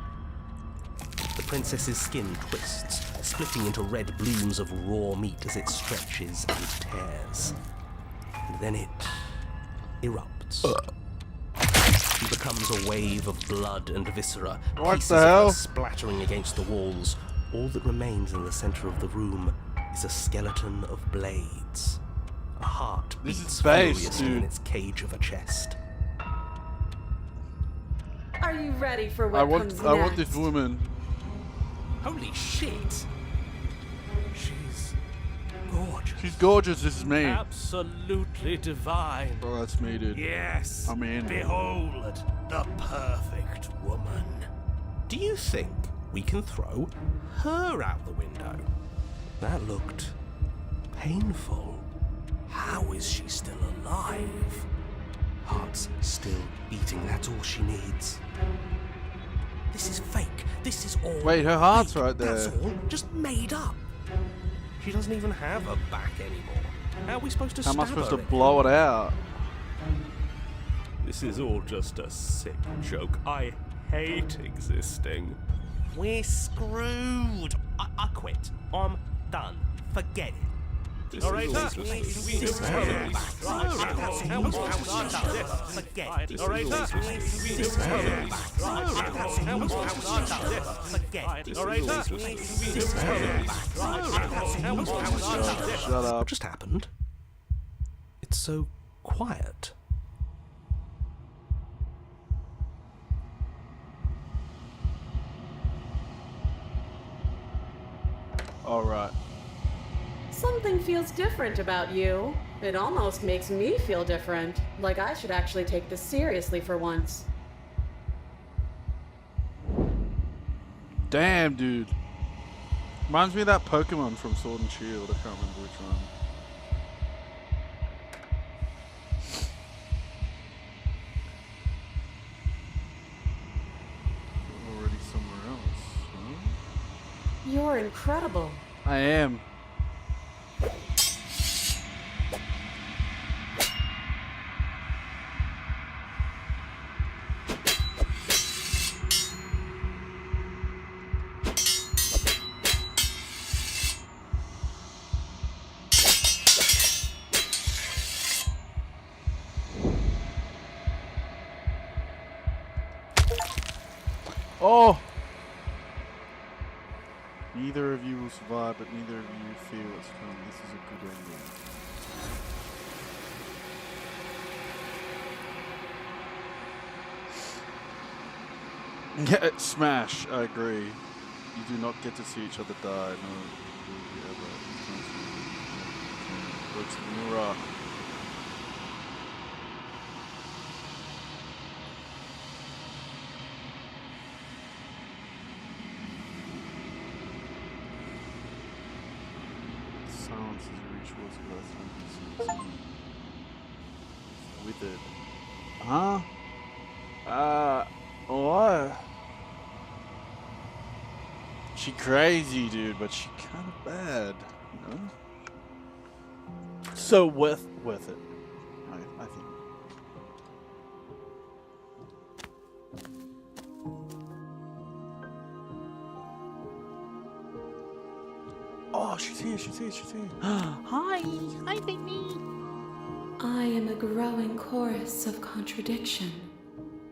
The princess's skin twists, splitting into red blooms of raw meat as it stretches and tears. And then it erupts. She becomes a wave of blood and viscera, What pieces the of hell? her splattering against the walls. All that remains in the center of the room is a skeleton of blades. A heart This beats is base, furiously in dude. its cage of a chest. Are you ready for what I want comes this next? woman. Holy shit! She's gorgeous. She's gorgeous. This is me. Absolutely divine. Oh, that's me, dude. Yes. I'm in. Behold, the perfect woman. Do you think we can throw her out the window? That looked painful. How is she still alive? Heart's still beating, that's all she needs. This is fake. This is all. Wait, her heart's fake. right there. That's all just made up. She doesn't even have a back anymore. How are we supposed to How am I stab supposed her to in? blow it out? This is all just a sick joke. I hate existing. We're screwed. I quit. I'm done. Forget it. Narrator, Forget it. Shut up. What just happened? It's so quiet. All right. Something feels different about you. It almost makes me feel different. Like I should actually take this seriously for once. Damn, dude. Reminds me of that Pokemon from Sword and Shield. I can't remember which one. Already somewhere else. Huh? You're incredible. I am. Oh! Neither of you will survive, but neither of you feel it's come. This is a good ending. Yeah, smash. I agree. You do not get to see each other die. No, looks mirror. Silence is a ritual to the last withered. Huh? What? She crazy, dude, but she kind of bad, you know? So worth it, I think. Oh, she's here. Hi, baby. I am a growing chorus of contradiction.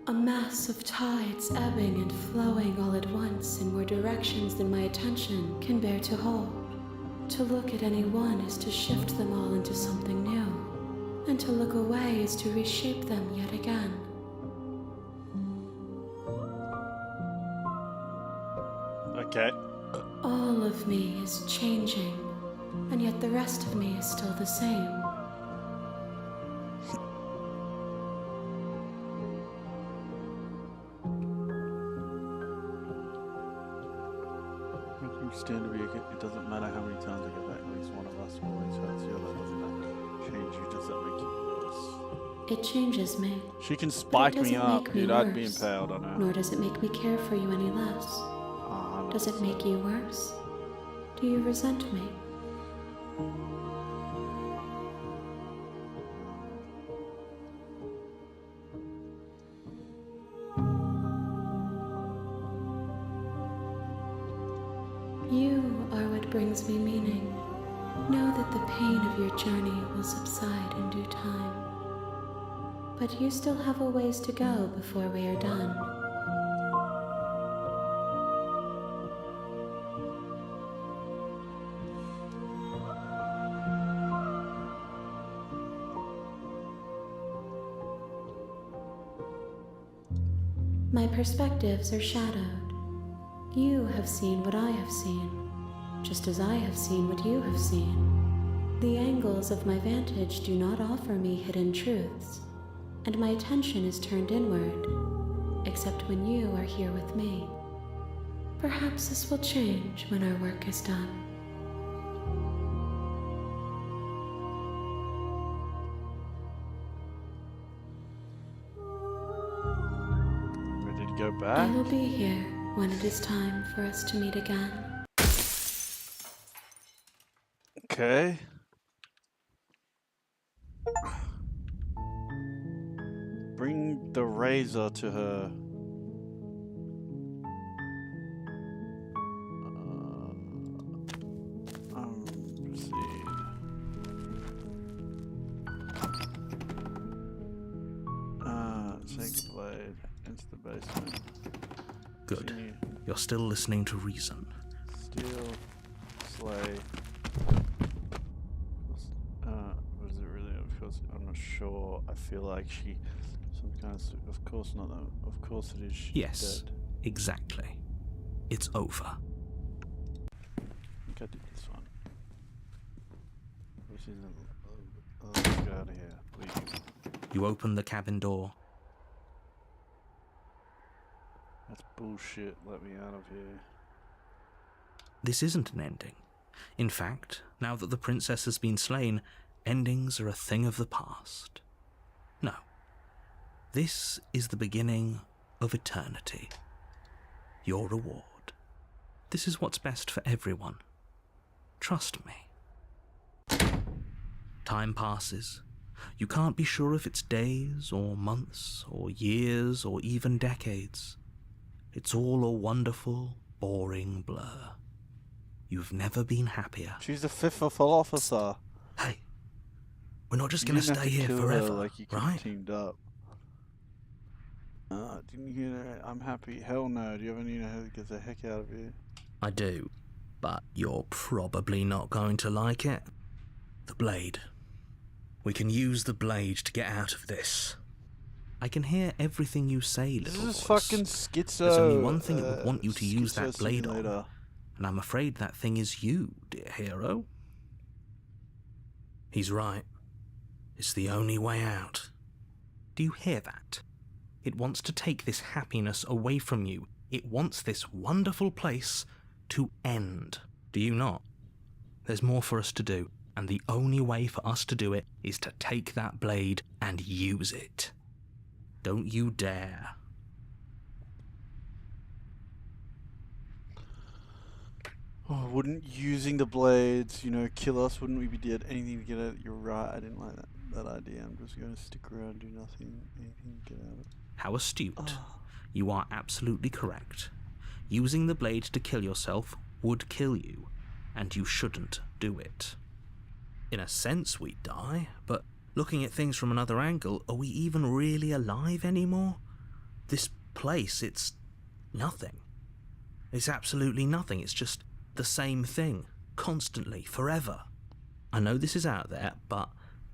A mass of tides ebbing and flowing all at once in more directions than my attention can bear to hold. To look at any one is to shift them all into something new, and to look away is to reshape them yet again. Okay. All of me is changing, and yet the rest of me is still the same. Stand to be again. It doesn't matter how many times I get back, at least one of us always hurts the other. Doesn't that change you? Does that make you worse? It changes me. She can spike me doesn't up, make me dude. I'd be worse. impaled on her. Nor does it make me care for you any less. Does it make you worse? Do you resent me? You are what brings me meaning. Know that the pain of your journey will subside in due time. But you still have a ways to go before we are done. My perspectives are shadowed. You have seen what I have seen, just as I have seen what you have seen. The angles of my vantage do not offer me hidden truths, and my attention is turned inward, except when you are here with me. Perhaps this will change when our work is done. Ready to go I back? will be here when it is time for us to meet again. Okay. Bring the razor to her. Proceed. Take the blade into the basement. Good. Continue. You're still listening to reason. Steal, slay. Was it really? Of course, I'm not sure. I feel like she, some kind of course not. Of course it is. She's Yes, dead. exactly. It's over. I think I did this one. This isn't. Let's go out of here, please. You open the cabin door. That's bullshit. Let me out of here. This isn't an ending. In fact, now that the princess has been slain, endings are a thing of the past. No. This is the beginning of eternity. Your reward. This is what's best for everyone. Trust me. Time passes. You can't be sure if it's days or months or years or even decades. It's all a wonderful, boring blur. You've never been happier. She's the fifth officer. Hey, we're not just You going to didn't have stay here kill her forever, like you could have right? teamed up. Didn't you hear that? I'm happy. Hell no. Do you ever need to get the heck out of here? I do. but you're probably not going to like it. The blade. We can use the blade to get out of this. I can hear everything you say, little This is voice. fucking schizo. There's only one thing it would want you to use Schizo that blade on, Simulator. and I'm afraid that thing is you, dear hero. He's right. It's the only way out. Do you hear that? It wants to take this happiness away from you. It wants this wonderful place to end. Do you not? There's more for us to do, and the only way for us to do it is to take that blade and use it. Don't you dare. Oh, wouldn't using the blades, kill us? Wouldn't we be dead? Anything to get out of it. You're right, I didn't like that idea. I'm just going to stick around, do nothing, anything to get out of it. How astute. You are absolutely correct. Using the blade to kill yourself would kill you, and you shouldn't do it. In a sense, we die, but looking at things from another angle, are we even really alive anymore? This place, it's nothing. It's absolutely nothing. It's just the same thing, constantly, forever. I know this is out there, but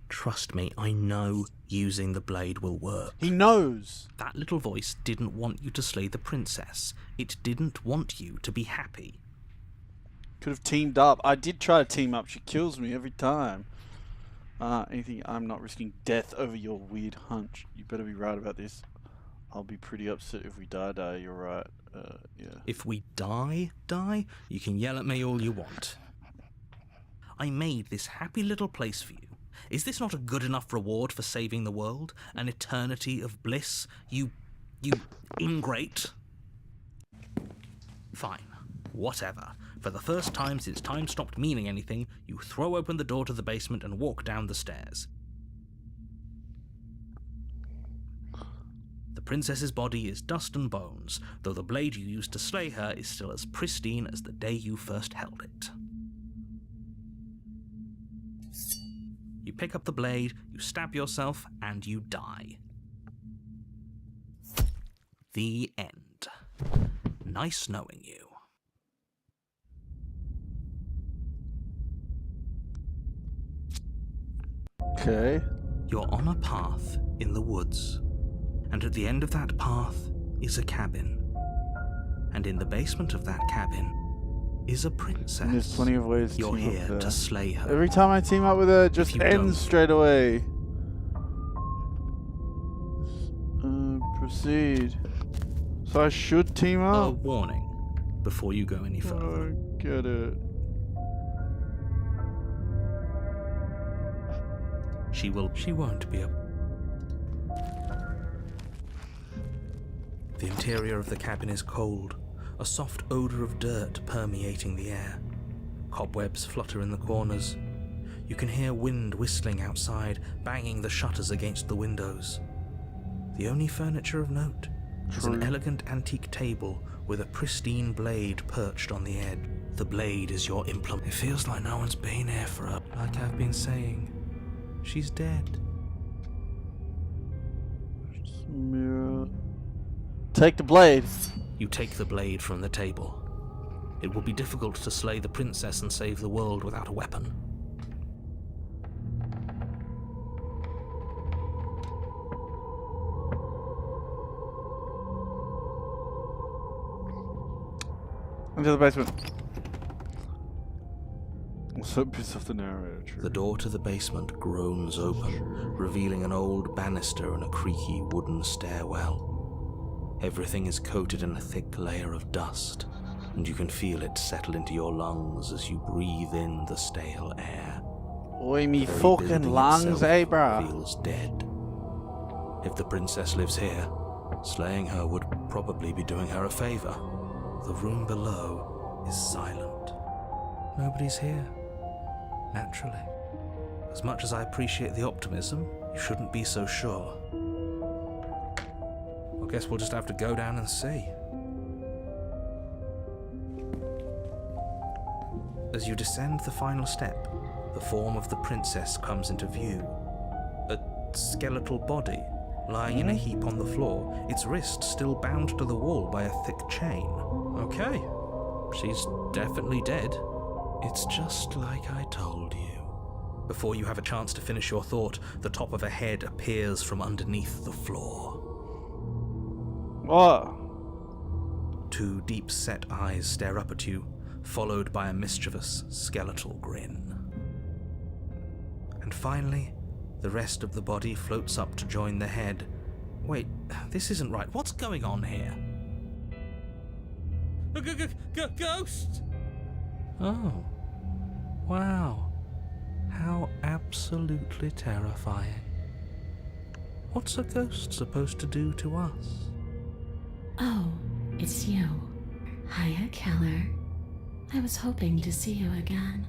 trust me, I know using the blade will work. He knows! That little voice didn't want you to slay the princess. It didn't want you to be happy. Could have teamed up. I did try to team up. She kills me every time. Anything. I'm not risking death over your weird hunch. You better be right about this. I'll be pretty upset if we die. You're right. Yeah. If we die, you can yell at me all you want. I made this happy little place for you. Is this not a good enough reward for saving the world? An eternity of bliss? You ingrate? Fine. Whatever. For the first time since time stopped meaning anything, you throw open the door to the basement and walk down the stairs. The princess's body is dust and bones, though the blade you used to slay her is still as pristine as the day you first held it. You pick up the blade, you stab yourself, and you die. The end. Nice knowing you. Okay. You're on a path in the woods, and at the end of that path is a cabin. And in the basement of that cabin is a princess. And there's plenty of ways to You're team up here there. to slay her. Every time I team up with her, it just If you don't- ends straight away. Proceed. So I should team A up? warning before you go any further. Get it. She won't be a... The interior of the cabin is cold, a soft odor of dirt permeating the air. Cobwebs flutter in the corners. You can hear wind whistling outside, banging the shutters against the windows. The only furniture of note is an elegant antique table with a pristine blade perched on the edge. The blade is your implement. It feels like no one's been here for her. Like I've been saying, she's dead. Mirror. Take the blade. You take the blade from the table. It will be difficult to slay the princess and save the world without a weapon. Into the basement. I'm so pissed off the narrator. True. The door to the basement groans open, revealing an old banister and a creaky wooden stairwell. Everything is coated in a thick layer of dust, and you can feel it settle into your lungs as you breathe in the stale air. Oi, me The very fucking building lungs, itself bruh. feels dead. If the princess lives here, slaying her would probably be doing her a favor. The room below is silent. Nobody's here. Naturally. As much as I appreciate the optimism, you shouldn't be so sure. I guess we'll just have to go down and see. As you descend the final step, the form of the princess comes into view. A skeletal body, lying in a heap on the floor, its wrist still bound to the wall by a thick chain. Okay, she's definitely dead. It's just like I told you. Before you have a chance to finish your thought, the top of a head appears from underneath the floor. What? Two deep-set eyes stare up at you, followed by a mischievous, skeletal grin. And finally, the rest of the body floats up to join the head. Wait, this isn't right. What's going on here? Ghost! Oh. Wow. How absolutely terrifying. What's a ghost supposed to do to us? Oh, it's you. Hiya, Keller. I was hoping to see you again.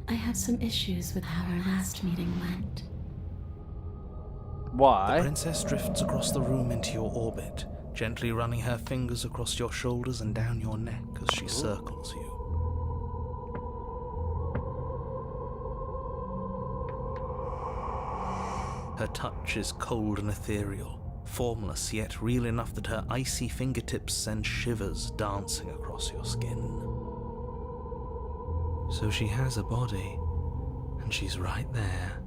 I have some issues with how our last meeting went. The Why? princess drifts across the room into your orbit, gently running her fingers across your shoulders and down your neck as she circles you. Her touch is cold and ethereal, formless yet real enough that her icy fingertips send shivers dancing across your skin. So she has a body, and she's right there.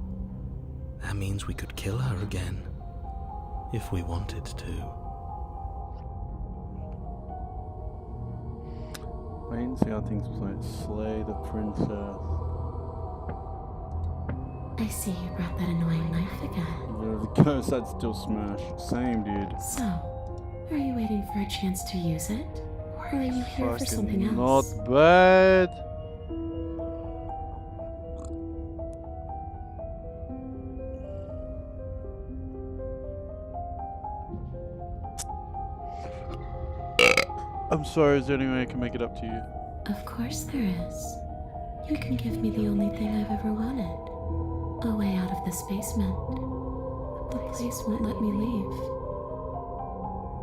That means we could kill her again, if we wanted to. Wait and see how things play. Slay the princess. I see you brought that annoying knife again. The ghost I'd still smash. Same, dude. So, are you waiting for a chance to use it? Or are you here for something Fucking else? not bad. I'm sorry, is there any way I can make it up to you? Of course there is. You can give me the only thing I've ever wanted. A way out of this basement. The place won't let me leave.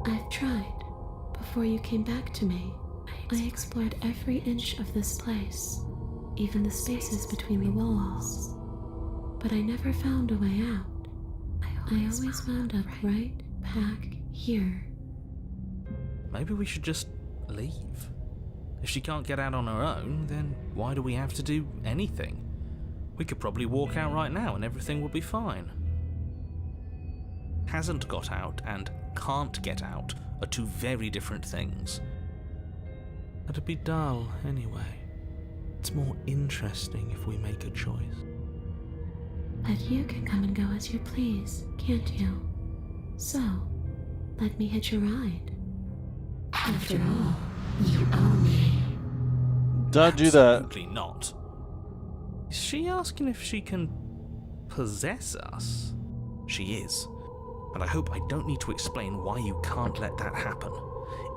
I've tried. Before you came back to me, I explored every inch of this place, even the spaces between the walls. But I never found a way out. I always wound up right back here. Maybe we should just leave. If she can't get out on her own, then why do we have to do anything? We could probably walk out right now and everything will be fine. Hasn't got out and can't get out are two very different things. It'd be dull anyway. It's more interesting if we make a choice. But you can come and go as you please, can't you? So, let me hitch a ride. After all, you own me. Don't do that. Absolutely not. Is she asking if she can possess us? She is. And I hope I don't need to explain why you can't let that happen.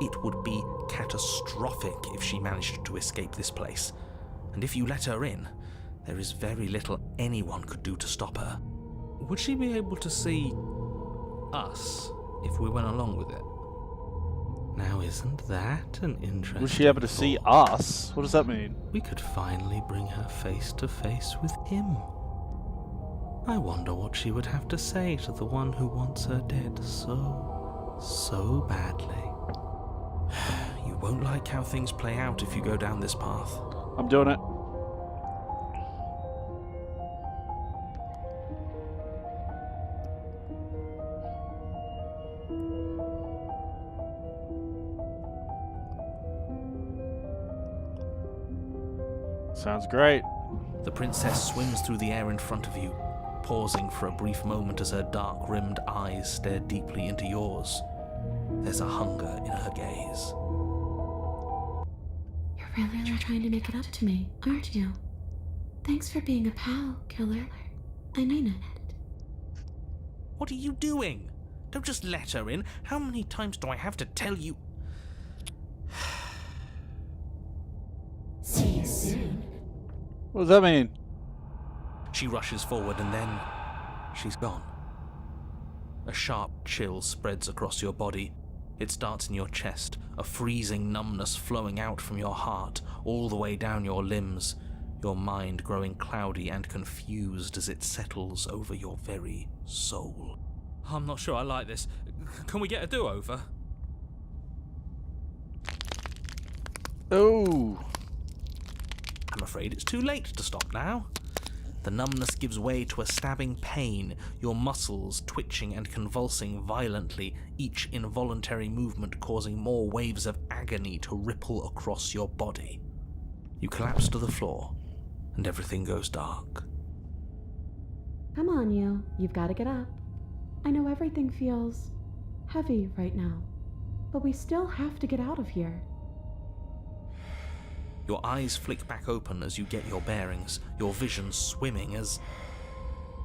It would be catastrophic if she managed to escape this place. And if you let her in, there is very little anyone could do to stop her. Would she be able to see us if we went along with it? Now, isn't that an interesting Was she able to see thought? us? What does that mean? We could finally bring her face to face with him. I wonder what she would have to say to the one who wants her dead so badly. You won't like how things play out if you go down this path. I'm doing it. Sounds great. The princess swims through the air in front of you, pausing for a brief moment as her dark-rimmed eyes stare deeply into yours. There's a hunger in her gaze. You're really trying to make it up to me, aren't you? Thanks for being a pal, Killer. I mean it. What are you doing? Don't just let her in. How many times do I have to tell you? See you soon. What does that mean? She rushes forward and then she's gone. A sharp chill spreads across your body. It starts in your chest, a freezing numbness flowing out from your heart, all the way down your limbs, your mind growing cloudy and confused as it settles over your very soul. I'm not sure I like this. Can we get a do-over? Oh! I'm afraid it's too late to stop now. The numbness gives way to a stabbing pain, your muscles twitching and convulsing violently, each involuntary movement causing more waves of agony to ripple across your body. You collapse to the floor, and everything goes dark. Come on, you. You've got to get up. I know everything feels heavy right now, but we still have to get out of here. Your eyes flick back open as you get your bearings, your vision swimming as...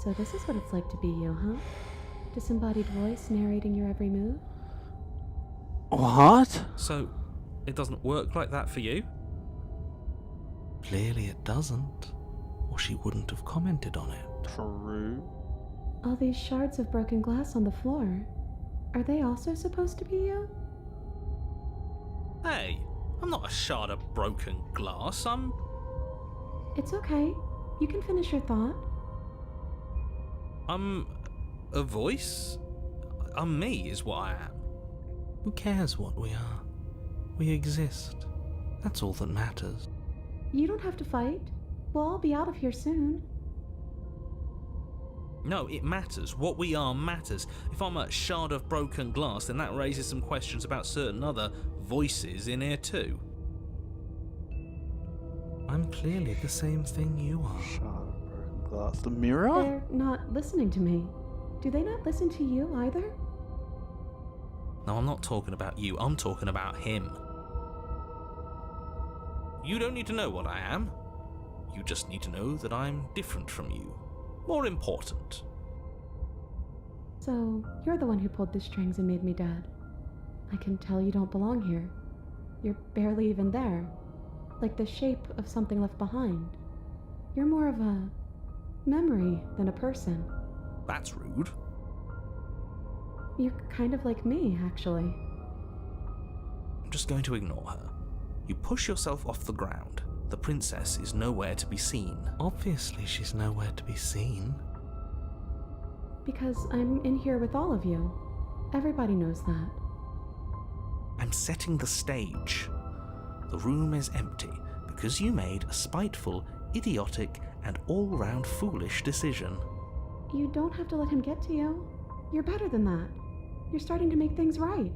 So this is what it's like to be you, huh? Disembodied voice narrating your every move? What? So, it doesn't work like that for you? Clearly it doesn't, or she wouldn't have commented on it. True. All these shards of broken glass on the floor, are they also supposed to be you? Hey, I'm not a shard of broken glass, I'm... It's okay. You can finish your thought. I'm a voice? I'm me, is what I am. Who cares what we are? We exist. That's all that matters. You don't have to fight. We'll all be out of here soon. No, it matters. What we are matters. If I'm a shard of broken glass, then that raises some questions about certain other voices in here too. I'm clearly the same thing you are. Shard of broken glass. The mirror? They're not listening to me. Do they not listen to you either? No, I'm not talking about you. I'm talking about him. You don't need to know what I am. You just need to know that I'm different from you. More important. So, you're the one who pulled the strings and made me dead. I can tell you don't belong here. You're barely even there. Like the shape of something left behind. You're more of a memory than a person. That's rude. You're kind of like me, actually. I'm just going to ignore her. You push yourself off the ground. The princess is nowhere to be seen. Obviously, she's nowhere to be seen. Because I'm in here with all of you. Everybody knows that. I'm setting the stage. The room is empty because you made a spiteful, idiotic, and all-round foolish decision. You don't have to let him get to you. You're better than that. You're starting to make things right.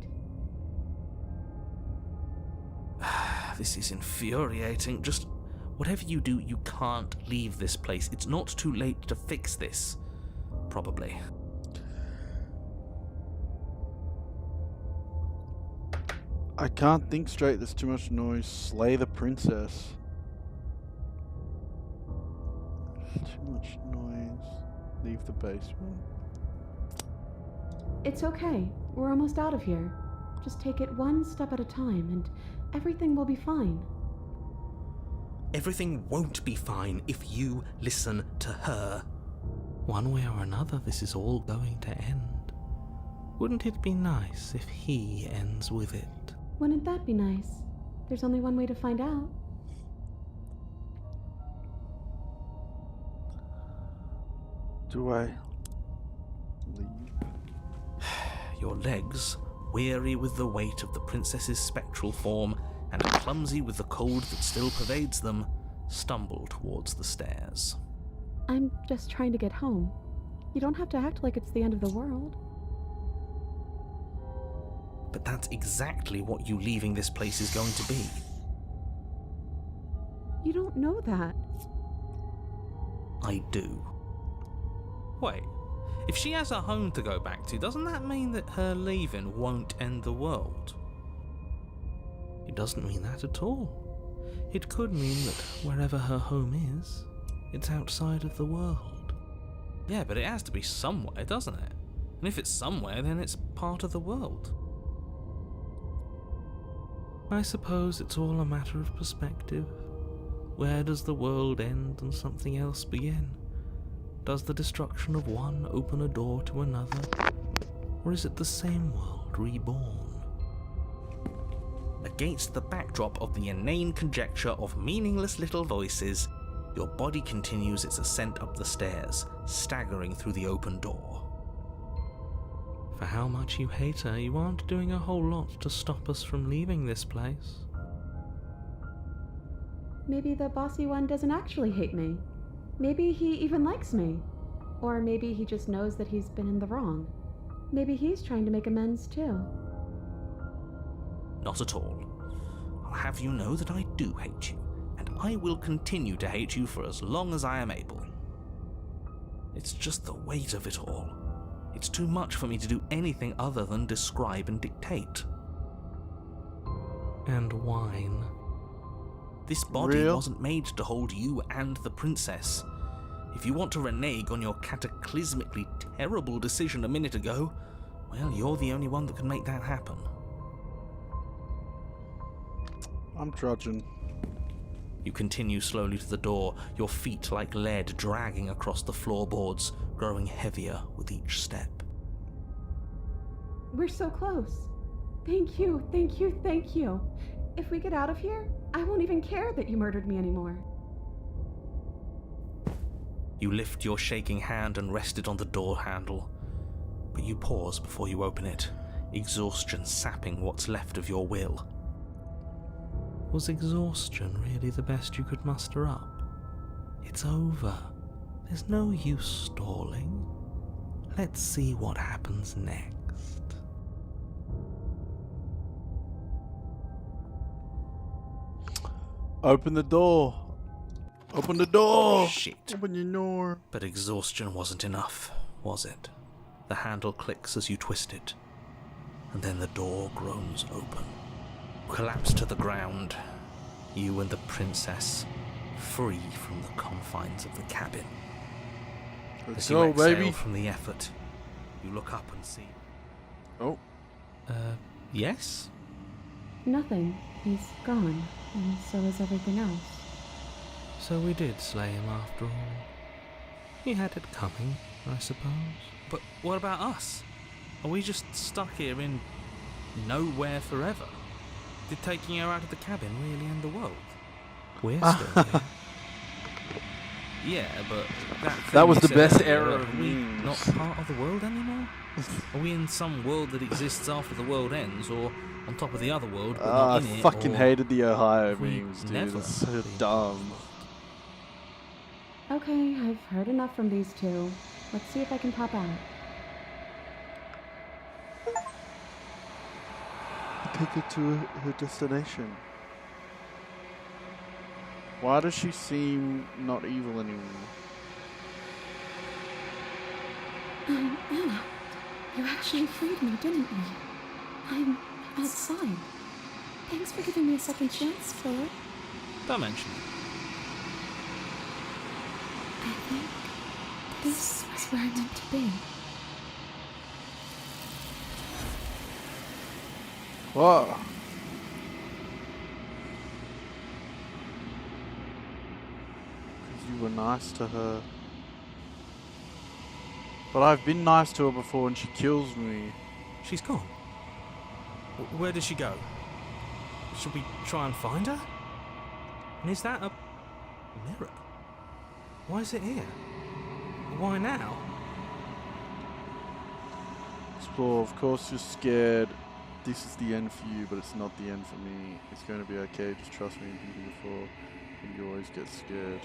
This is infuriating. Just whatever you do, you can't leave this place. It's not too late to fix this. Probably. I can't think straight. There's too much noise. Slay the princess. Too much noise. Leave the basement. It's okay. We're almost out of here. Just take it one step at a time and everything will be fine. Everything won't be fine if you listen to her. One way or another, this is all going to end. Wouldn't it be nice if he ends with it? Wouldn't that be nice? There's only one way to find out. Do I leave? Your legs, weary with the weight of the princess's spectral form and clumsy with the cold that still pervades them, stumble towards the stairs. I'm just trying to get home. You don't have to act like it's the end of the world. But that's exactly what you leaving this place is going to be. You don't know that. I do. Wait, if she has a home to go back to, doesn't that mean that her leaving won't end the world? It doesn't mean that at all. It could mean that wherever her home is, it's outside of the world. Yeah, but it has to be somewhere, doesn't it? And if it's somewhere, then it's part of the world. I suppose it's all a matter of perspective. Where does the world end and something else begin? Does the destruction of one open a door to another? Or is it the same world reborn? Against the backdrop of the inane conjecture of meaningless little voices, your body continues its ascent up the stairs, staggering through the open door. For how much you hate her, you aren't doing a whole lot to stop us from leaving this place. Maybe the bossy one doesn't actually hate me. Maybe he even likes me. Or maybe he just knows that he's been in the wrong. Maybe he's trying to make amends too. Not at all. I'll have you know that I do hate you, and I will continue to hate you for as long as I am able. It's just the weight of it all. It's too much for me to do anything other than describe and dictate. And whine. This body wasn't made to hold you and the princess. If you want to renege on your cataclysmically terrible decision a minute ago, well, you're the only one that can make that happen. I'm trudging. You continue slowly to the door, your feet like lead dragging across the floorboards, growing heavier with each step. We're so close. Thank you, thank you, thank you. If we get out of here, I won't even care that you murdered me anymore. You lift your shaking hand and rest it on the door handle, but you pause before you open it, exhaustion sapping what's left of your will. Was exhaustion really the best you could muster up? It's over. There's no use stalling. Let's see what happens next. Open the door. Open the door. Shit. Open your door. But exhaustion wasn't enough, was it? The handle clicks as you twist it, and then the door groans open. Collapse to the ground, you and the princess, free from the confines of the cabin. Let's As you go, exhale baby. from the effort, you look up and see... Oh. Yes? Nothing. He's gone, and so is everything else. So we did slay him after all. He had it coming, I suppose. But what about us? Are we just stuck here in nowhere forever? Did taking her out of the cabin really end the world? We're still here. Yeah, but That was the thing best you said era earlier, of are we memes. not part of the world anymore? Are we in some world that exists after the world ends, or on top of the other world but I not in it? fucking or hated the Ohio have we memes, dude. never It's so been dumb. Okay, I've heard enough from these two. Let's see if I can pop out. Take her to her destination. Why does she seem not evil anymore? Anna, you actually freed me, didn't you? I'm outside. Thanks for giving me a second chance, Philip. Don't mention it. I think this is where I'm meant to be. Whoa. Because you were nice to her. But I've been nice to her before and she kills me. She's gone. Where did she go? Should we try and find her? And is that a mirror? Why is it here? Why now? Explore, of course you're scared. This is the end for you, but it's not the end for me. It's going to be okay, just trust me, you've been before. And you always get scared.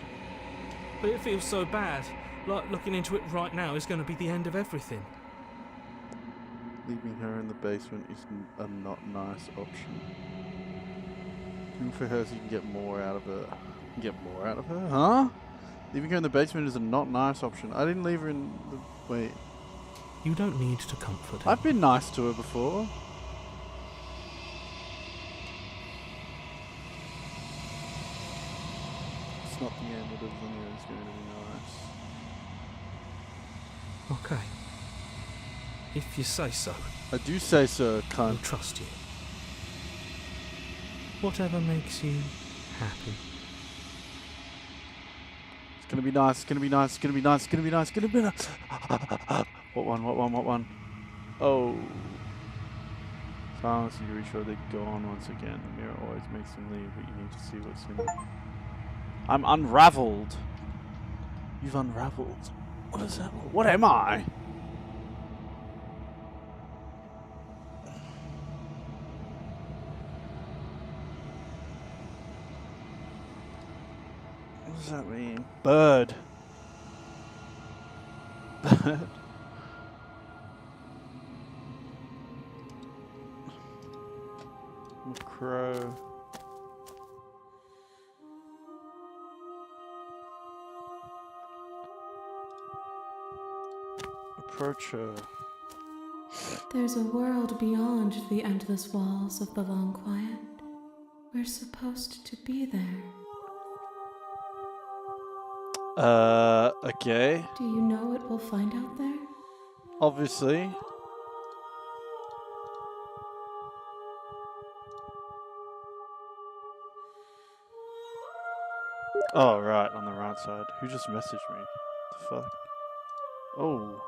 But it feels so bad. Like looking into it right now is going to be the end of everything. Leaving her in the basement is a not nice option. Doing for her so you can get more out of her. Get more out of her? Huh? Leaving her in the basement is a not nice option. I didn't leave her in the... Wait. You don't need to comfort her. I've been nice to her before. It's not the end, but everything is going to be nice. Okay. If you say so, I do say so, I'll cunt. trust you. Whatever makes you happy. It's gonna be nice, it's gonna be nice, it's gonna be nice, it's gonna be nice, it's gonna be nice. What one, what one, what one? Oh. Silence, you reach for they're gone once again. The mirror always makes them leave, but you need to see what's in it. I'm unraveled. You've unraveled. What is that? What am I? does that mean? Bird. Bird. Crow. Approach her. There's a world beyond the endless walls of the long quiet. We're supposed to be there. Okay. Do you know what we'll find out there? Obviously. Oh, right, on the right side. Who just messaged me? The fuck? Oh.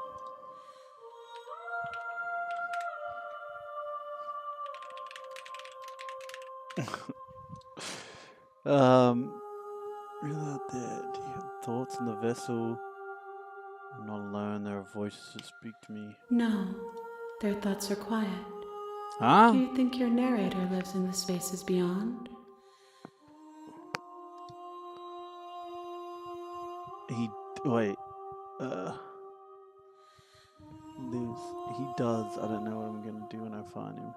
Really out there. Do you have thoughts on the vessel? I'm not alone. There are voices that speak to me. No, their thoughts are quiet. Huh? Do you think your narrator lives in the spaces beyond? Wait. Lives. He does. I don't know what I'm gonna do when I find him.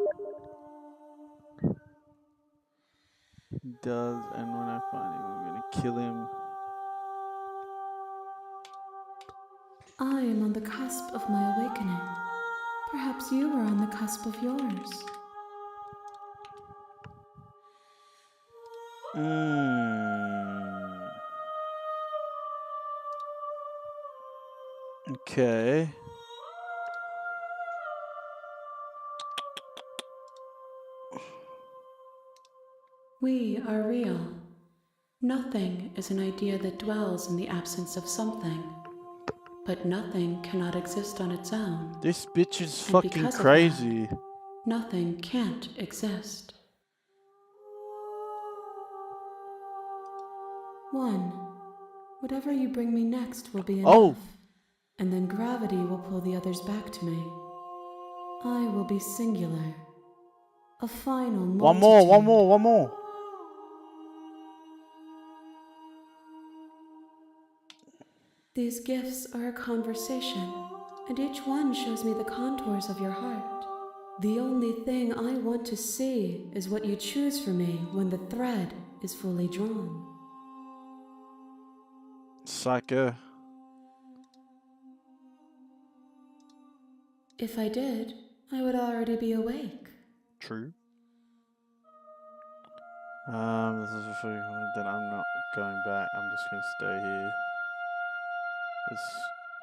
He does, and when I find him, I'm gonna kill him. I am on the cusp of my awakening. Perhaps you are on the cusp of yours. Okay. We are real. Nothing is an idea that dwells in the absence of something. But nothing cannot exist on its own. This bitch is And fucking because of crazy. Nothing can't exist. One, whatever you bring me next will be enough. Oh. And then gravity will pull the others back to me. I will be singular. A final multitude. One more. These gifts are a conversation, and each one shows me the contours of your heart. The only thing I want to see is what you choose for me when the thread is fully drawn. Psycho. If I did, I would already be awake. True. This is a free one. Then I'm not going back. I'm just gonna stay here. There's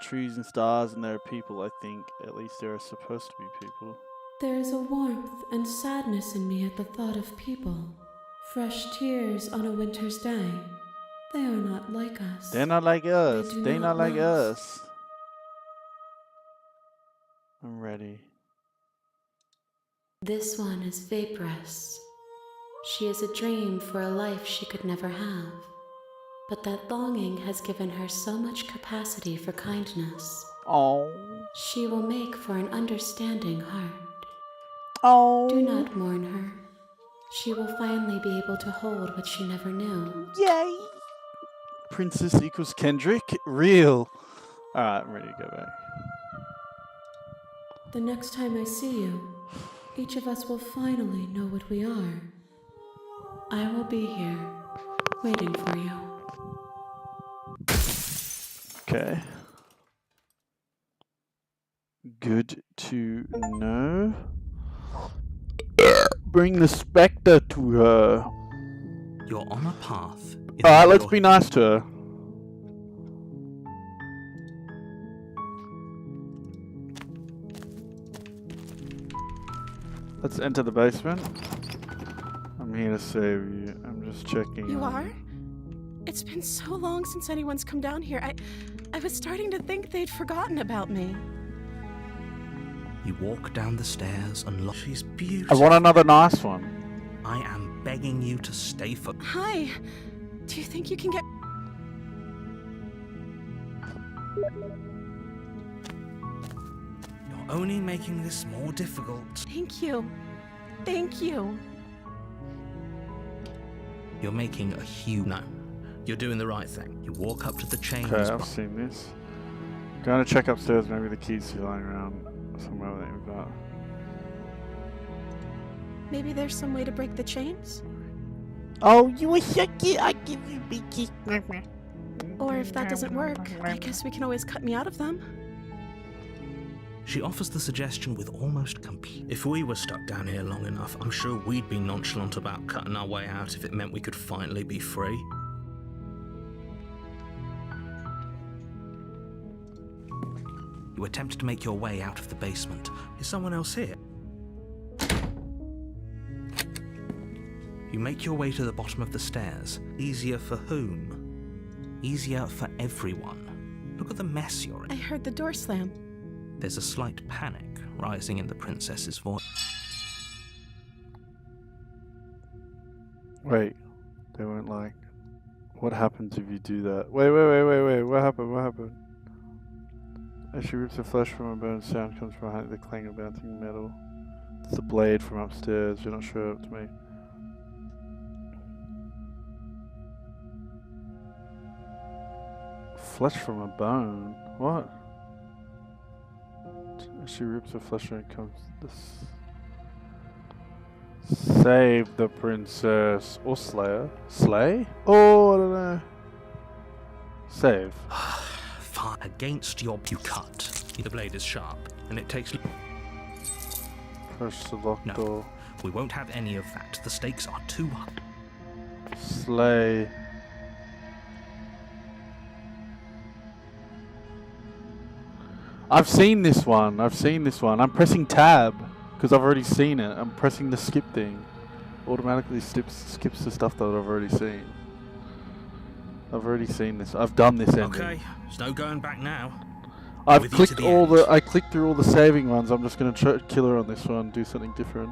trees and stars, and there are people. I think at least there are supposed to be people. There is a warmth and sadness in me at the thought of people. Fresh tears on a winter's day. They are not like us. They're not like us. do They're not not like love. us. I'm ready. This one is vaporous. She is a dream for a life she could never have. But that longing has given her so much capacity for kindness. Oh. She will make for an understanding heart. Oh. Do not mourn her. She will finally be able to hold what she never knew. Yay. Princess equals Kendrick? Real. Alright, I'm ready to go back. The next time I see you, each of us will finally know what we are. I will be here, waiting for you. Okay. Good to know. Bring the spectre to her. You're on a path. Alright, let's be nice to her. Let's enter the basement. I'm here to save you. I'm just checking. You on are? It's been so long since anyone's come down here. I was starting to think they'd forgotten about me. You walk down the stairs and look. She's I beautiful. want another nice one. I am begging you to stay for. Hi. Do you think you can get... You're only making this more difficult. Thank you. Thank you. You're making a huge. No. You're doing the right thing. You walk up to the chains. Okay, I've seen this. Going to check upstairs, maybe the key's still lying around somewhere that we've got. Maybe there's some way to break the chains? Oh, you a shucky, I give you big kiss. Or if that doesn't work, I guess we can always cut me out of them. She offers the suggestion with almost complete. If we were stuck down here long enough, I'm sure we'd be nonchalant about cutting our way out if it meant we could finally be free. You attempt to make your way out of the basement. Is someone else here? You make your way to the bottom of the stairs. Easier for whom? Easier for everyone. Look at the mess you're in. I heard the door slam. There's a slight panic rising in the princess's voice. Wait, they weren't like, what happens if you do that? Wait, what happened? As she rips her flesh from her bones, sound comes from behind the clang of bouncing metal. It's the blade from upstairs, you're not sure it's me. Flesh from a bone? What? As she rips her flesh and it comes this. Save the princess. Or Slayer. Slay? Oh, I don't know. Save. Fire against your you cut. The blade is sharp, and it takes. Push the locked door. We won't have any of that. The stakes are too high. Slay. I've seen this one. I'm pressing tab because I've already seen it. I'm pressing the skip thing. Automatically skips the stuff that I've already seen. I've already seen this. I've done this ending. Okay, there's no going back now. I clicked through all the saving ones. I'm just gonna kill her on this one. Do something different.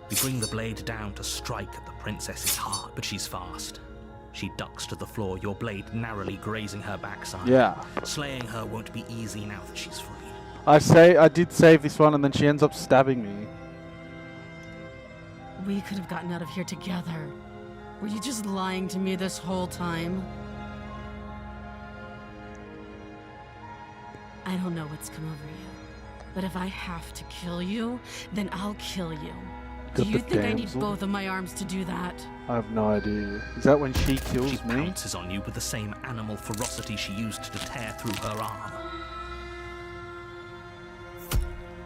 You bring the blade down to strike at the princess's heart, but she's fast. She ducks to the floor, your blade narrowly grazing her backside. Yeah. Slaying her won't be easy now that she's free. I did save this one, and then she ends up stabbing me. We could have gotten out of here together. Were you just lying to me this whole time? I don't know what's come over you, but if I have to kill you, then I'll kill you. Do you think I need both of my arms to do that? I have no idea. Is that when she kills me? She me? pounces on you with the same animal ferocity she used to tear through her arm.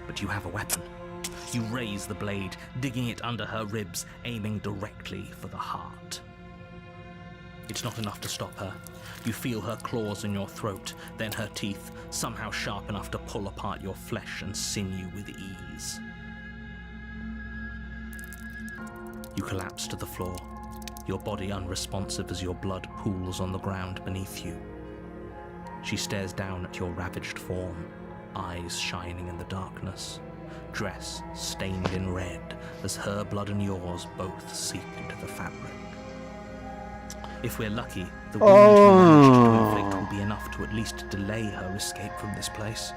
But you have a weapon. You raise the blade, digging it under her ribs, aiming directly for the heart. It's not enough to stop her. You feel her claws in your throat, then her teeth, somehow sharp enough to pull apart your flesh and sinew with ease. You collapse to the floor, your body unresponsive as your blood pools on the ground beneath you. She stares down at your ravaged form, eyes shining in the darkness, dress stained in red as her blood and yours both seep into the fabric. If we're lucky, the wound you managed to inflict will be enough to at least delay her escape from this place.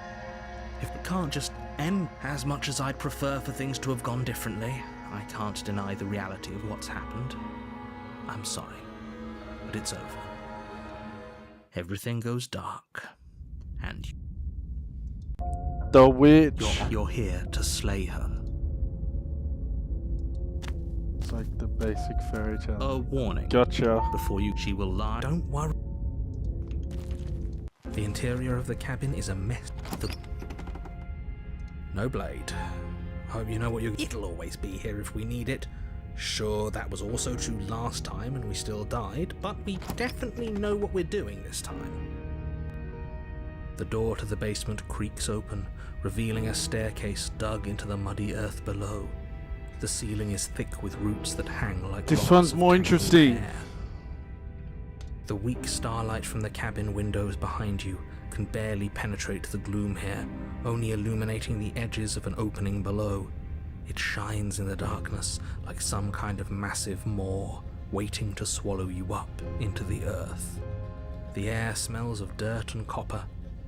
If it can't just end, as much as I'd prefer for things to have gone differently, I can't deny the reality of what's happened. I'm sorry, but it's over. Everything goes dark, and the witch. You're here to slay her. It's like the basic fairy tale. A warning. Gotcha. Before she will lie. Don't worry. The interior of the cabin is a mess. No blade. Hope you know what you're. It'll always be here if we need it. Sure, that was also true last time and we still died, but we definitely know what we're doing this time. The door to the basement creaks open, revealing a staircase dug into the muddy earth below. The ceiling is thick with roots that hang like this one's more interesting. Hair. The weak starlight from the cabin windows behind you can barely penetrate the gloom here, only illuminating the edges of an opening below. It shines in the darkness like some kind of massive maw waiting to swallow you up into the earth. The air smells of dirt and copper.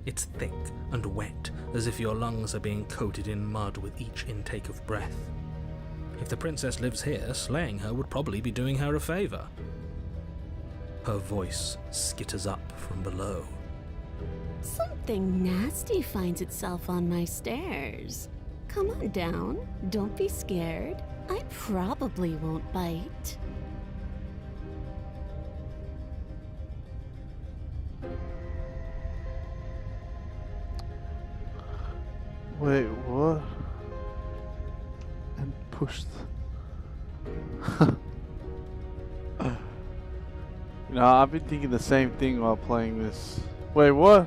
It's thick and wet, as if your lungs are being coated in mud with each intake of breath. If the princess lives here, slaying her would probably be doing her a favor. Her voice skitters up from below. Something nasty finds itself on my stairs. Come on down. Don't be scared. I probably won't bite. Wait, what? And push No, I've been thinking the same thing while playing this. Wait, what?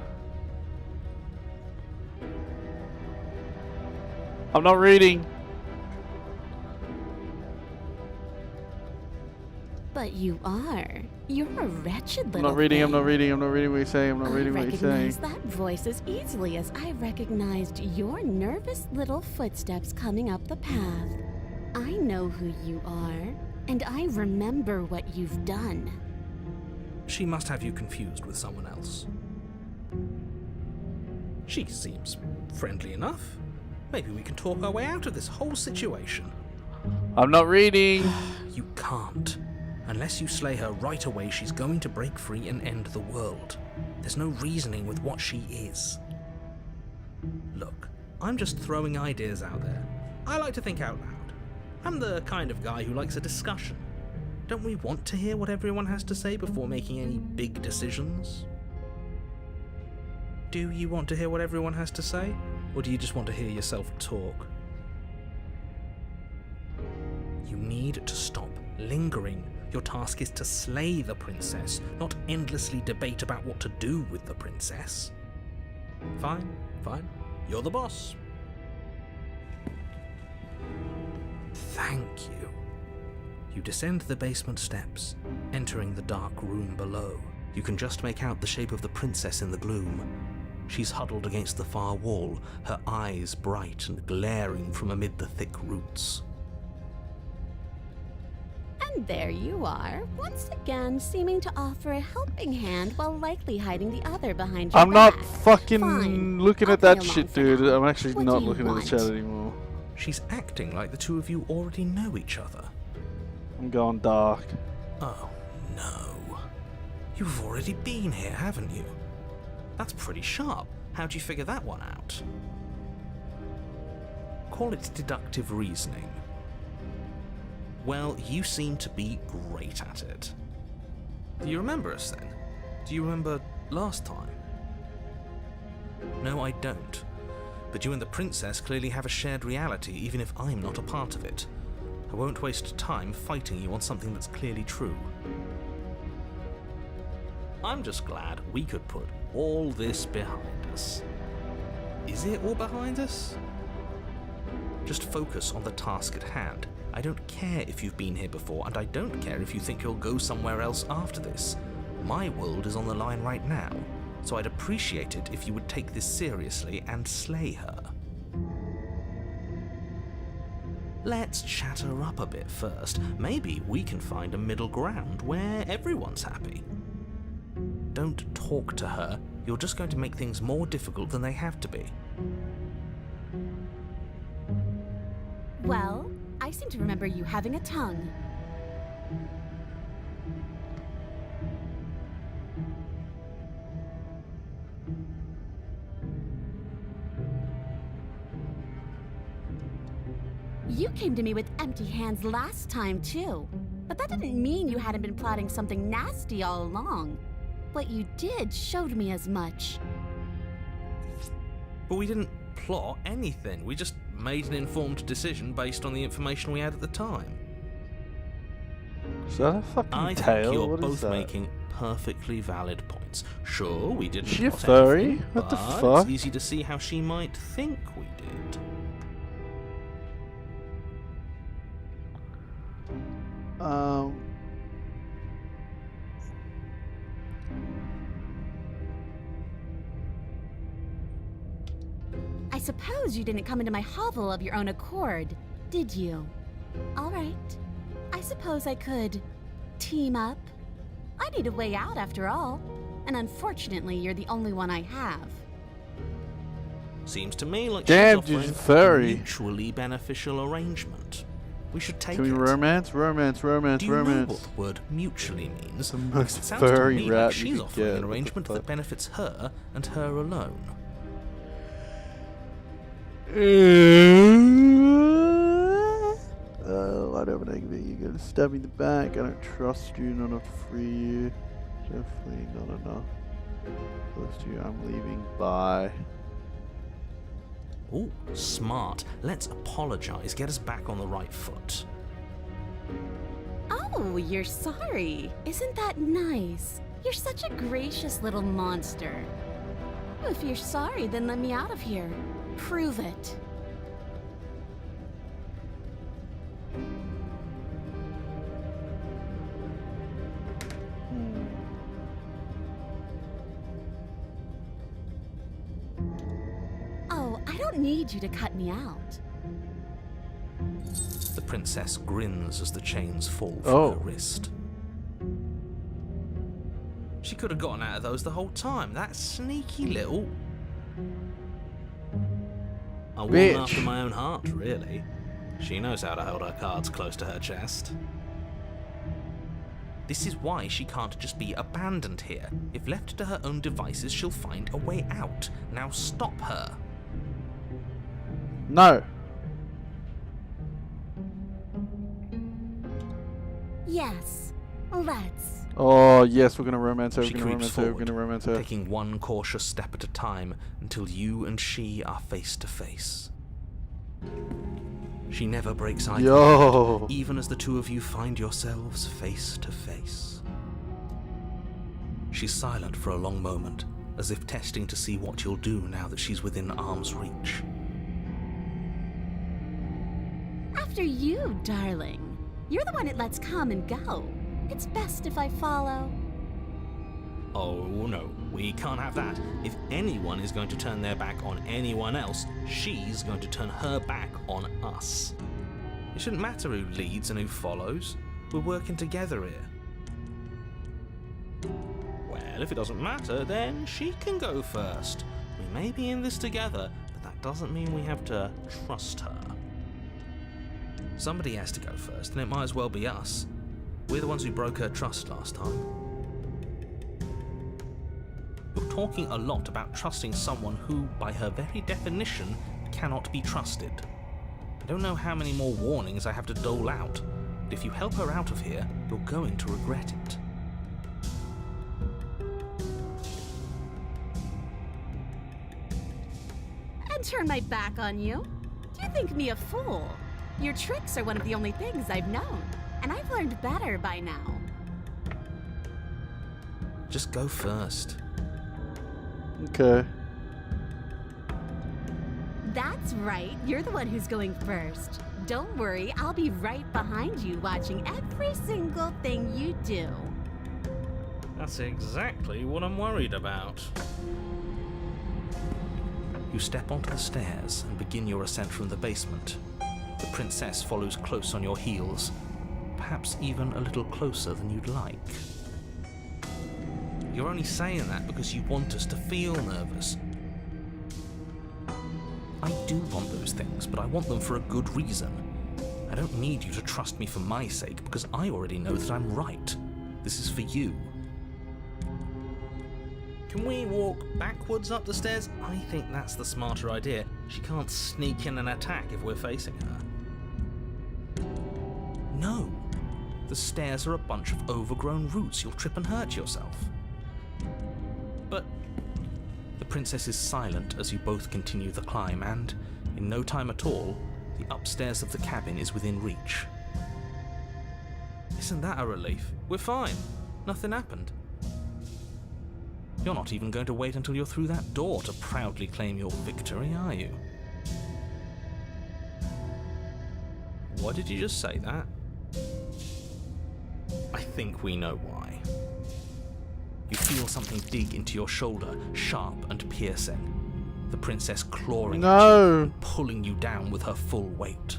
I'm not reading. But you are. You're a wretched little I'm not reading, thing. I'm not reading what you're saying, I'm not reading what you're saying. I recognize that voice as easily as I recognized your nervous little footsteps coming up the path. I know who you are, and I remember what you've done. She must have you confused with someone else. She seems friendly enough. Maybe we can talk our way out of this whole situation. I'm not reading. You can't. Unless you slay her right away, she's going to break free and end the world. There's no reasoning with what she is. Look, I'm just throwing ideas out there. I like to think out loud. I'm the kind of guy who likes a discussion. Don't we want to hear what everyone has to say before making any big decisions? Do you want to hear what everyone has to say? Or do you just want to hear yourself talk? You need to stop lingering. Your task is to slay the princess, not endlessly debate about what to do with the princess. Fine, fine. You're the boss. Thank you. You descend the basement steps, entering the dark room below. You can just make out the shape of the princess in the gloom. She's huddled against the far wall, her eyes bright and glaring from amid the thick roots. And there you are, once again seeming to offer a helping hand while likely hiding the other behind your I'm not back. fucking Fine. looking I'll at that play along shit, for dude. now. I'm actually What not do you looking at the want? chat anymore. She's acting like the two of you already know each other. I'm going dark. Oh, no. You've already been here, haven't you? That's pretty sharp. How'd you figure that one out? Call it deductive reasoning. Well, you seem to be great at it. Do you remember us then? Do you remember last time? No, I don't. But you and the princess clearly have a shared reality, even if I'm not a part of it. I won't waste time fighting you on something that's clearly true. I'm just glad we could put all this behind us. Is it all behind us? Just focus on the task at hand. I don't care if you've been here before, and I don't care if you think you'll go somewhere else after this. My world is on the line right now, so I'd appreciate it if you would take this seriously and slay her. Let's chat her up a bit first. Maybe we can find a middle ground where everyone's happy. Don't talk to her. You're just going to make things more difficult than they have to be. Well, I seem to remember you having a tongue. You came to me with empty hands last time, too. But that didn't mean you hadn't been plotting something nasty all along. What you did showed me as much. But we didn't plot anything. We just made an informed decision based on the information we had at the time. Is that a fucking I tail? think you're What is both that? making perfectly valid points. Sure, we didn't Is she a plot furry? anything, What the but fuck? It's easy to see how she might think we did. I suppose you didn't come into my hovel of your own accord, did you? All right. I suppose I could team up. I need a way out after all, and unfortunately, you're the only one I have. Seems to me like Damn, she's dude, offering furry. a mutually beneficial arrangement. We should take Can we it. romance? Romance, romance, Do you know romance. what the word mutually means? The Because most it sounds to furry me like rat she's you could offering get. an What the arrangement fuck? that benefits her and her alone. I don't want to give it. You gotta stab me in the back. I don't trust you. Not enough to free you. Definitely not enough. Close to you. I'm leaving. Bye. Oh, smart. Let's apologize. Get us back on the right foot. Oh, you're sorry. Isn't that nice? You're such a gracious little monster. If you're sorry, then let me out of here. Prove it. Oh, I don't need you to cut me out. The princess grins as the chains fall from Oh. her wrist. She could have gotten out of those the whole time. That sneaky little... A woman Bitch. after my own heart, really. She knows how to hold her cards close to her chest. This is why she can't just be abandoned here. If left to her own devices, she'll find a way out. Now stop her. No. Yes, let's. Oh yes, we're gonna romance her. She We're gonna creeps romance her. We're forward, gonna romance her. taking one cautious step at a time until you and she are face to face. She never breaks eye Yo. contact, even as the two of you find yourselves face to face. She's silent for a long moment, as if testing to see what you'll do now that she's within arm's reach. After you, darling. You're the one it lets come and go. It's best if I follow. Oh no, we can't have that. If anyone is going to turn their back on anyone else, she's going to turn her back on us. It shouldn't matter who leads and who follows. We're working together here. Well, if it doesn't matter, then she can go first. We may be in this together, but that doesn't mean we have to trust her. Somebody has to go first, and it might as well be us. We're the ones who broke her trust last time. You're talking a lot about trusting someone who, by her very definition, cannot be trusted. I don't know how many more warnings I have to dole out, but if you help her out of here, you're going to regret it. And turn my back on you? Do you think me a fool? Your tricks are one of the only things I've known, and I've learned better by now. Just go first. Okay. That's right, you're the one who's going first. Don't worry, I'll be right behind you watching every single thing you do. That's exactly what I'm worried about. You step onto the stairs and begin your ascent from the basement. The princess follows close on your heels, perhaps even a little closer than you'd like. You're only saying that because you want us to feel nervous. I do want those things, but I want them for a good reason. I don't need you to trust me for my sake, because I already know that I'm right. This is for you. Can we walk backwards up the stairs? I think that's the smarter idea. She can't sneak in and attack if we're facing her. No. The stairs are a bunch of overgrown roots. You'll trip and hurt yourself. But the princess is silent as you both continue the climb, and in no time at all, the upstairs of the cabin is within reach. Isn't that a relief? We're fine. Nothing happened. You're not even going to wait until you're through that door to proudly claim your victory, are you? Why did you just say that? I think we know why. You feel something dig into your shoulder, sharp and piercing. The princess clawing at you and pulling you down with her full weight.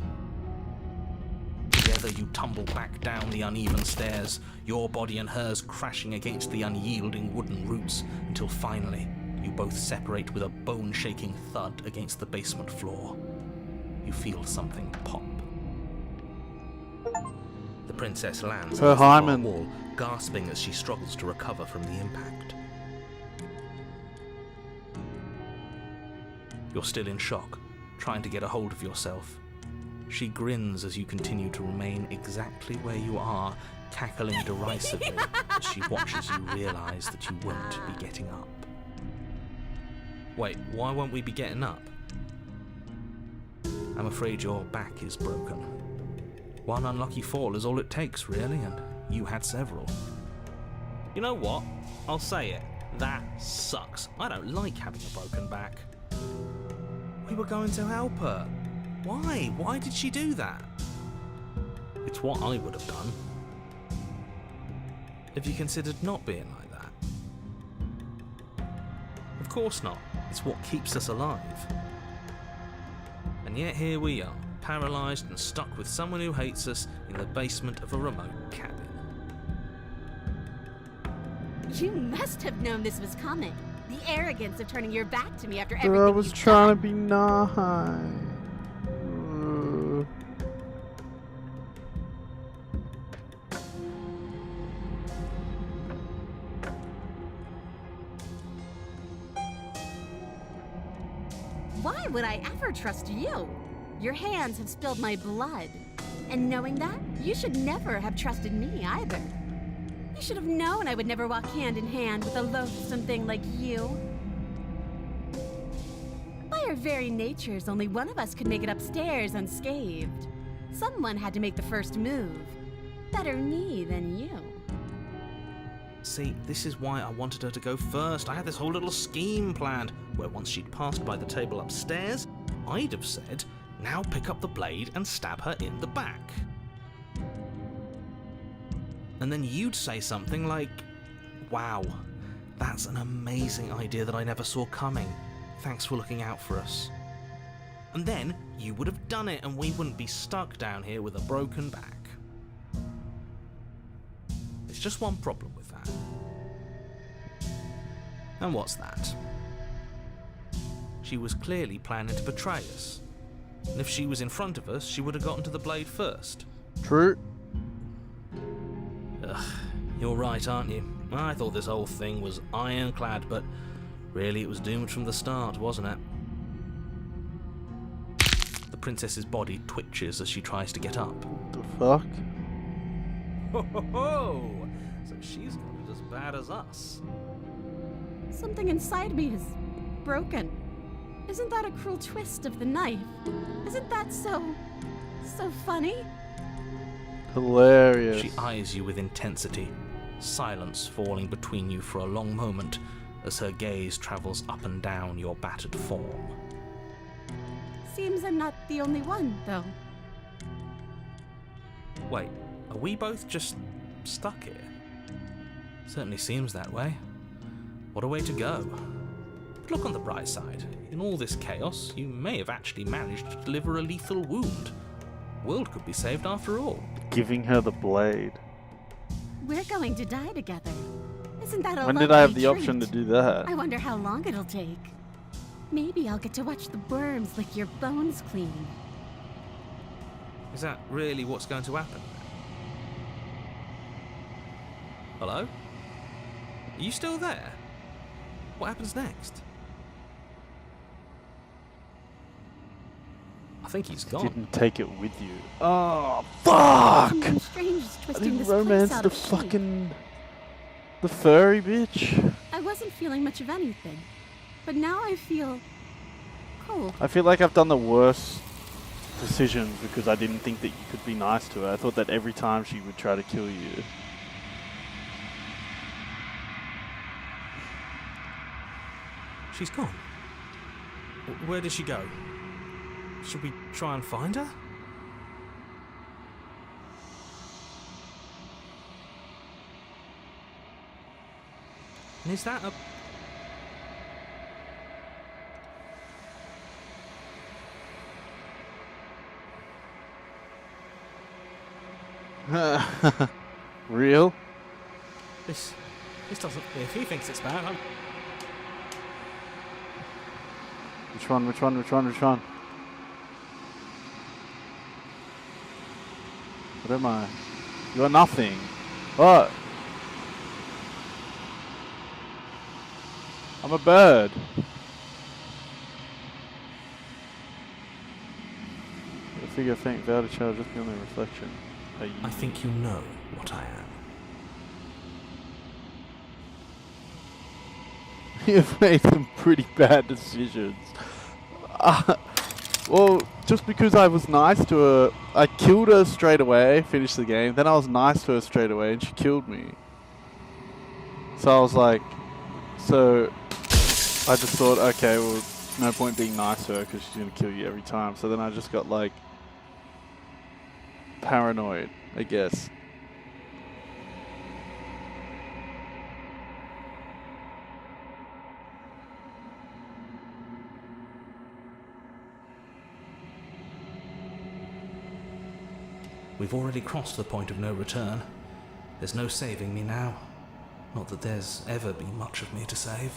Together you tumble back down the uneven stairs, your body and hers crashing against the unyielding wooden roots, until finally you both separate with a bone-shaking thud against the basement floor. You feel something pop. princess lands Her against the far hymen. wall, gasping as she struggles to recover from the impact. You're still in shock, trying to get a hold of yourself. She grins as you continue to remain exactly where you are, cackling derisively as she watches you realise that you won't be getting up. Wait, why won't we be getting up? I'm afraid your back is broken. One unlucky fall is all it takes, really, and you had several. You know what? I'll say it. That sucks. I don't like having a broken back. We were going to help her. Why? Why did she do that? It's what I would have done. Have you considered not being like that? Of course not. It's what keeps us alive. And yet here we are, paralysed and stuck with someone who hates us in the basement of a remote cabin. You must have known this was coming. The arrogance of turning your back to me after But everything I was you've trying done. to be nice. Why would I ever trust you? Your hands have spilled my blood. And knowing that, you should never have trusted me either. You should have known I would never walk hand in hand with a loathsome thing like you. By our very natures, only one of us could make it upstairs unscathed. Someone had to make the first move. Better me than you. See, this is why I wanted her to go first. I had this whole little scheme planned, where once she'd passed by the table upstairs, I'd have said, now pick up the blade and stab her in the back. And then you'd say something like, wow, that's an amazing idea that I never saw coming. Thanks for looking out for us. And then you would have done it and we wouldn't be stuck down here with a broken back. There's just one problem with that. And what's that? She was clearly planning to betray us. And if she was in front of us, she would have gotten to the blade first. True. Ugh, you're right, aren't you? I thought this whole thing was ironclad, but really it was doomed from the start, wasn't it? The princess's body twitches as she tries to get up. What the fuck? Ho ho ho! So she's got it as bad as us. Something inside me is broken. Isn't that a cruel twist of the knife? Isn't that so funny? Hilarious. She eyes you with intensity, silence falling between you for a long moment as her gaze travels up and down your battered form. Seems I'm not the only one, though. Wait, are we both just stuck here? Certainly seems that way. What a way to go. But look on the bright side. In all this chaos, you may have actually managed to deliver a lethal wound. The world could be saved after all. Giving her the blade. We're going to die together. Isn't that a When did I have lovely the option to treat? do that? I wonder how long it'll take. Maybe I'll get to watch the worms lick your bones clean. Is that really what's going to happen? Hello? Are you still there? What happens next? I think he's gone. Didn't take it with you. Oh, fuck! Something strange is I twisting didn't this place romance out the of shape. fucking... the furry bitch. I wasn't feeling much of anything, but now I feel cold. I feel like I've done the worst decisions because I didn't think that you could be nice to her. I thought that every time she would try to kill you. She's gone. Where did she go? Should we try and find her? And is that a... Real? This doesn't... If he thinks it's bad, I'm... Which one? Which one? Which one? Which one? What am I? You got nothing. What? I'm a bird. I figure faint vowed a child just beyond the reflection. I think you know what I am. You've made some pretty bad decisions. Well, just because I was nice to her, I killed her straight away, finished the game, then I was nice to her straight away and she killed me. So I was like, I just thought, okay, well, no point being nice to her because she's going to kill you every time. So then I just got like paranoid, I guess. We've already crossed the point of no return. There's no saving me now. Not that there's ever been much of me to save.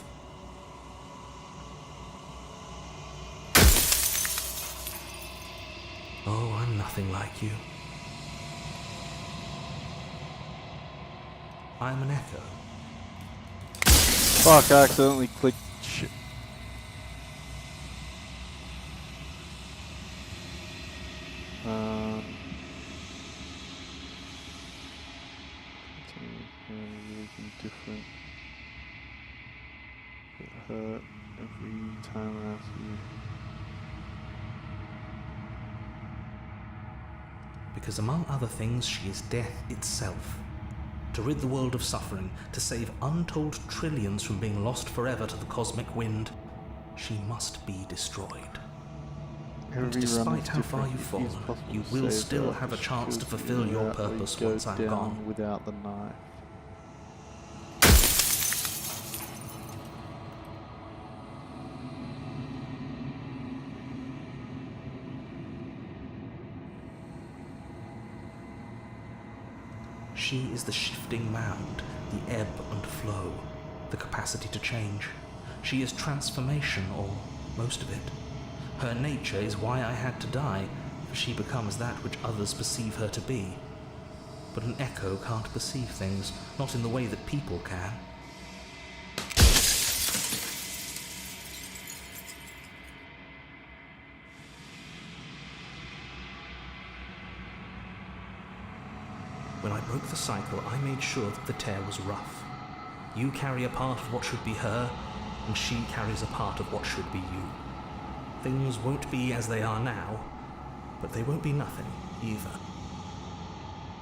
Oh, I'm nothing like you. I'm an echo. Fuck, I accidentally clicked shit. Different. It hurt every time I ask you. Because among other things, she is death itself. To rid the world of suffering, to save untold trillions from being lost forever to the cosmic wind, she must be destroyed. And despite how far you've fallen, you will still have a chance to fulfill your purpose once I'm gone. Without the knife. She is the shifting mound, the ebb and flow, the capacity to change. She is transformation, or most of it. Her nature is why I had to die, for she becomes that which others perceive her to be. But an echo can't perceive things, not in the way that people can. When I broke the cycle, I made sure that the tear was rough. You carry a part of what should be her, and she carries a part of what should be you. Things won't be as they are now, but they won't be nothing either.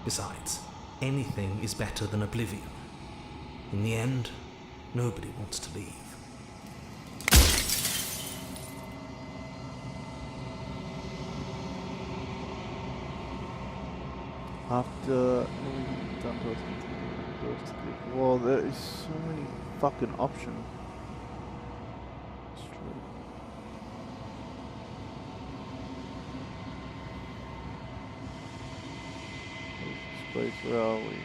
Besides, anything is better than oblivion. In the end, nobody wants to leave. After everything done goes to the well, there is so many fucking options. It's true. Where's this place? Where are we?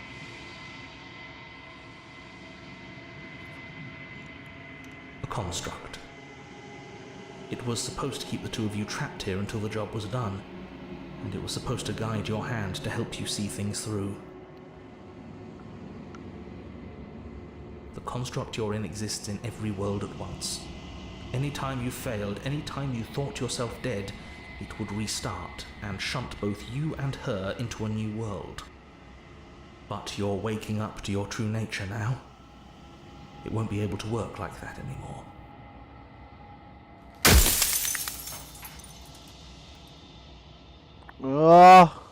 A construct. It was supposed to keep the two of you trapped here until the job was done. And it was supposed to guide your hand to help you see things through. The construct you're in exists in every world at once. Any time you failed, any time you thought yourself dead, it would restart and shunt both you and her into a new world. But you're waking up to your true nature now. It won't be able to work like that anymore. Ah.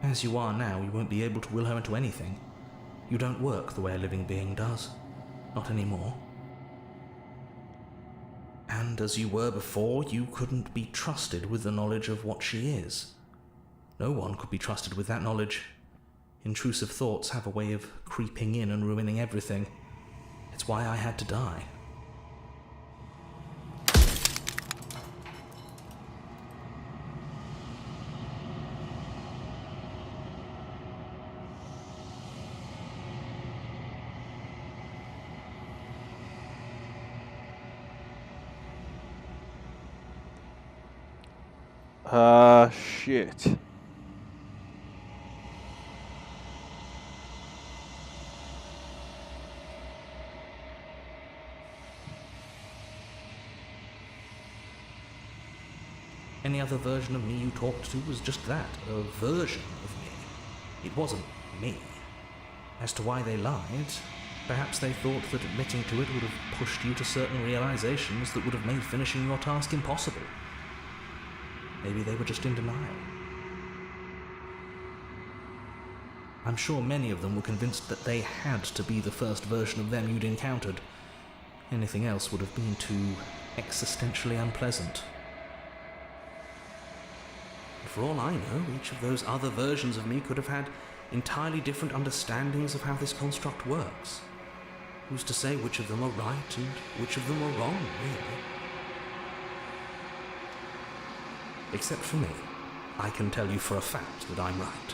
As you are now, you won't be able to will her into anything. You don't work the way a living being does. Not anymore. And as you were before, you couldn't be trusted with the knowledge of what she is. No one could be trusted with that knowledge. Intrusive thoughts have a way of creeping in and ruining everything. It's why I had to die. Shit. Any other version of me you talked to was just that, a version of me. It wasn't me. As to why they lied, perhaps they thought that admitting to it would have pushed you to certain realizations that would have made finishing your task impossible. Maybe they were just in denial. I'm sure many of them were convinced that they had to be the first version of them you'd encountered. Anything else would have been too existentially unpleasant. For all I know, each of those other versions of me could have had entirely different understandings of how this construct works. Who's to say which of them are right and which of them are wrong, really? Except for me, I can tell you for a fact that I'm right.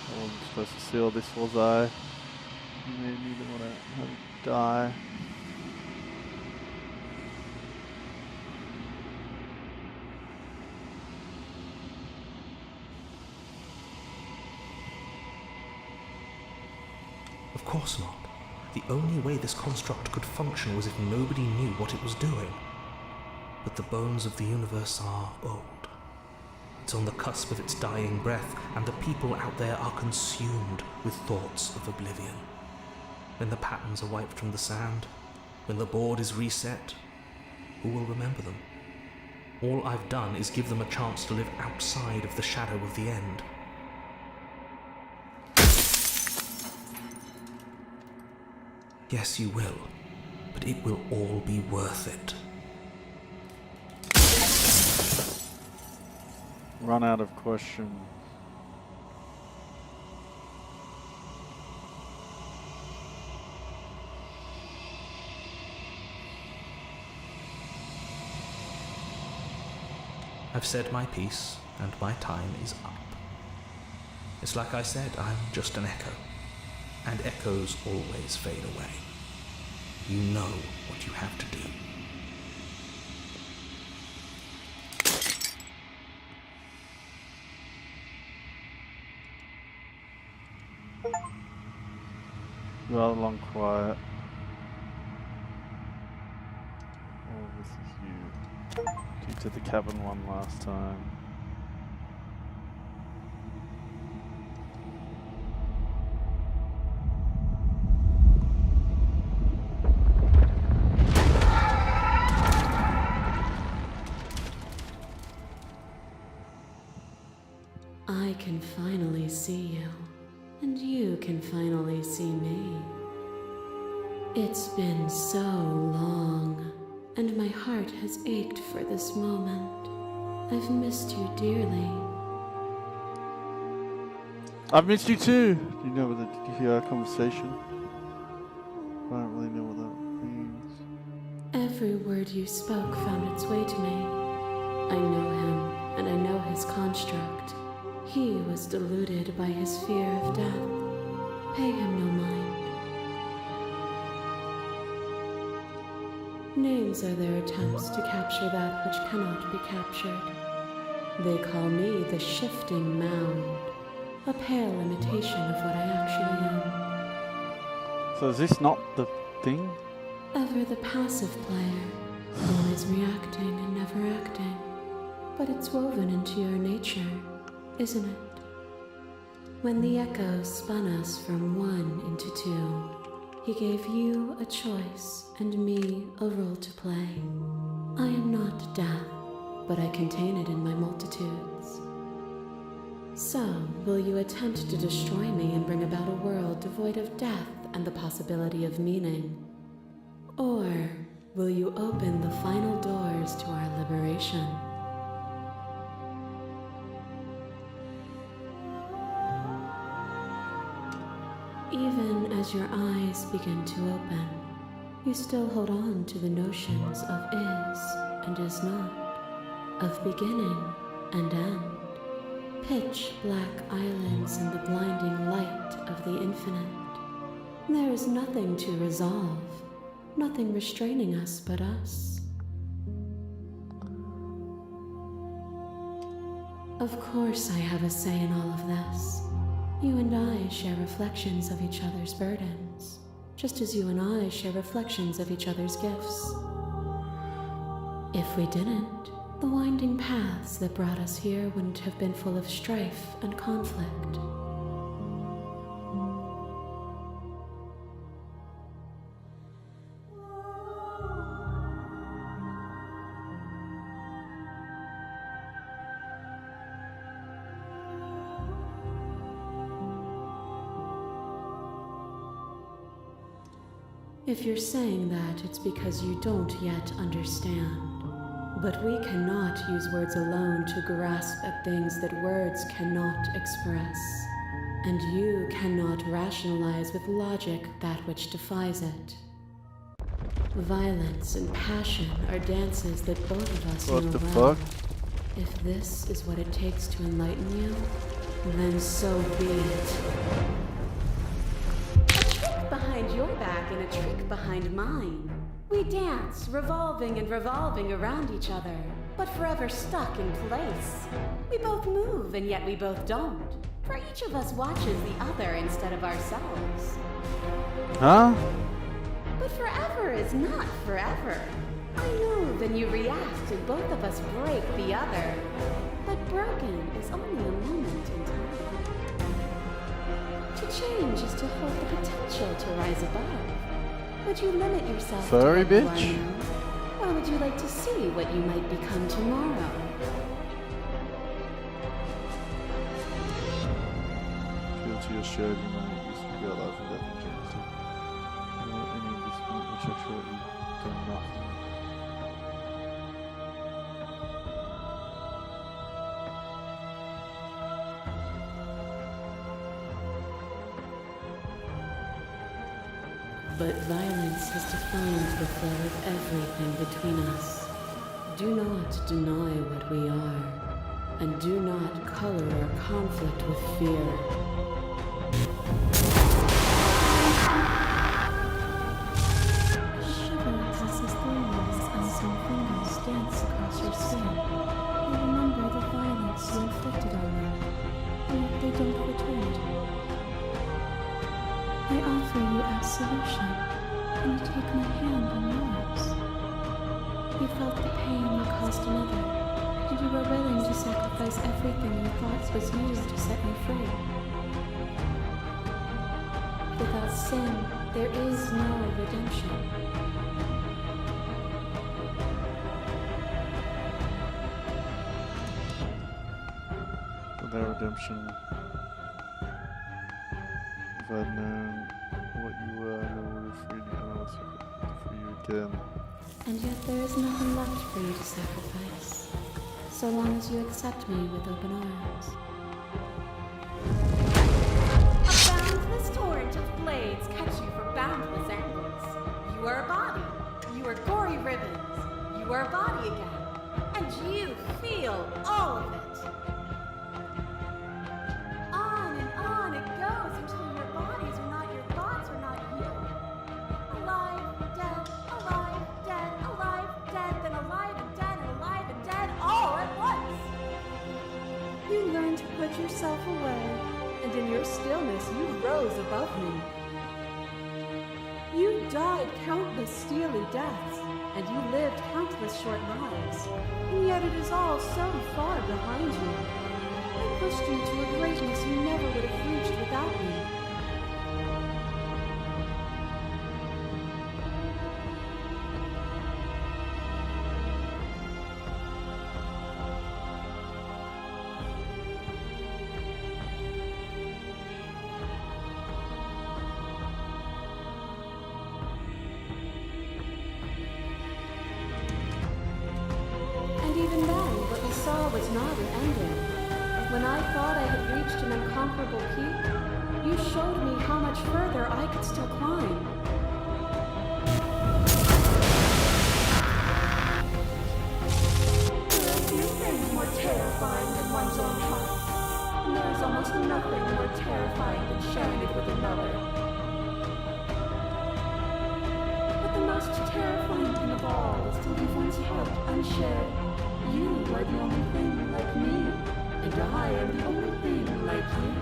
I wasn't supposed to seal this, was I? Maybe you didn't want to have him die. Of course not. The only way this construct could function was if nobody knew what it was doing. But the bones of the universe are old. It's on the cusp of its dying breath, and the people out there are consumed with thoughts of oblivion. When the patterns are wiped from the sand, when the board is reset, who will remember them? All I've done is give them a chance to live outside of the shadow of the end. Yes, you will, but it will all be worth it. Run out of question. I've said my piece, and my time is up. It's like I said, I'm just an echo, and echoes always fade away. You know what you have to do. Rather long quiet. Oh, this is you. You did the cabin one last time. I can finally see you, and you can finally see me. It's been so long, and my heart has ached for this moment. I've missed you dearly. I've missed you too! Do you know what did you hear our conversation? I don't really know what that means. Every word you spoke found its way to me. I know him, and I know his construct. He was deluded by his fear of death. Pay him no mind. Names are their attempts to capture that which cannot be captured. They call me the shifting mound, a pale imitation of what I actually am. So is this not the thing? Ever the passive player, always reacting and never acting. But it's woven into your nature, isn't it? When the echo spun us from one into two, he gave you a choice and me a role to play. I am not death, but I contain it in my multitudes. So, will you attempt to destroy me and bring about a world devoid of death and the possibility of meaning? Or will you open the final doors to our liberation? Even as your eyes begin to open, you still hold on to the notions of is and is not, of beginning and end, pitch black islands in the blinding light of the infinite. There is nothing to resolve, nothing restraining us but us. Of course I have a say in all of this. You and I share reflections of each other's burdens, just as you and I share reflections of each other's gifts. If we didn't, the winding paths that brought us here wouldn't have been full of strife and conflict. If you're saying that, it's because you don't yet understand. But we cannot use words alone to grasp at things that words cannot express. And you cannot rationalize with logic that which defies it. Violence and passion are dances that both of us know well. What the fuck? If this is what it takes to enlighten you, then so be it. Behind your back and a trick behind mine. We dance, revolving and revolving around each other, but forever stuck in place. We both move, and yet we both don't. For each of us watches the other instead of ourselves. Huh? But forever is not forever. I move and you react, and both of us break the other. But broken is only a moment in time. To change is to hold the potential to rise above. Would you limit yourself furry to what bitch? you are now? Or would you like to see what you might become tomorrow? Feel to your shared humanity used to be our life and death and genocide. You know, any of this homosexuality done nothing. But violence has defined the flow of everything between us. Do not deny what we are, and do not color our conflict with fear. Shivers as his thorns and some fingers dance across your skin. You remember the violence you inflicted on them, and yet they don't return. I offer you absolution, and you take my hand in yours. You felt the pain you caused another, and you were willing to sacrifice everything you thought was yours to set me free. Without sin, there is no redemption. Without redemption, if I'd known what you were, I would have freed you, and I would free you again. And yet there is nothing left for you to sacrifice, so long as you accept me with open arms. A boundless torrent of blades catch you from boundless angles. You are a body. You are gory ribbons. You are a body again. And you feel all of it. On and on it goes until your bodies are not your thoughts, are not you. Alive, dead, alive, dead, alive, dead, then alive and dead, and alive and dead, all at once. You learn to put yourself away, and in your stillness you rose above me. You died countless steely deaths, and you lived countless short lives, and yet it is all so far behind you. I pushed you to a greatness you never would have reached without me. And even then, what we saw was not an ending. When I thought I had reached an unconquerable peak, you showed me how much further I could still climb. There are few things more terrifying than one's own heart. And there is almost nothing more terrifying than sharing it with another. most terrifying thing of all is to leave one's heart unshared. You are the only thing like me, and I am the only thing like you.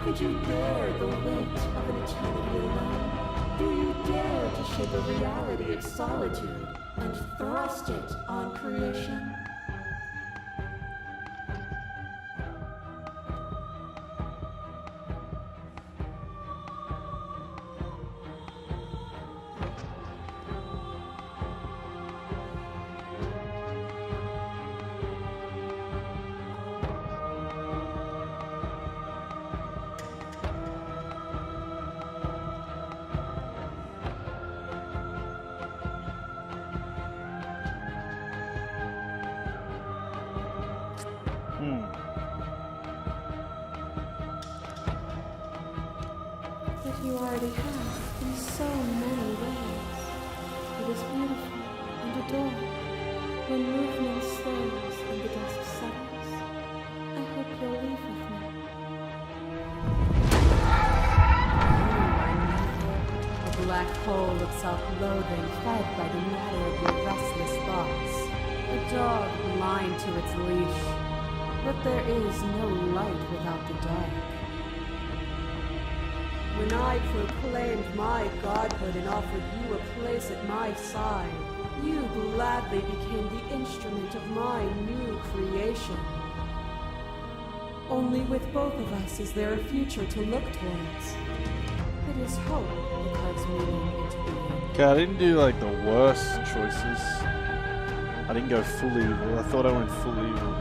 Could you bear the weight of an eternity alone? Do you dare to shape a reality of solitude and thrust it on creation? That you already have in so many ways. It is beautiful and adored. When movement slows and the dust settles, I hope you'll leave with me. A black hole of self-loathing fed by the matter of your restless thoughts. A dog blind to its leash. But there is no light without the dark. When I proclaimed my godhood and offered you a place at my side, you gladly became the instrument of my new creation. Only with both of us is there a future to look towards. It is hope that carves meaning into being. Okay, I didn't do like the worst choices. I didn't go full evil. I thought I went full evil.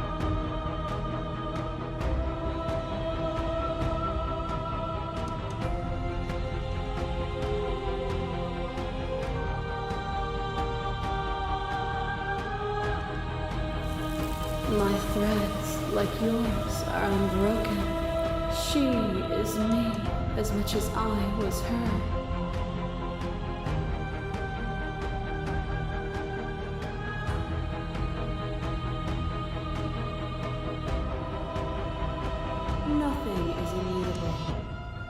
My threads, like yours, are unbroken. She is me as much as I was her. Nothing is immutable.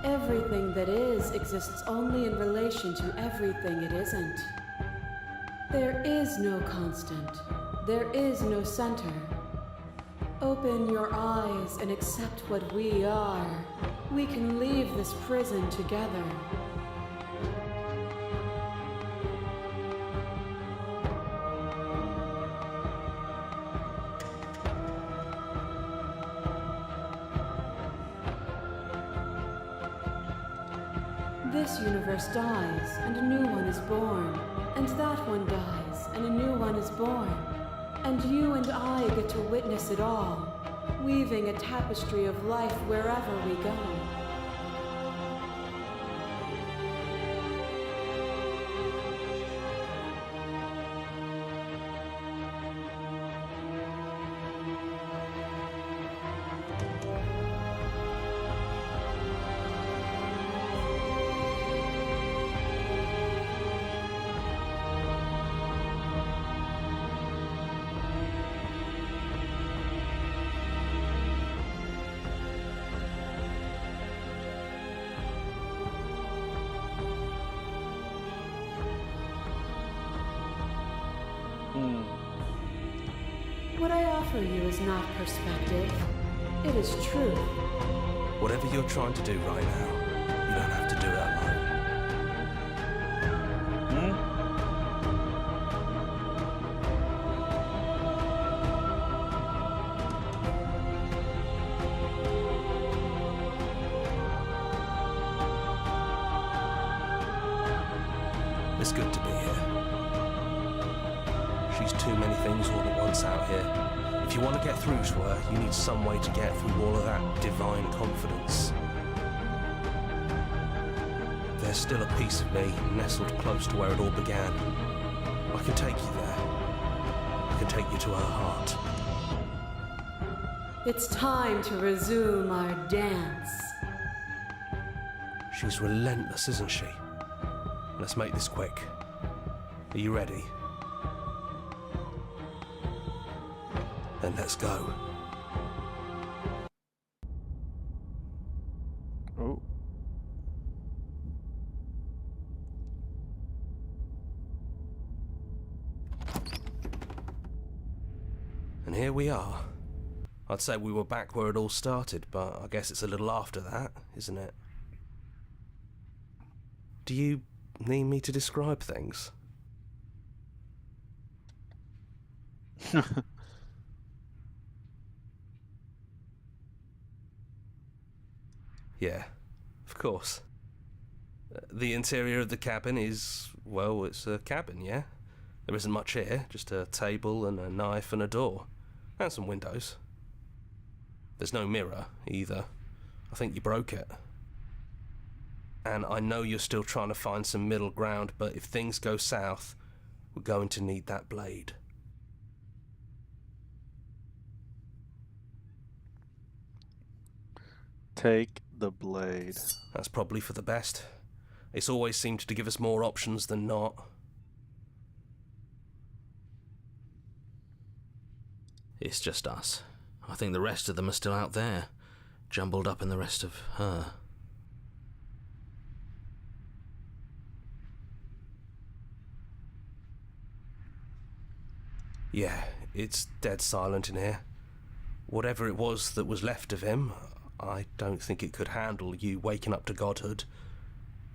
Everything that is exists only in relation to everything it isn't. There is no constant. There is no center. Open your eyes and accept what we are. We can leave this prison together. This universe dies, and a new one is born. And that one dies, and a new one is born. And you and I get to witness it all, weaving a tapestry of life wherever we go. What I offer you is not perspective. It is truth. Whatever you're trying to do right now, you don't have to do it alone. It's good to be here. She's too many things all at once out here. If you want to get through to her, you need some way to get through all of that divine confidence. There's still a piece of me nestled close to where it all began. I can take you there. I can take you to her heart. It's time to resume our dance. She's relentless, isn't she? Let's make this quick. Are you ready? Then let's go. Oh. we are. I'd say we were back where it all started, but I guess it's a little after that, isn't it? Do you need me to describe things? Yeah, of course. The interior of the cabin is, well, it's a cabin, yeah? There isn't much here, just a table and a knife and a door. And some windows. There's no mirror, either. I think you broke it. And I know you're still trying to find some middle ground, but if things go south, we're going to need that blade. Take the blade. That's probably for the best. It's always seemed to give us more options than not. It's just us. I think the rest of them are still out there, jumbled up in the rest of her. Yeah, it's dead silent in here. Whatever it was that was left of him, I don't think it could handle you waking up to godhood.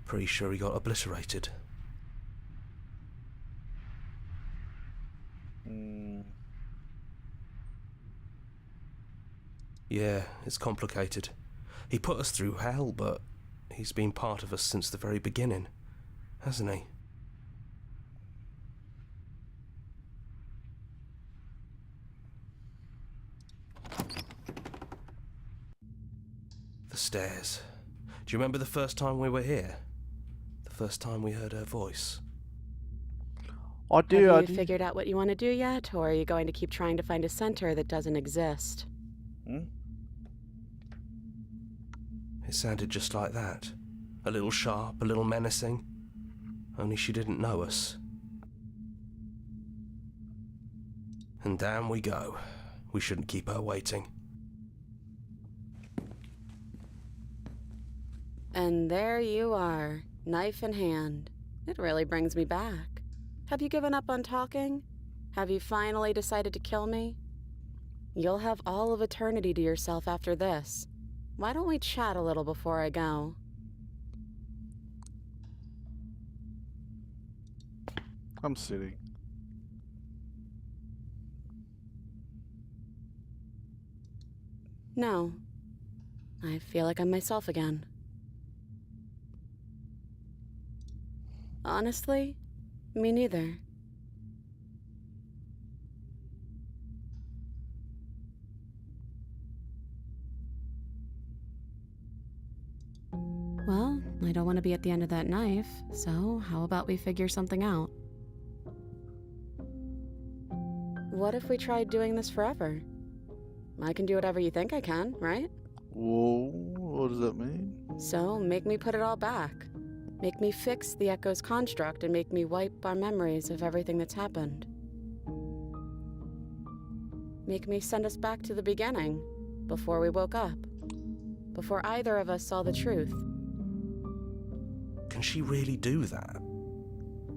Pretty sure he got obliterated. Yeah, it's complicated. He put us through hell, but he's been part of us since the very beginning, hasn't he? The stairs. Do you remember the first time we were here? The first time we heard her voice? I do. Have you figured out what you want to do yet, or are you going to keep trying to find a center that doesn't exist? It sounded just like that. A little sharp, a little menacing. Only she didn't know us. And down we go. We shouldn't keep her waiting. And there you are, knife in hand. It really brings me back. Have you given up on talking? Have you finally decided to kill me? You'll have all of eternity to yourself after this. Why don't we chat a little before I go? I'm sitting. No. I feel like I'm myself again. Honestly, me neither. Well, I don't want to be at the end of that knife, so how about we figure something out? What if we tried doing this forever? I can do whatever you think I can, right? Whoa, what does that mean? So, make me put it all back. Make me fix the Echo's construct and make me wipe our memories of everything that's happened. Make me send us back to the beginning, before we woke up. Before either of us saw the truth. Can she really do that?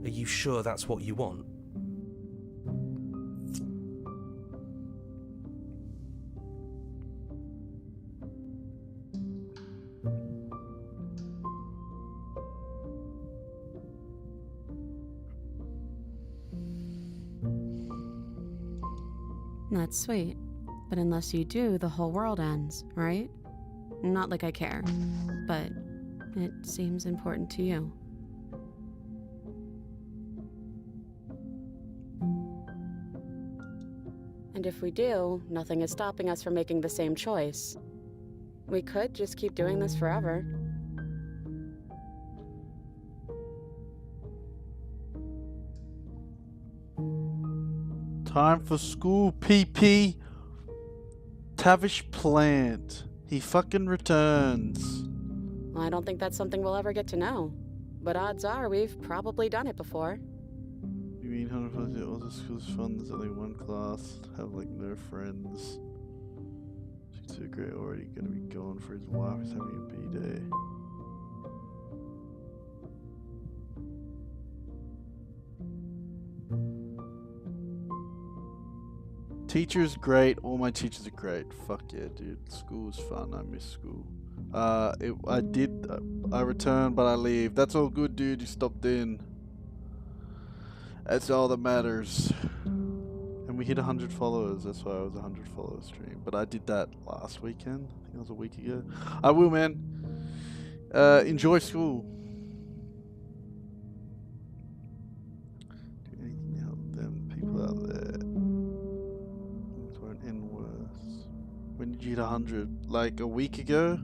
Are you sure that's what you want? That's sweet. But unless you do, the whole world ends, right? Not like I care, but it seems important to you. And if we do, nothing is stopping us from making the same choice. We could just keep doing this forever. Time for school, PP. Tavish Plant. He fucking returns. I don't think that's something we'll ever get to know. But odds are we've probably done it before. You mean 100% all the school's fun? There's only one class. Have like no friends. She's too great already. Gonna be going for his wife. He's having a B-day. Teacher's great. All my teachers are great. Fuck yeah, dude. School is fun. I miss school. I returned, but I leave. That's all good, dude. You stopped in. That's all that matters. And we hit 100 followers. That's why I was a 100 follower stream. But I did that last weekend. I think it was a week ago. I will, man. Enjoy school. Do anything to help them people out there. Things won't end worse. When did you hit 100? Like a week ago?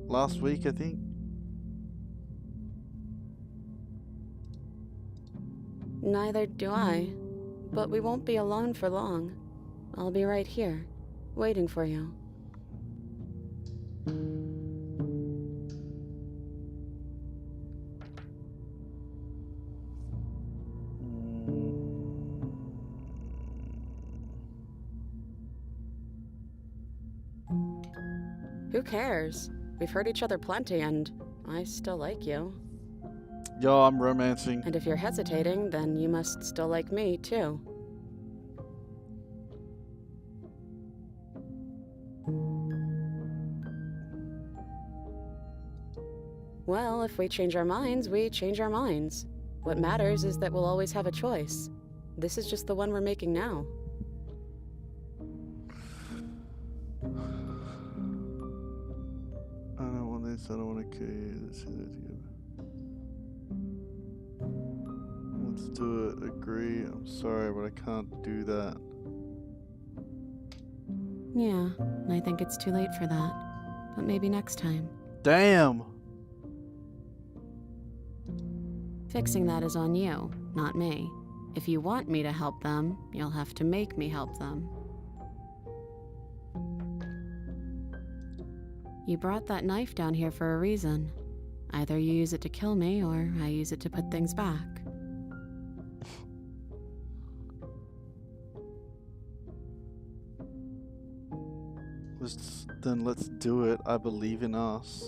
Last week, I think. Neither do I. But we won't be alone for long. I'll be right here, waiting for you. Who cares? We've heard each other plenty, and I still like you. Yo, I'm romancing. And if you're hesitating, then you must still like me, too. Well, if we change our minds, we change our minds. What matters is that we'll always have a choice. This is just the one we're making now. I don't want this, I don't want to kill you. Let's do that together. Let's do it. Agree. I'm sorry, but I can't do that. Yeah, I think it's too late for that. But maybe next time. Damn! Fixing that is on you, not me. If you want me to help them, you'll have to make me help them. You brought that knife down here for a reason. Either you use it to kill me, or I use it to put things back. Let's do it. I believe in us.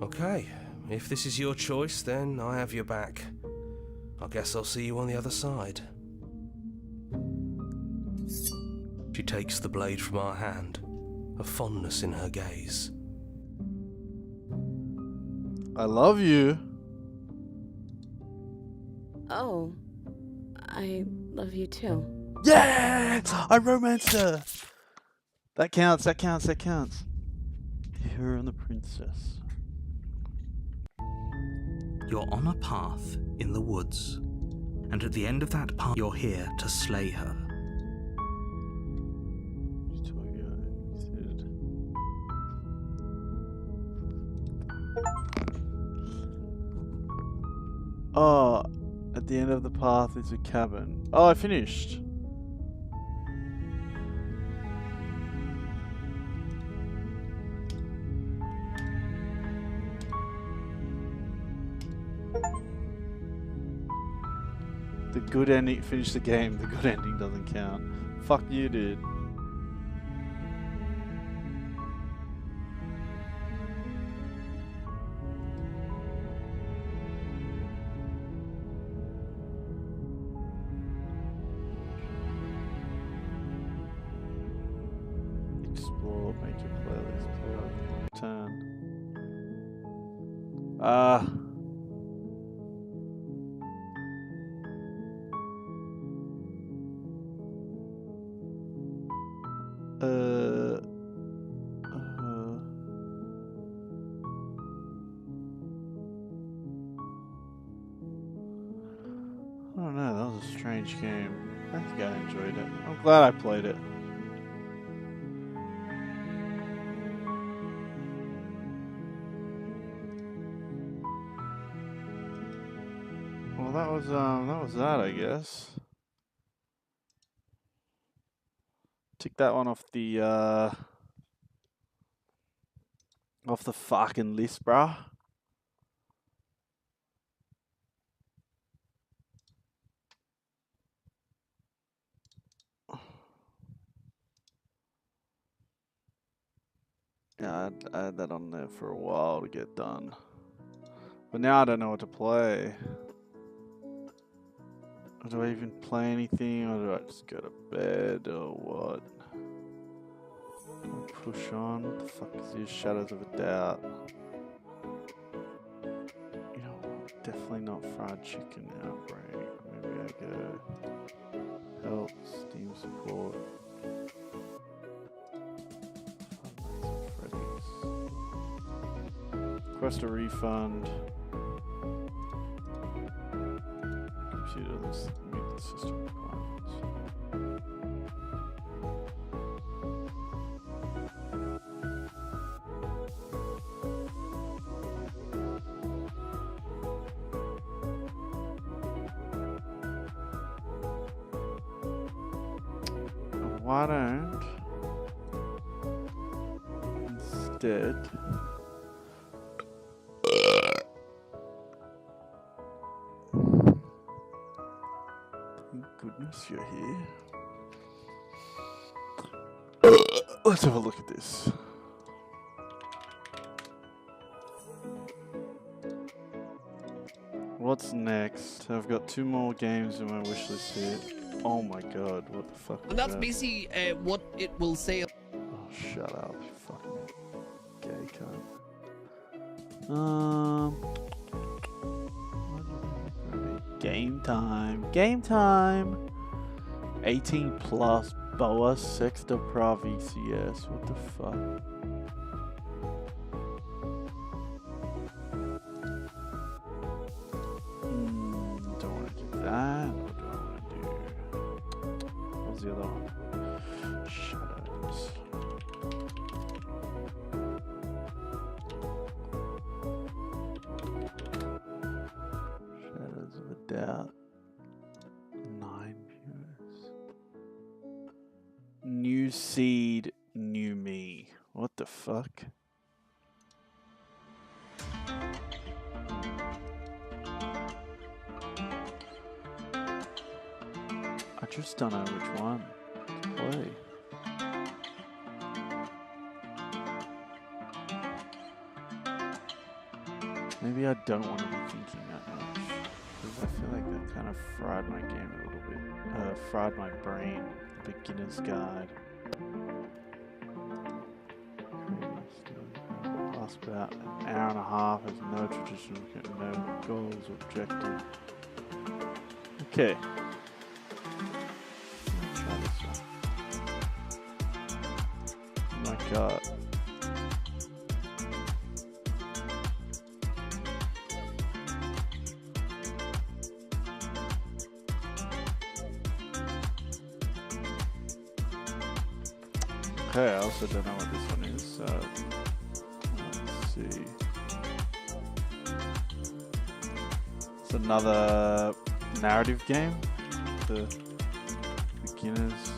Okay, if this is your choice, then I have your back. I guess I'll see you on the other side. She takes the blade from our hand, a fondness in her gaze. I love you. Oh, I love you too. Yeah! I romanced her! That counts, that counts, that counts. Her and the princess. You're on a path in the woods, and at the end of that path, you're here to slay her. Oh, at the end of the path is a cabin. Oh, I finished. The good ending, finish the game, the good ending doesn't count. Fuck you, dude. Explore, make your playlist, play on turn. I don't know, that was a strange game. I think I enjoyed it. I'm glad I played it. Well, that was that, I guess. Tick that one off the fucking list, bruh. Yeah, I had that on there for a while to get done. But now I don't know what to play. Do I even play anything, or do I just go to bed, or what? Push on. What the fuck is this? Shadows of a Doubt. You know what? Definitely not fried chicken Outbreak. Maybe I go help, Steam support. Five Nights at Freddy's. Request a refund. Computer, let's meet the system requirements. Why don't instead thank goodness you're here. Let's have a look at this. What's next? I've got 2 more games in my wishlist here. Oh my god, what the fuck? And that's basically what it will say. Oh, shut up, you fucking gay cunt. Game time. Game time! 18 plus Boa Sexta Pra VCS. What the fuck? Don't want to do that. What do I want to do? What's the other one? Shadows. Shadows of a Doubt. 9 viewers. New seed, new me. What the fuck? I just don't know which one to play. Maybe I don't want to be thinking that much, because I feel like that kind of fried my game a little bit. Fried my brain. Beginner's Guide. Lasts about an hour and a half. Has no traditional, no goals or objectives. Okay. Try this one. Oh my god. Okay, I also don't know what this one is, so let's see. It's another narrative game. The Beginner's...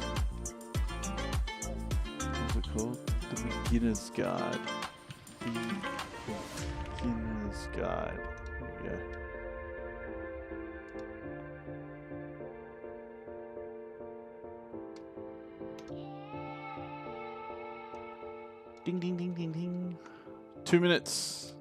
What's it called? The Beginner's Guide. The Beginner's Guide. There we go. Ding, ding, ding, ding, ding. 2 minutes.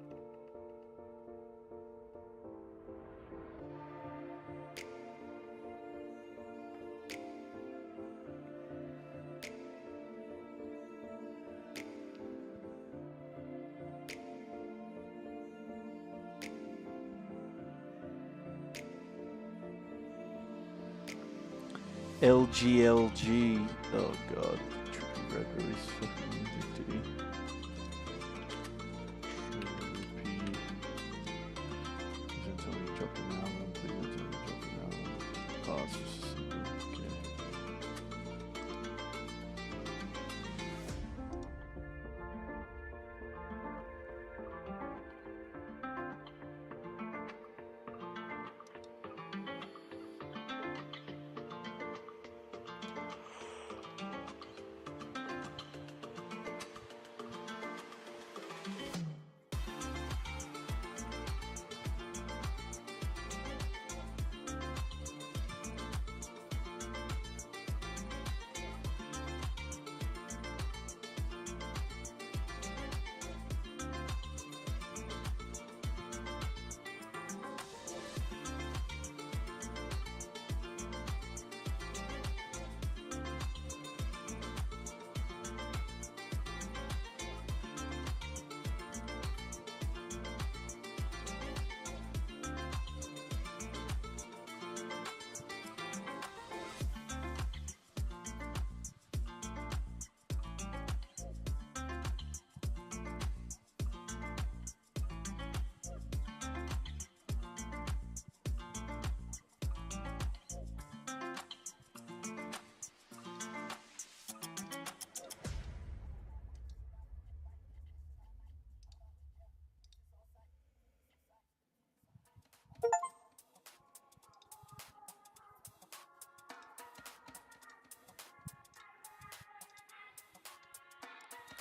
LGLG. Oh god. Trippy Red release fucking music, did he? Trippy. Please don't tell me you dropped an album. Please don't tell me you dropped an album. Oh, it's just a single. Okay.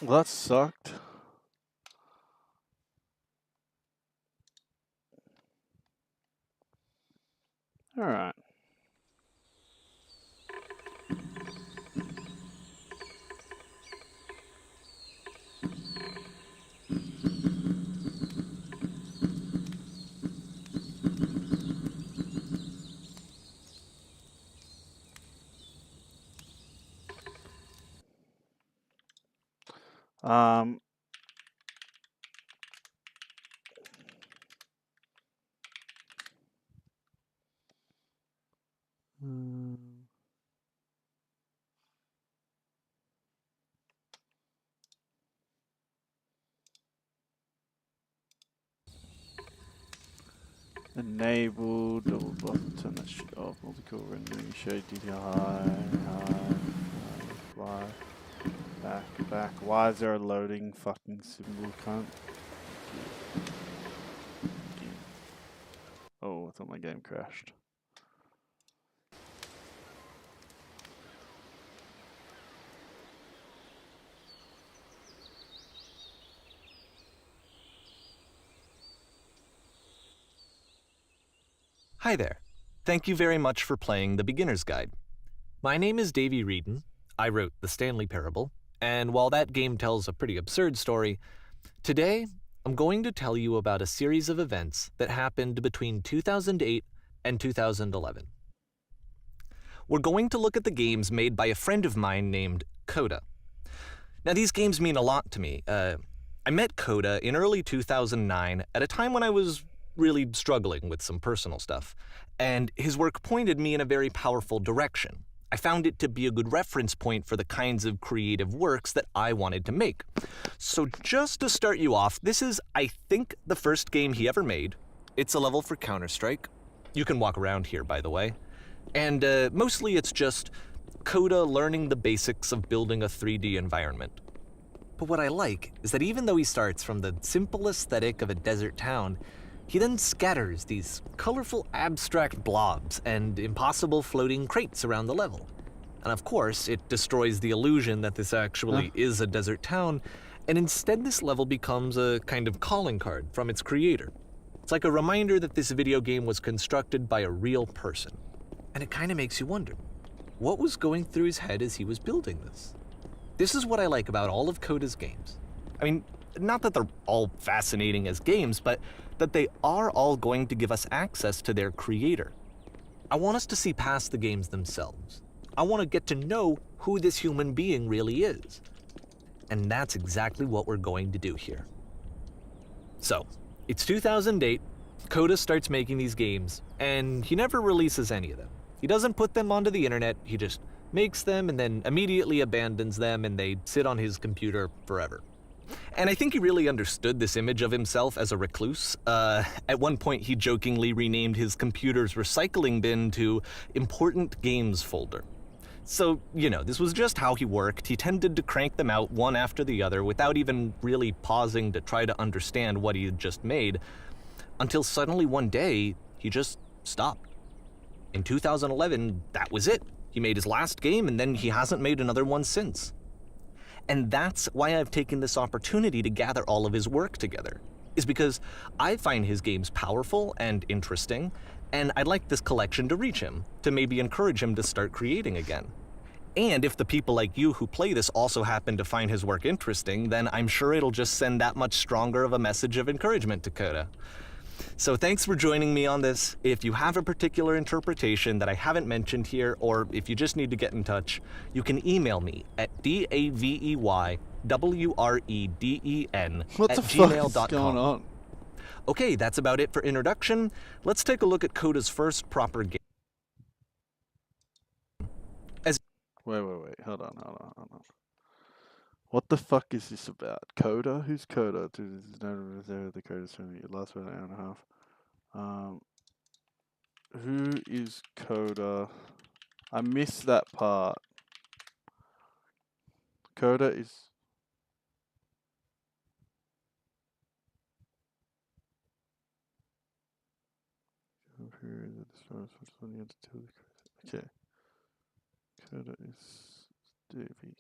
Well, that sucked. All right. Um. hmm. Enable double button, turn that shit off. Multi-core rendering, show detail high, fly, back. Why is there a loading fucking symbol, cunt? Oh, I thought my game crashed. Hi there. Thank you very much for playing The Beginner's Guide. My name is Davey Reedon. I wrote The Stanley Parable, and while that game tells a pretty absurd story, today I'm going to tell you about a series of events that happened between 2008 and 2011. We're going to look at the games made by a friend of mine named Coda. Now, these games mean a lot to me. I met Coda in early 2009 at a time when I was really struggling with some personal stuff, and his work pointed me in a very powerful direction. I found it to be a good reference point for the kinds of creative works that I wanted to make. So just to start you off, this is, I think, the first game he ever made. It's a level for Counter-Strike. You can walk around here, by the way. And mostly it's just Coda learning the basics of building a 3D environment. But what I like is that even though he starts from the simple aesthetic of a desert town, he then scatters these colorful abstract blobs and impossible floating crates around the level. And of course, it destroys the illusion that this actually is a desert town, and instead this level becomes a kind of calling card from its creator. It's like a reminder that this video game was constructed by a real person. And it kind of makes you wonder, what was going through his head as he was building this? This is what I like about all of Coda's games. I mean, not that they're all fascinating as games, but that they are all going to give us access to their creator. I want us to see past the games themselves. I want to get to know who this human being really is. And that's exactly what we're going to do here. So, it's 2008, Coda starts making these games, and he never releases any of them. He doesn't put them onto the internet, he just makes them and then immediately abandons them, and they sit on his computer forever. And I think he really understood this image of himself as a recluse. At one point, he jokingly renamed his computer's recycling bin to Important Games Folder. So, this was just how he worked. He tended to crank them out one after the other without even really pausing to try to understand what he had just made, until suddenly one day, he just stopped. In 2011, that was it. He made his last game, and then he hasn't made another one since. And that's why I've taken this opportunity to gather all of his work together, is because I find his games powerful and interesting, and I'd like this collection to reach him, to maybe encourage him to start creating again. And if the people like you who play this also happen to find his work interesting, then I'm sure it'll just send that much stronger of a message of encouragement to Coda. So thanks for joining me on this. If you have a particular interpretation that I haven't mentioned here, or if you just need to get in touch, you can email me at daveywreden@gmail.com. Going on? Okay, that's about it for introduction. Let's take a look at Coda's first proper game. Wait. Hold on. What the fuck is this about? Coda? Who's Coda? Dude, this is no the Coda's from it lasts about an hour and a half. Who is Coda? I missed that part. Coda is... Okay. Coda is Davey.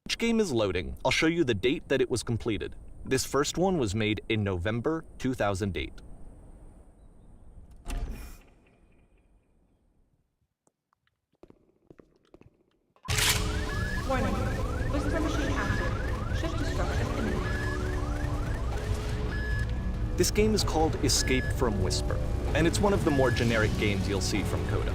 Each game is loading. I'll show you the date that it was completed. This first one was made in November 2008. Warning. Whisper machine active. Shift destruction imminent. This game is called Escape from Whisper, and it's one of the more generic games you'll see from Coda.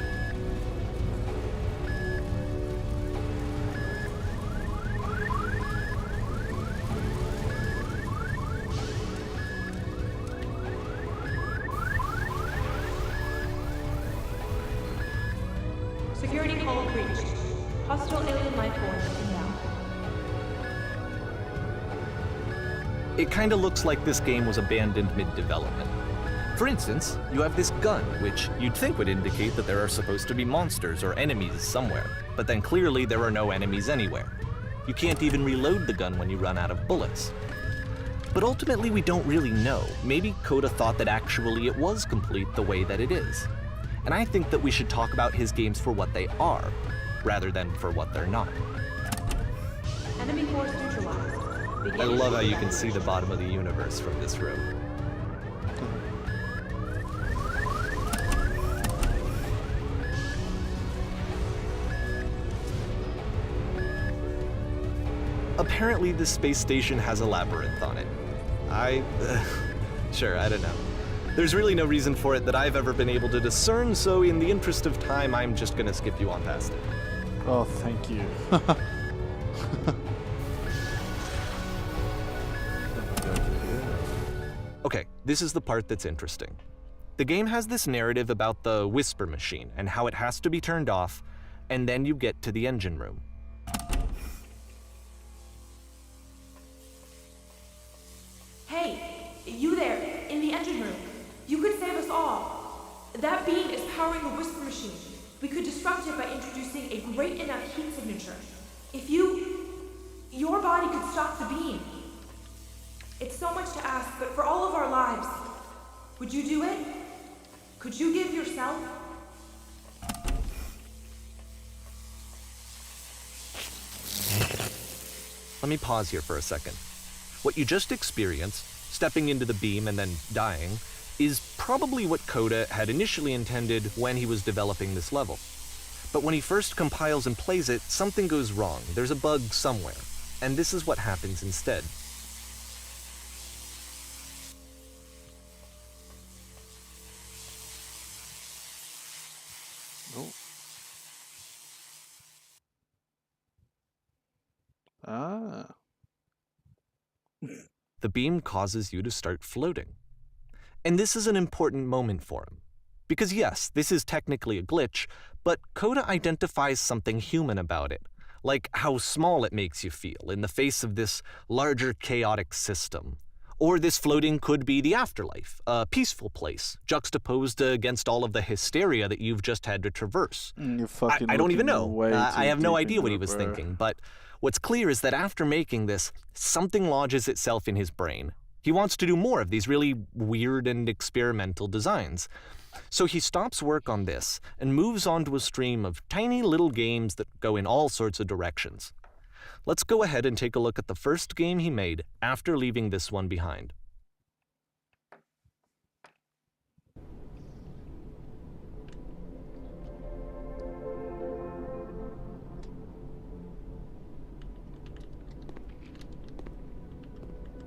Security call breached. Hostile alien life form inbound. It kinda looks like this game was abandoned mid-development. For instance, you have this gun, which you'd think would indicate that there are supposed to be monsters or enemies somewhere, but then clearly there are no enemies anywhere. You can't even reload the gun when you run out of bullets. But ultimately we don't really know. Maybe Coda thought that actually it was complete the way that it is. And I think that we should talk about his games for what they are, rather than for what they're not. Enemy force neutralized. I love how you can see the bottom of the universe from this room. Apparently this space station has a labyrinth on it. Sure, I don't know. There's really no reason for it that I've ever been able to discern, so in the interest of time, I'm just gonna skip you on past it. Oh, thank you. Okay, this is the part that's interesting. The game has this narrative about the Whisper machine and how it has to be turned off, and then you get to the engine room. Hey, you there, in the engine room. You could save us all. That beam is powering the Whisper machine. We could disrupt it by introducing a great enough heat signature. If your body could stop the beam. It's so much to ask, but for all of our lives, would you do it? Could you give yourself? Let me pause here for a second. What you just experienced, stepping into the beam and then dying, is probably what Coda had initially intended when he was developing this level. But when he first compiles and plays it, something goes wrong. There's a bug somewhere. And this is what happens instead. Oh. Ah. The beam causes you to start floating. And this is an important moment for him. Because yes, this is technically a glitch, but Coda identifies something human about it, like how small it makes you feel in the face of this larger chaotic system. Or this floating could be the afterlife, a peaceful place, juxtaposed against all of the hysteria that you've just had to traverse. I don't even know. I have no idea what he was thinking, but what's clear is that after making this, something lodges itself in his brain. He wants to do more of these really weird and experimental designs. So he stops work on this and moves on to a stream of tiny little games that go in all sorts of directions. Let's go ahead and take a look at the first game he made after leaving this one behind.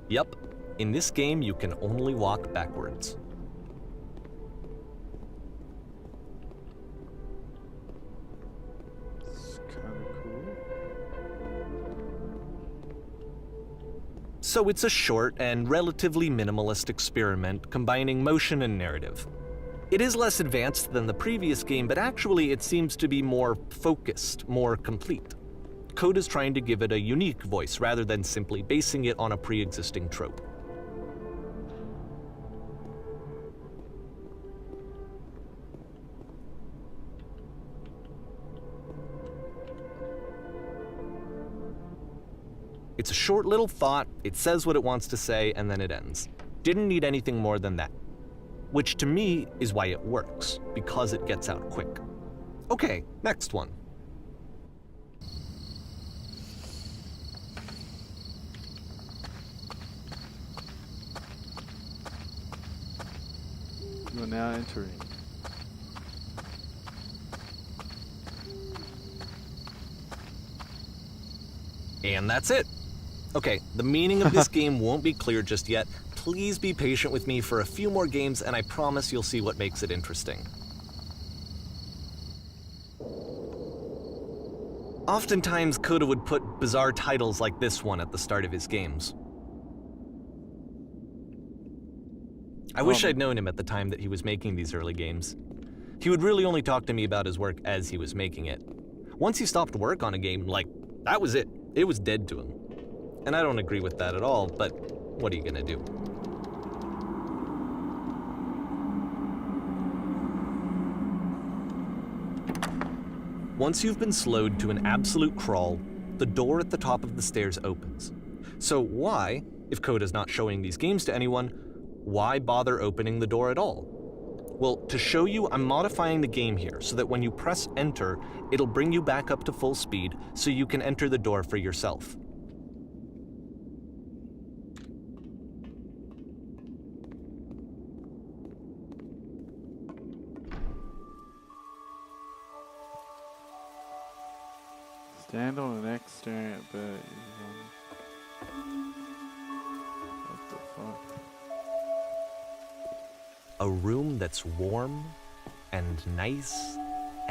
Yep, in this game you can only walk backwards. So it's a short and relatively minimalist experiment combining motion and narrative. It is less advanced than the previous game, but actually it seems to be more focused, more complete. Coda's trying to give it a unique voice rather than simply basing it on a pre-existing trope. It's a short little thought, it says what it wants to say, and then it ends. Didn't need anything more than that. Which to me is why it works, because it gets out quick. Okay, next one. now entering. And that's it. Okay, the meaning of this game won't be clear just yet. Please be patient with me for a few more games, and I promise you'll see what makes it interesting. Oftentimes, Coda would put bizarre titles like this one at the start of his games. I wish I'd known him at the time that he was making these early games. He would really only talk to me about his work as he was making it. Once he stopped work on a game, like, that was it. It was dead to him. And I don't agree with that at all, but what are you gonna do? Once you've been slowed to an absolute crawl, the door at the top of the stairs opens. So why, if Coda's not showing these games to anyone, why bother opening the door at all? Well, to show you, I'm modifying the game here so that when you press enter, it'll bring you back up to full speed so you can enter the door for yourself. Stand on an X, staring at bird. What the fuck? A room that's warm and nice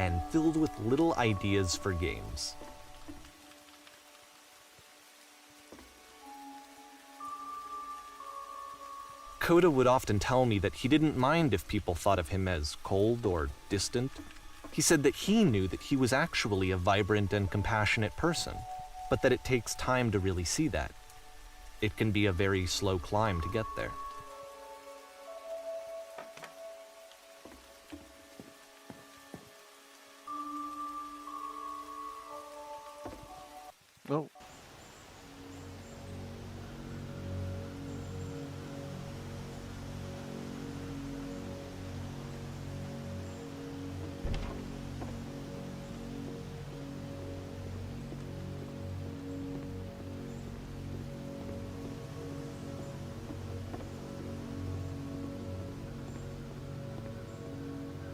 and filled with little ideas for games. Coda would often tell me that he didn't mind if people thought of him as cold or distant. He said that he knew that he was actually a vibrant and compassionate person, but that it takes time to really see that. It can be a very slow climb to get there. Oh.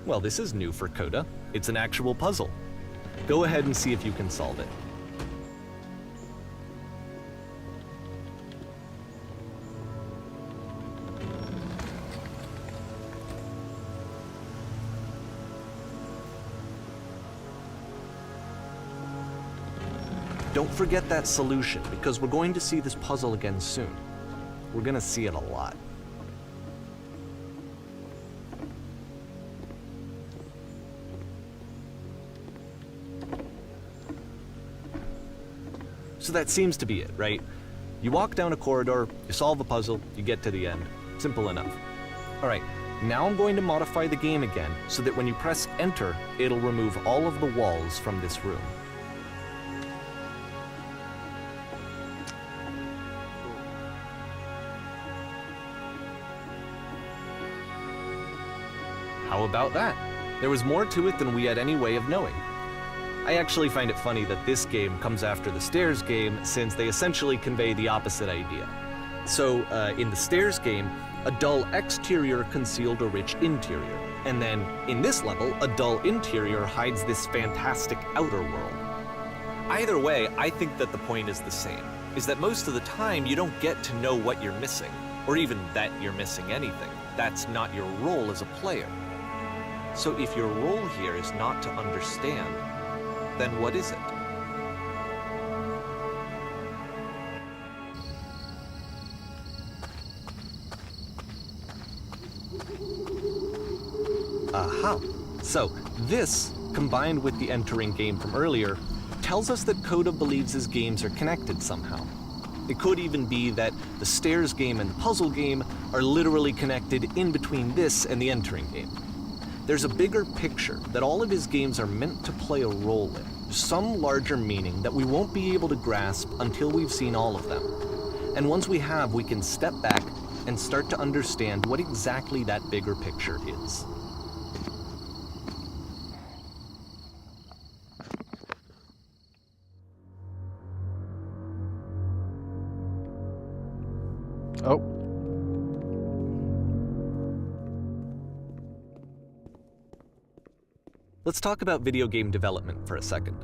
Well, this is new for Coda. It's an actual puzzle. Go ahead and see if you can solve it. Don't forget that solution, because we're going to see this puzzle again soon. We're going to see it a lot. So that seems to be it, right? You walk down a corridor, you solve a puzzle, you get to the end. Simple enough. All right, now I'm going to modify the game again so that when you press enter, it'll remove all of the walls from this room. How about that? There was more to it than we had any way of knowing. I actually find it funny that this game comes after the Stairs game, since they essentially convey the opposite idea. So, in the Stairs game, a dull exterior concealed a rich interior. And then, in this level, a dull interior hides this fantastic outer world. Either way, I think that the point is the same, is that most of the time you don't get to know what you're missing, or even that you're missing anything. That's not your role as a player. So if your role here is not to understand, then what is it? Aha! So, this, combined with the entering game from earlier, tells us that Coda believes his games are connected somehow. It could even be that the Stairs game and the puzzle game are literally connected in between this and the entering game. There's a bigger picture that all of his games are meant to play a role in, some larger meaning that we won't be able to grasp until we've seen all of them. And once we have, we can step back and start to understand what exactly that bigger picture is. Oh. let's talk about video game development for a second.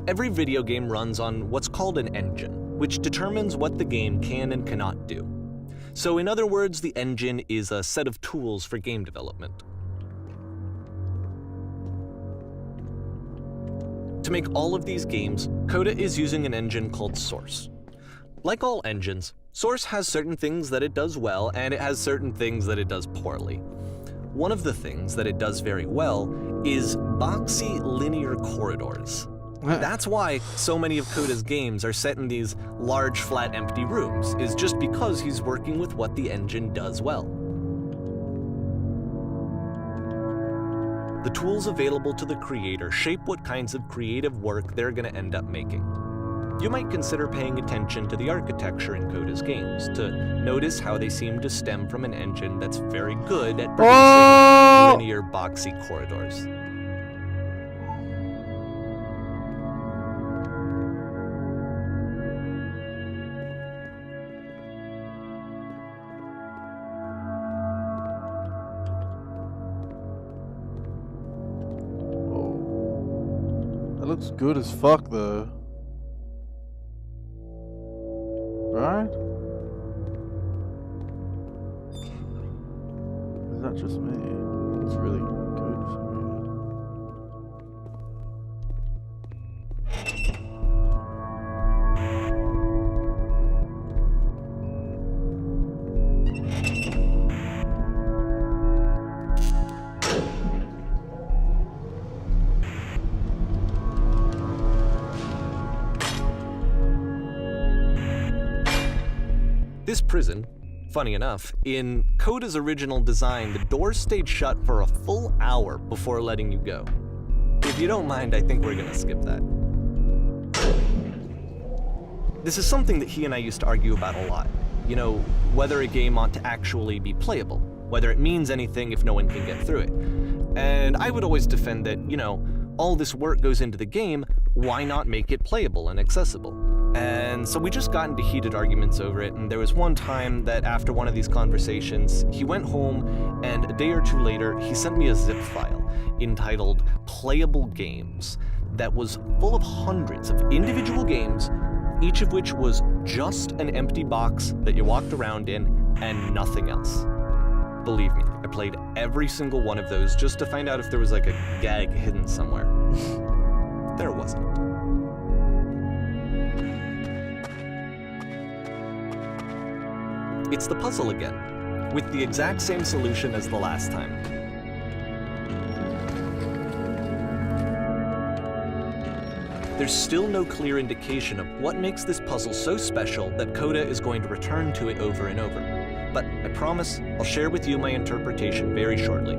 Every video game runs on what's called an engine, which determines what the game can and cannot do. So in other words, the engine is a set of tools for game development. To make all of these games, Coda is using an engine called Source. Like all engines, Source has certain things that it does well, and it has certain things that it does poorly. One of the things that it does very well is boxy linear corridors. That's why so many of Coda's games are set in these large, flat, empty rooms, is just because he's working with what the engine does well. The tools available to the creator shape what kinds of creative work they're going to end up making. You might consider paying attention to the architecture in Coda's games to notice how they seem to stem from an engine that's very good at producing linear, boxy corridors. Looks good as fuck though. Right? Is that just me? It's really good for me. This prison, funny enough, in Coda's original design, the doors stayed shut for a full hour before letting you go. If you don't mind, I think we're gonna skip that. This is something that he and I used to argue about a lot. You know, whether a game ought to actually be playable, whether it means anything if no one can get through it. And I would always defend that, you know, all this work goes into the game, why not make it playable and accessible? And so we just got into heated arguments over it, and there was one time that after one of these conversations, he went home, and a day or two later, he sent me a zip file entitled Playable Games that was full of hundreds of individual games, each of which was just an empty box that you walked around in and nothing else. Believe me, I played every single one of those just to find out if there was like a gag hidden somewhere. There wasn't. It's the puzzle again, with the exact same solution as the last time. There's still no clear indication of what makes this puzzle so special that Coda is going to return to it over and over. But I promise I'll share with you my interpretation very shortly.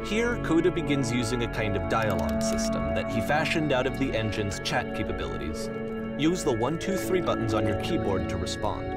Here, Coda begins using a kind of dialogue system that he fashioned out of the engine's chat capabilities. Use the 1, 2, 3 buttons on your keyboard to respond.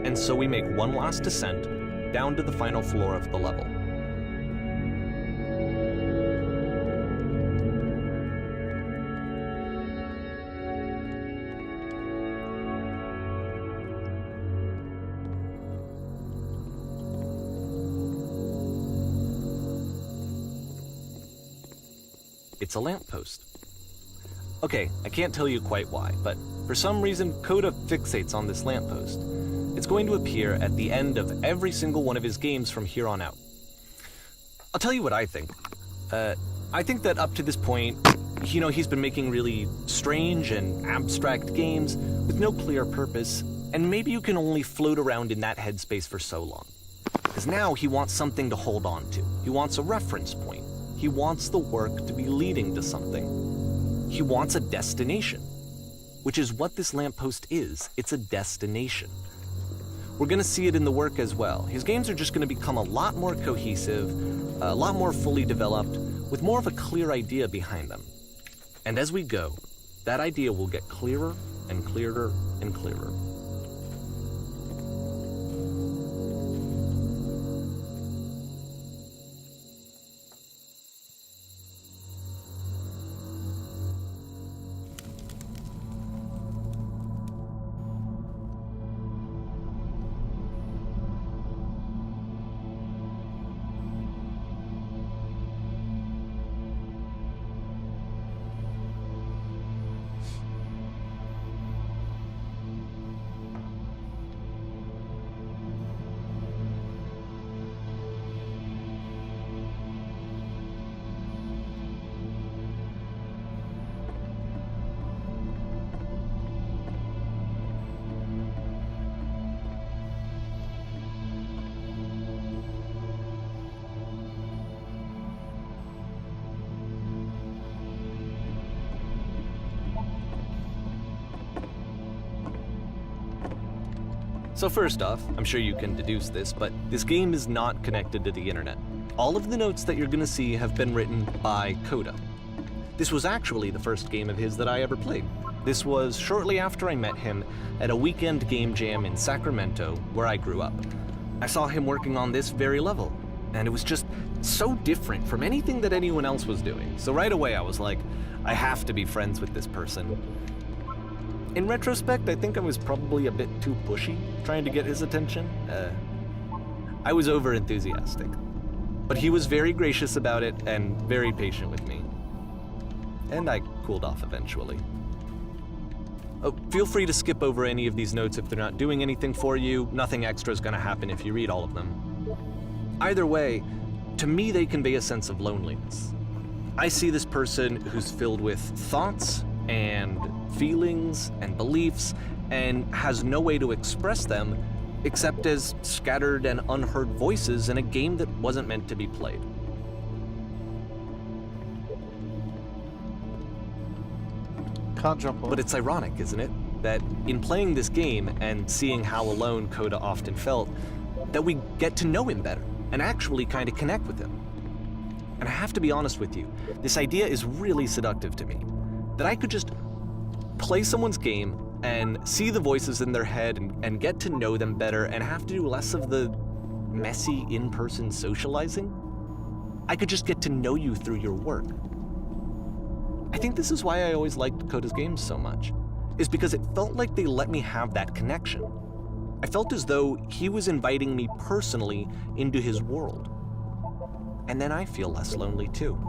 and so we make one last descent down to the final floor of the level. It's a lamppost. Okay, I can't tell you quite why, but for some reason Coda fixates on this lamppost. It's going to appear at the end of every single one of his games from here on out. I'll tell you what I think. I think that up to this point, he's been making really strange and abstract games with no clear purpose, and maybe you can only float around in that headspace for so long. Because now he wants something to hold on to. He wants a reference point. He wants the work to be leading to something. He wants a destination, which is what this lamppost is. It's a destination. We're going to see it in the work as well. His games are just going to become a lot more cohesive, a lot more fully developed, with more of a clear idea behind them. And as we go, that idea will get clearer and clearer and clearer. So first off, I'm sure you can deduce this, but this game is not connected to the internet. All of the notes that you're gonna see have been written by Coda. This was actually the first game of his that I ever played. This was shortly after I met him at a weekend game jam in Sacramento, where I grew up. I saw him working on this very level, and it was just so different from anything that anyone else was doing. So right away I was like, I have to be friends with this person. In retrospect, I think I was probably a bit too pushy, trying to get his attention. I was over-enthusiastic. But he was very gracious about it and very patient with me. And I cooled off eventually. Oh, feel free to skip over any of these notes if they're not doing anything for you. Nothing extra is going to happen if you read all of them. Either way, to me they convey a sense of loneliness. I see this person who's filled with thoughts and feelings and beliefs and has no way to express them except as scattered and unheard voices in a game that wasn't meant to be played. Can't jump on. But it's ironic, isn't it? That in playing this game and seeing how alone Coda often felt, that we get to know him better and actually kind of connect with him. And I have to be honest with you, this idea is really seductive to me. That I could just play someone's game and see the voices in their head and get to know them better and have to do less of the messy in-person socializing. I could just get to know you through your work. I think this is why I always liked Coda's games so much, is because it felt like they let me have that connection. I felt as though he was inviting me personally into his world. And then I feel less lonely too.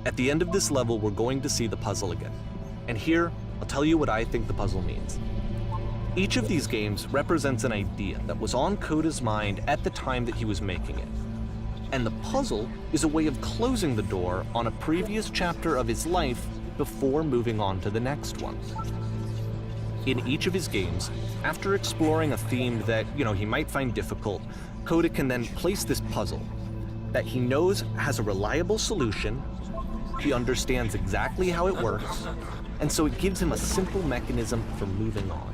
At the end of this level, we're going to see the puzzle again. And here, I'll tell you what I think the puzzle means. Each of these games represents an idea that was on Coda's mind at the time that he was making it. And the puzzle is a way of closing the door on a previous chapter of his life before moving on to the next one. In each of his games, after exploring a theme that, he might find difficult, Coda can then place this puzzle that he knows has a reliable solution, he understands exactly how it works, and so it gives him a simple mechanism for moving on.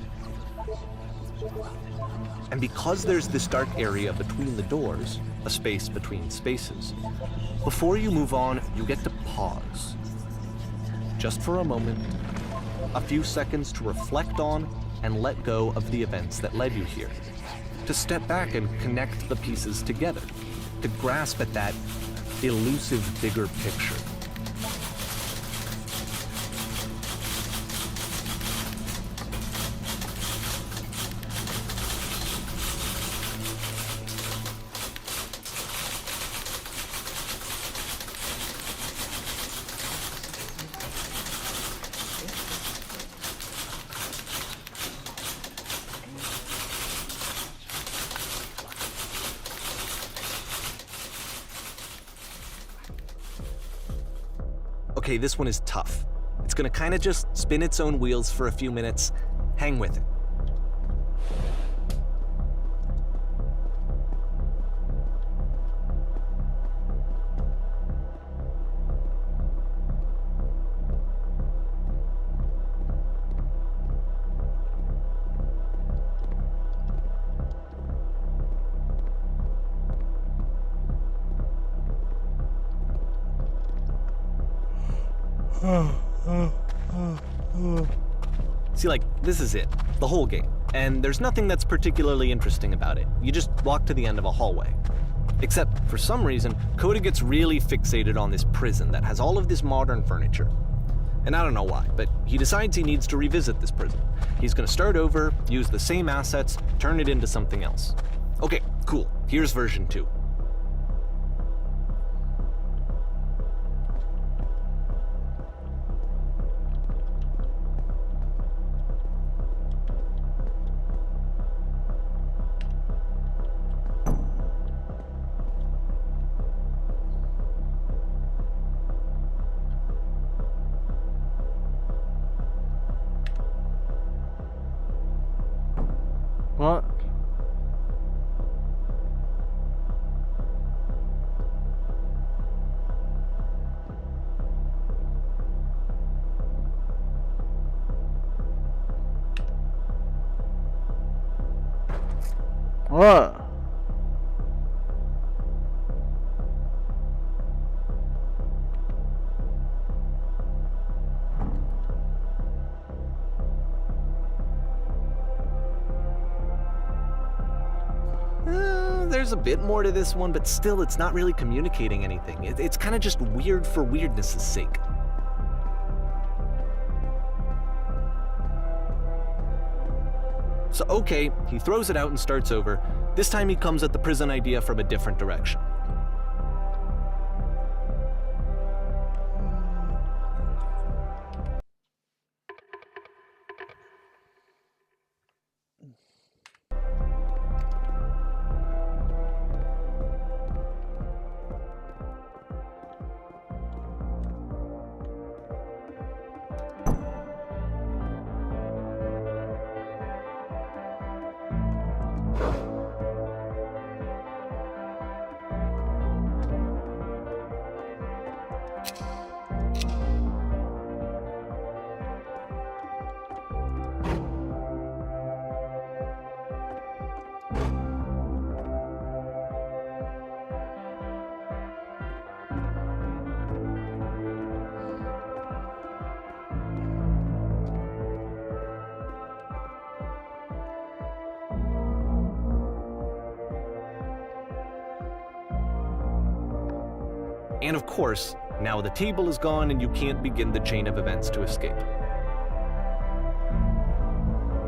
And because there's this dark area between the doors, a space between spaces, before you move on, you get to pause. Just for a moment, a few seconds to reflect on and let go of the events that led you here. To step back and connect the pieces together. To grasp at that elusive bigger picture. Okay, this one is tough. It's gonna kind of just spin its own wheels for a few minutes. Hang with it. See, this is it, the whole game. And there's nothing that's particularly interesting about it. You just walk to the end of a hallway. Except, for some reason, Coda gets really fixated on this prison that has all of this modern furniture. And I don't know why, but he decides he needs to revisit this prison. He's gonna start over, use the same assets, turn it into something else. Okay, cool. Here's version 2. What? What? There's a bit more to this one, but still it's not really communicating anything. It's kind of just weird for weirdness' sake. So okay, he throws it out and starts over. This time he comes at the prison idea from a different direction. And of course, now the table is gone and you can't begin the chain of events to escape.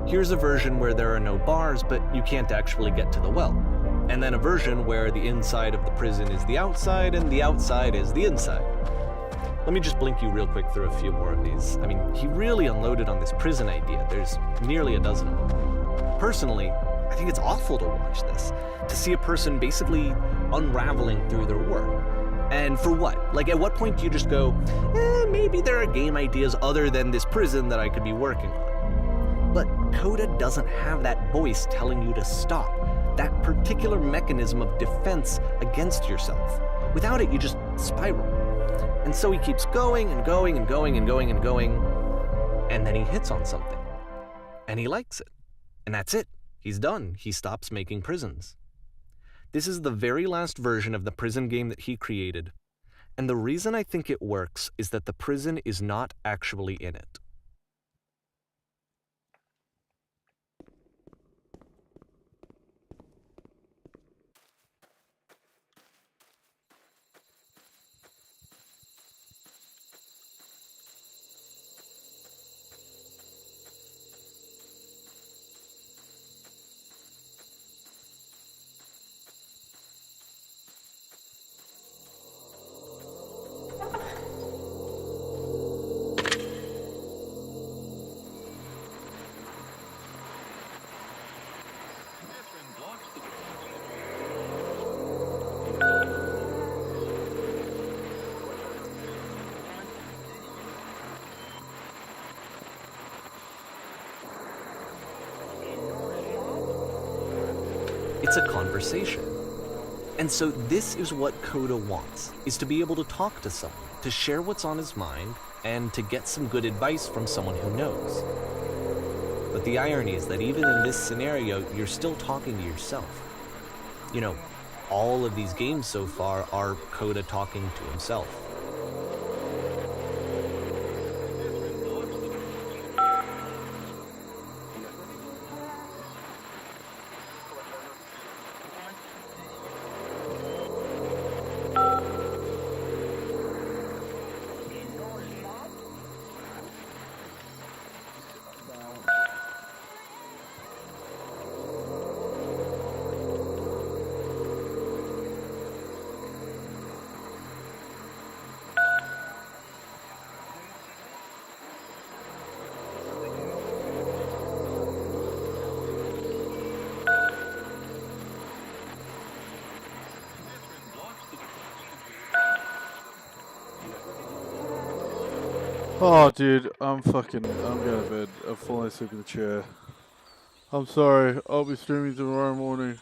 Here's a version where there are no bars, but you can't actually get to the well. And then a version where the inside of the prison is the outside and the outside is the inside. Let me just blink you real quick through a few more of these. I mean, he really unloaded on this prison idea. There's nearly a dozen of them. Personally, I think it's awful to watch this, to see a person basically unraveling through their work. And for what? Like, at what point do you just go, maybe there are game ideas other than this prison that I could be working on? But Coda doesn't have that voice telling you to stop, that particular mechanism of defense against yourself. Without it, you just spiral. And so he keeps going and going and going and going and going, and then he hits on something. And he likes it. And that's it. He's done. He stops making prisons. This is the very last version of the prison game that he created. And the reason I think it works is that the prison is not actually in it. It's a conversation. And so this is what Coda wants, is to be able to talk to someone, to share what's on his mind, and to get some good advice from someone who knows. But the irony is that even in this scenario, you're still talking to yourself. You know, all of these games so far are Coda talking to himself. Oh, dude, I'm going to bed. I'm falling asleep in the chair. I'm sorry. I'll be streaming tomorrow morning.